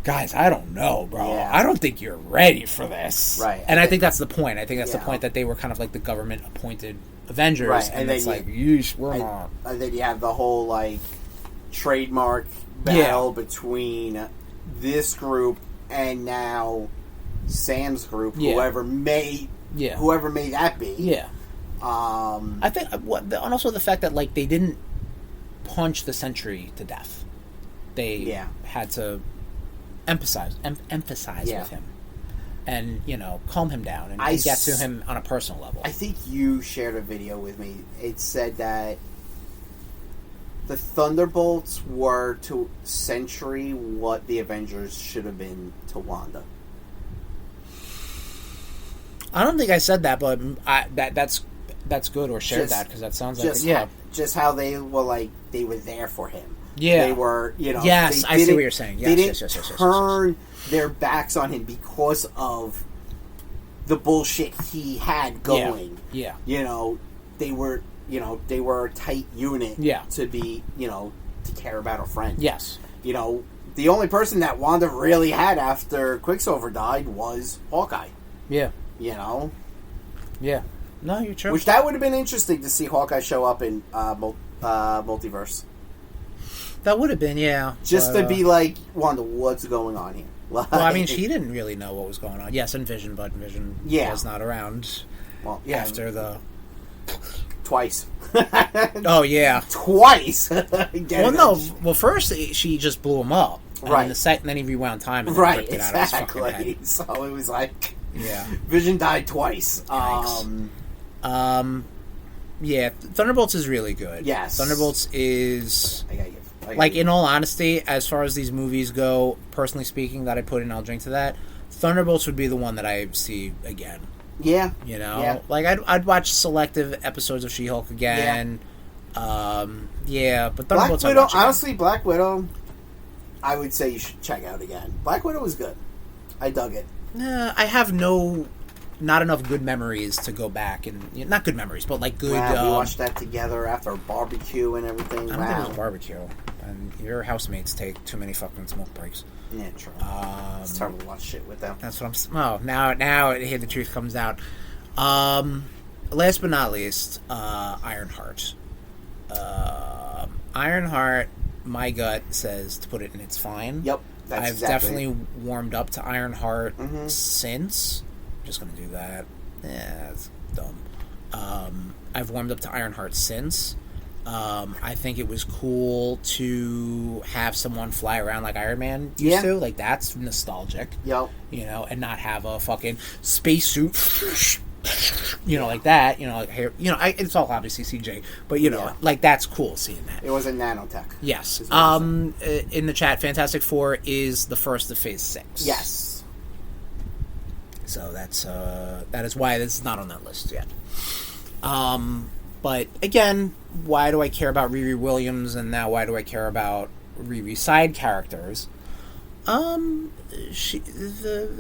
guys, I don't know, bro. Yeah. I don't think you're ready for this. Right. And I think that's the point. I think that's the point, that they were kind of like the government-appointed Avengers. Right. And it's like, yeesh, we're not. And then you have the whole, like, trademark battle between this group and now Sam's group, whoever may that be. Yeah. I think, and also the fact that, like, they didn't punch the Sentry to death. They had to emphasize with him, and calm him down and get to him on a personal level. I think you shared a video with me. It said that the Thunderbolts were to Sentry what the Avengers should have been to Wanda. I don't think I said that, but that's good, or shared that, because that sounds like just how they were, like, they were there for him. Yeah, they were. Yes, I see what you're saying. Yes, they didn't turn their backs on him because of the bullshit he had going. Yeah. They were. They were a tight unit. Yeah. To be. To care about a friend. Yes. The only person that Wanda really had after Quicksilver died was Hawkeye. Yeah. Yeah. No, you're true. Which that would have been interesting to see Hawkeye show up in Multiverse. That would have been, just to be like, Wanda, what's going on here? Well, I mean, she didn't really know what was going on. Yes, and Vision, but Vision was not around. Well, after the twice. Oh yeah, twice. Well, first she just blew him up, right? And then he rewound time and ripped it out of his fucking head. So it was like, yeah, Vision died twice. Yeah, Thunderbolts is really good. Yes, Thunderbolts is. In all honesty, as far as these movies go, personally speaking, that I put in, I'll drink to that. Thunderbolts would be the one that I see again. Yeah. Like I'd watch selective episodes of She-Hulk again. But Thunderbolts. Black Widow, honestly, Black Widow, I would say you should check out again. Black Widow was good. I dug it. I have no not enough good memories to go back and not good memories, but like good. Wow, we watched that together after a barbecue and everything. I don't think it was a barbecue, and your housemates take too many fucking smoke breaks. Yeah, true. It's terrible to watch shit with them. That's what I'm. Oh, now here the truth comes out. Last but not least, Ironheart. Ironheart, my gut says to put it in its fine. Yep, I've definitely warmed up to Ironheart since. I'm just gonna do that. Yeah, that's dumb. I've warmed up to Ironheart since. I think it was cool to have someone fly around like Iron Man used to. Like, that's nostalgic. Yep. You know, and not have a fucking spacesuit, you know, like that. You know, like hair. You know, it's all obviously CJ, but you know, like that's cool seeing that. It was a nanotech. Yes. In the chat, Fantastic Four is the first of Phase 6. Yes. So that is why this is not on that list yet. But again, why do I care about Riri Williams, and now why do I care about Riri's side characters? The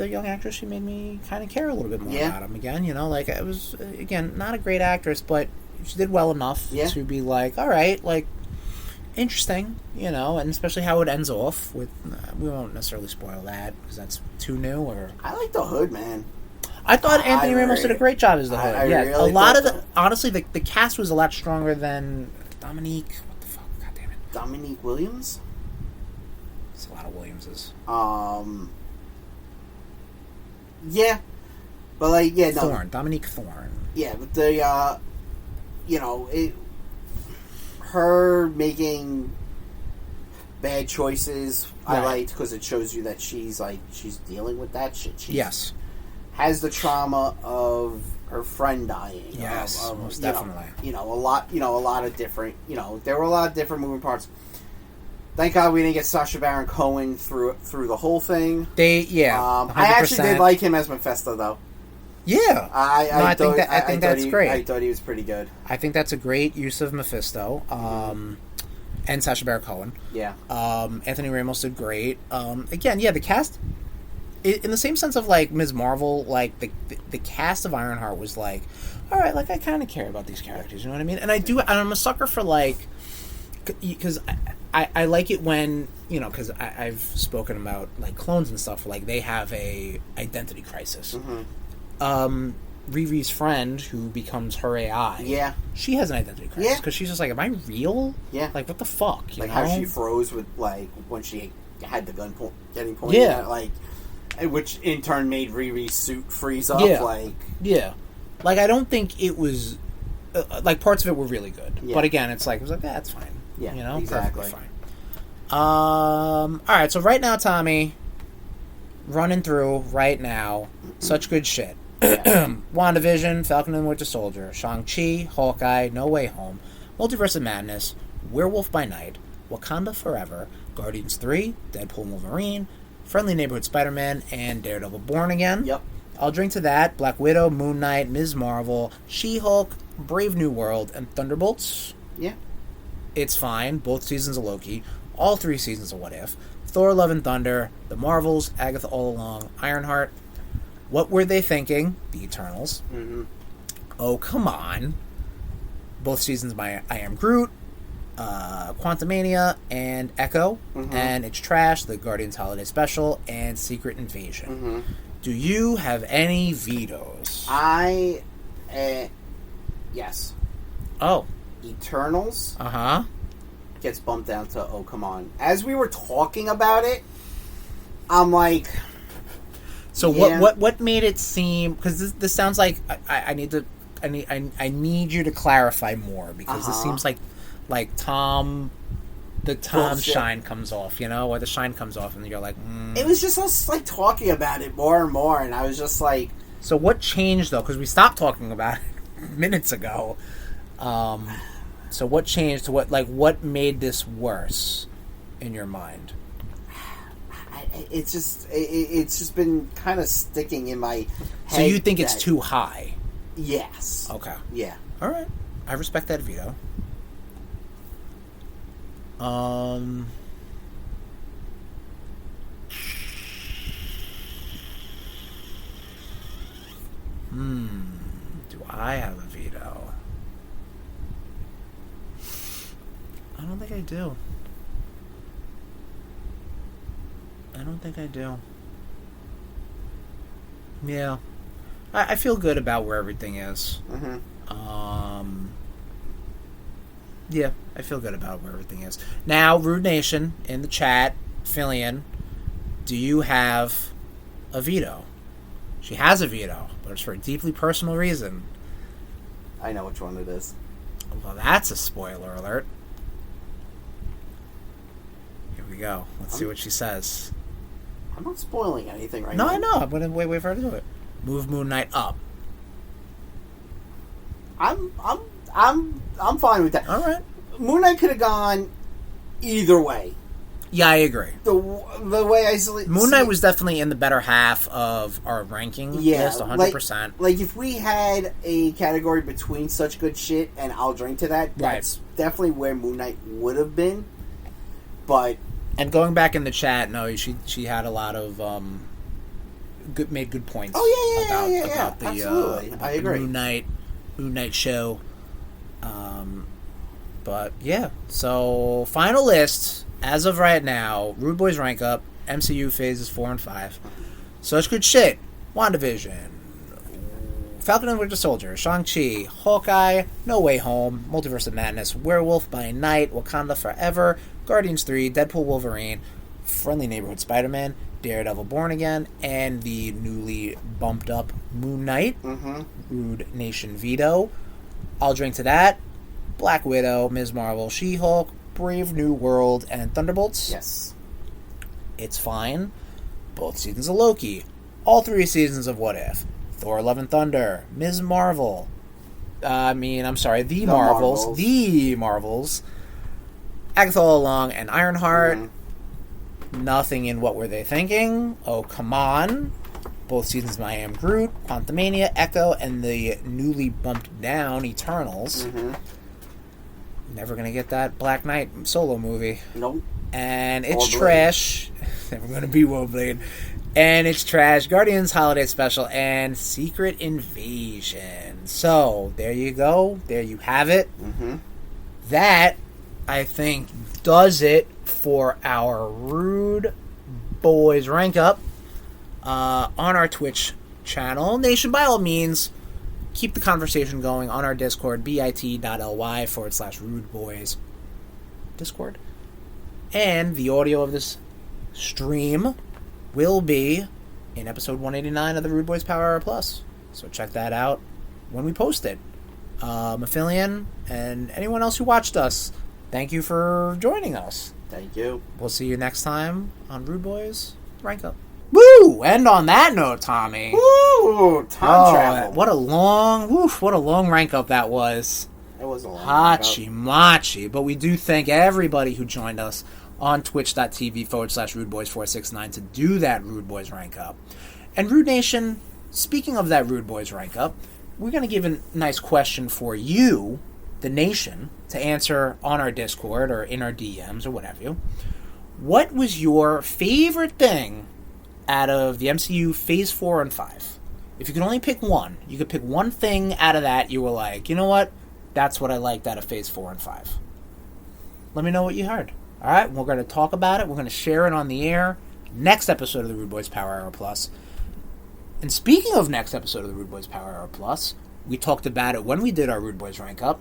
young actress, she made me kind of care a little bit more about him again. You know, like, it was, again, not a great actress, but she did well enough to be like, all right, like, interesting, you know, and especially how it ends off with, we won't necessarily spoil that because that's too new. Or I like the Hood, man. I thought Anthony Ramos did a great job as the Hood. Really a lot of the, honestly, the cast was a lot stronger than Dominique. What the fuck? God damn it. Dominique Williams? It's a lot of Williamses. Yeah. But, like, yeah, no. Thorne. Dominique Thorne. Yeah, but the, you know, her making bad choices, I liked, because it shows you that she's dealing with that shit. She's, has the trauma of her friend dying. Yes, most definitely. A lot of different, there were a lot of different moving parts. Thank God we didn't get Sacha Baron Cohen through the whole thing. I actually did like him as Mephisto, though. Yeah, I think that's great. I thought he was pretty good. I think that's a great use of Mephisto, and Sacha Baron Cohen. Yeah. Anthony Ramos did great. Again, the cast, in the same sense of like Ms. Marvel, like the cast of Ironheart was like, all right, like I kind of care about these characters. You know what I mean? And I'm a sucker for like, because I like it when, because I've spoken about like clones and stuff. Like they have a identity crisis. Riri's friend, who becomes her AI, she has an identity crisis because she's just like, am I real? Like, what the fuck? Like how she froze with like when she had the gun getting pointed at, like, which in turn made Riri's suit freeze up. Like I don't think it was like parts of it were really good, but again, it was like that's fine. Exactly. Perfectly fine. All right, so right now, Tommy, running through right now, such good shit. WandaVision, Falcon and the Winter Soldier, Shang-Chi, Hawkeye, No Way Home, Multiverse of Madness, Werewolf by Night, Wakanda Forever, Guardians 3, Deadpool and Wolverine, Friendly Neighborhood Spider-Man, and Daredevil Born Again. I'll drink to that. Black Widow, Moon Knight, Ms. Marvel, She-Hulk, Brave New World, and Thunderbolts. It's fine. Both seasons of Loki, all 3 seasons of What If, Thor, Love and Thunder, The Marvels, Agatha All Along, Ironheart. What were they thinking? The Eternals. Oh, come on. Both seasons by I Am Groot, Quantumania, and Echo. And it's trash. The Guardians Holiday Special, and Secret Invasion. Do you have any vetoes? Yes. Oh. Eternals. Gets bumped down to oh, come on. As we were talking about it, I'm like... So what made it seem? Because this sounds like I need you to clarify more, because this seems like Tom shine comes off, or the shine comes off, and you're like, It was just us like talking about it more and more, and I was just like, so what changed though? Because we stopped talking about it minutes ago. So what changed to what made this worse in your mind? It's just been kind of sticking in my head. So you think it's too high? Yes. Okay. Yeah. All right. I respect that veto. Do I have a veto? I don't think I do. I don't think I do. Yeah. I feel good about where everything is. Yeah, I feel good about where everything is. Now, RudeNation, in the chat, Fillion, do you have a veto? She has a veto, but it's for a deeply personal reason. I know which one it is. Well, that's a spoiler alert. Here we go. Let's see what she says. I'm not spoiling anything right now. No, I know. I'm going to wait for her to do it. Move Moon Knight up. I'm fine with that. All right. Moon Knight could have gone either way. Yeah, I agree. The way I see Moon Knight was definitely in the better half of our ranking list, 100%. Like if we had a category between such good shit and I'll drink to that, that's definitely where Moon Knight would have been. But and going back in the chat, no, she had a lot of made good points. Oh yeah, about the absolutely. about I agree. The Moon Knight show. But yeah, so final list as of right now: RudeBoyz RankUp, MCU phases 4 and 5. Such good shit. WandaVision, Falcon and Winter Soldier, Shang-Chi, Hawkeye, No Way Home, Multiverse of Madness, Werewolf by Night, Wakanda Forever, Guardians 3, Deadpool Wolverine, Friendly Neighborhood Spider-Man, Daredevil Born Again, and the newly bumped up Moon Knight. RudeNation veto. I'll drink to that. Black Widow, Ms. Marvel, She-Hulk, Brave New World, and Thunderbolts. Yes. It's fine. Both seasons of Loki. All 3 seasons of What If. Thor Love and Thunder. Ms. Marvel. The Marvels. The Marvels. Agatha All Along and Ironheart. Nothing in What Were They Thinking? Oh, come on. Both seasons of I Am Groot, Quantumania, Echo, and the newly bumped down Eternals. Never gonna get that Black Knight solo movie. Nope. And it's trash. Never gonna be Warblade. And it's trash. Guardians Holiday Special and Secret Invasion. So, there you go. There you have it. That, I think, does it for our RudeBoyz RankUp on our Twitch channel. Nation, by all means, keep the conversation going on our Discord, bit.ly/RudeBoyz Discord. And the audio of this stream will be in episode 189 of the RudeBoyz PowerHour Plus. So check that out when we post it. Maphilion and anyone else who watched us, thank you for joining us. Thank you. We'll see you next time on RudeBoyz RankUp. Woo! And on that note, Tommy. Woo! Time travel. What a long rank up that was. It was a long Hachi-machi. But we do thank everybody who joined us on twitch.tv/RudeBoyz469 to do that RudeBoyz rank up. And RudeNation, speaking of that RudeBoyz rank up, we're going to give a nice question for you, the nation, to answer on our Discord or in our DMs or whatever. What was your favorite thing out of the MCU Phase 4 and 5? If you could only pick one, you could pick one thing out of that you were like, you know what? That's what I liked out of Phase 4 and 5. Let me know what you heard. Alright, we're going to talk about it. We're going to share it on the air. Next episode of the RudeBoyz PowerHour Plus. And speaking of next episode of the RudeBoyz PowerHour Plus, we talked about it when we did our RudeBoyz Rank Up.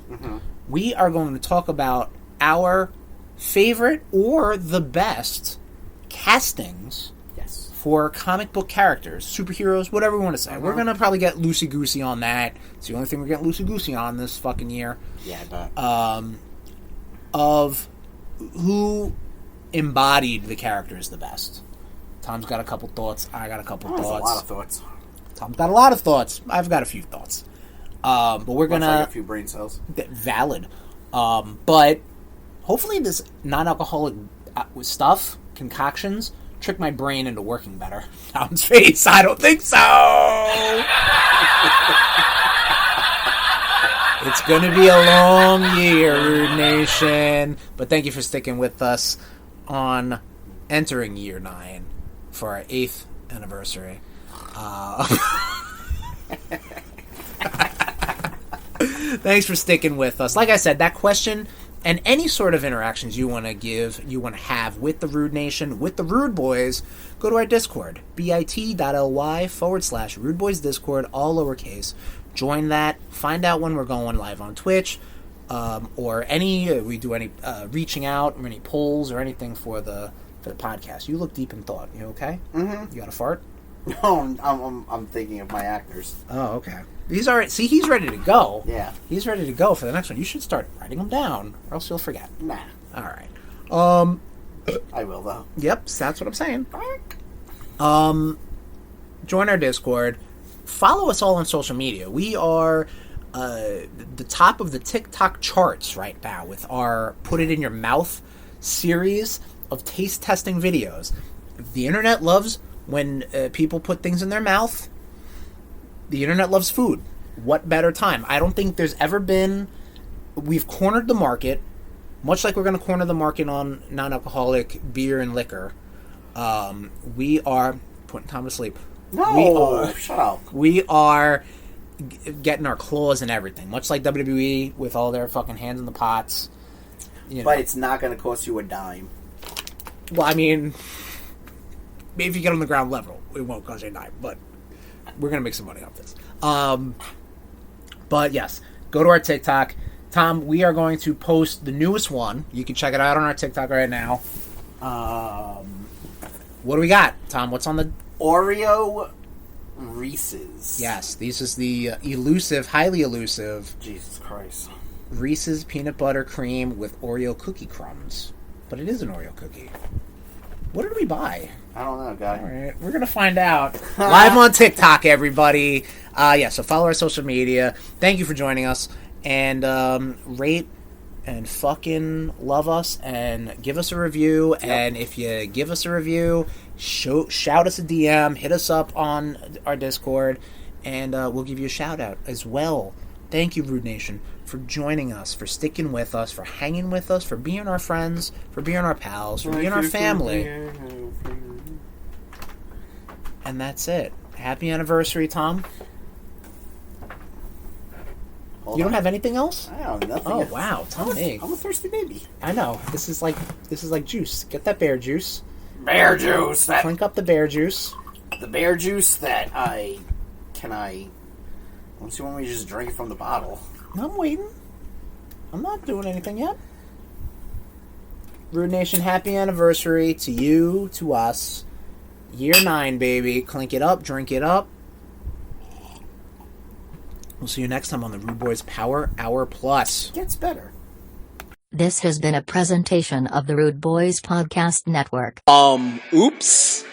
We are going to talk about our favorite or the best castings for comic book characters, superheroes, whatever we want to say. We're going to probably get loosey-goosey on that. It's the only thing we're getting loosey-goosey on this fucking year. Yeah, I bet. Of who embodied the characters the best. Tom's got a couple thoughts. I got a couple thoughts. A lot of thoughts. Tom's got a lot of thoughts. I've got a few thoughts. But we're going to... like a few brain cells. Valid. But hopefully this non-alcoholic stuff, concoctions, trick my brain into working better. Tom's face, I don't think so! It's going to be a long year, RudeNation. But thank you for sticking with us on entering year 9 for our 8th anniversary. Thanks for sticking with us. Like I said, that question and any sort of interactions you want to give, you want to have with the Rude Nation, with the Rude Boys, go to our Discord, bit.ly/RudeBoyz Discord, all lowercase. Join that. Find out when we're going live on Twitch, or we do any reaching out or any polls or anything for the podcast. You look deep in thought. You okay? Mm-hmm. You got a fart? No, I'm thinking of my actors. Oh, okay. He's ready to go. Yeah. He's ready to go for the next one. You should start writing them down, or else you'll forget. Nah. All right. I will, though. Yep, that's what I'm saying. Join our Discord. Follow us all on social media. We are the top of the TikTok charts right now with our Put It In Your Mouth series of taste testing videos. The internet loves when people put things in their mouth. The internet loves food. What better time? I don't think there's ever been... We've cornered the market, much like we're going to corner the market on non-alcoholic beer and liquor. We are... Putting Tom to sleep. No! Shut up. We are getting our claws and everything, much like WWE with all their fucking hands in the pots. But it's not going to cost you a dime. Well, I mean... Maybe if you get on the ground level, it won't cost you a dime, but... We're going to make some money off this. But yes, go to our TikTok. Tom, we are going to post the newest one. You can check it out on our TikTok right now. What do we got, Tom? What's on the... Oreo Reese's. Yes, this is the highly elusive... Jesus Christ. Reese's peanut butter cream with Oreo cookie crumbs. But it is an Oreo cookie. What did we buy? I don't know, guy. All right, we're going to find out. Live on TikTok, everybody. So follow our social media. Thank you for joining us. And rate and fucking love us and give us a review. Yep. And if you give us a review, shout us a DM, hit us up on our Discord, and we'll give you a shout out as well. Thank you, Rude Nation, for joining us, for sticking with us, for hanging with us, for being our friends, for being our pals, for being our family. And that's it. Happy anniversary, Tom. You don't have anything else? I don't have nothing Oh, else. wow. Tell me. I'm a thirsty baby. I know. This is like juice. Get that bear juice. Bear juice. Clink up the bear juice. The bear juice that Unless you want me to just drink it from the bottle. I'm waiting. I'm not doing anything yet. Rude Nation, happy anniversary to you, to us. Year 9, baby. Clink it up, drink it up. We'll see you next time on the Rude Boyz PowerHour Plus. Gets better. This has been a presentation of the Rude Boyz Podcast Network. Oops.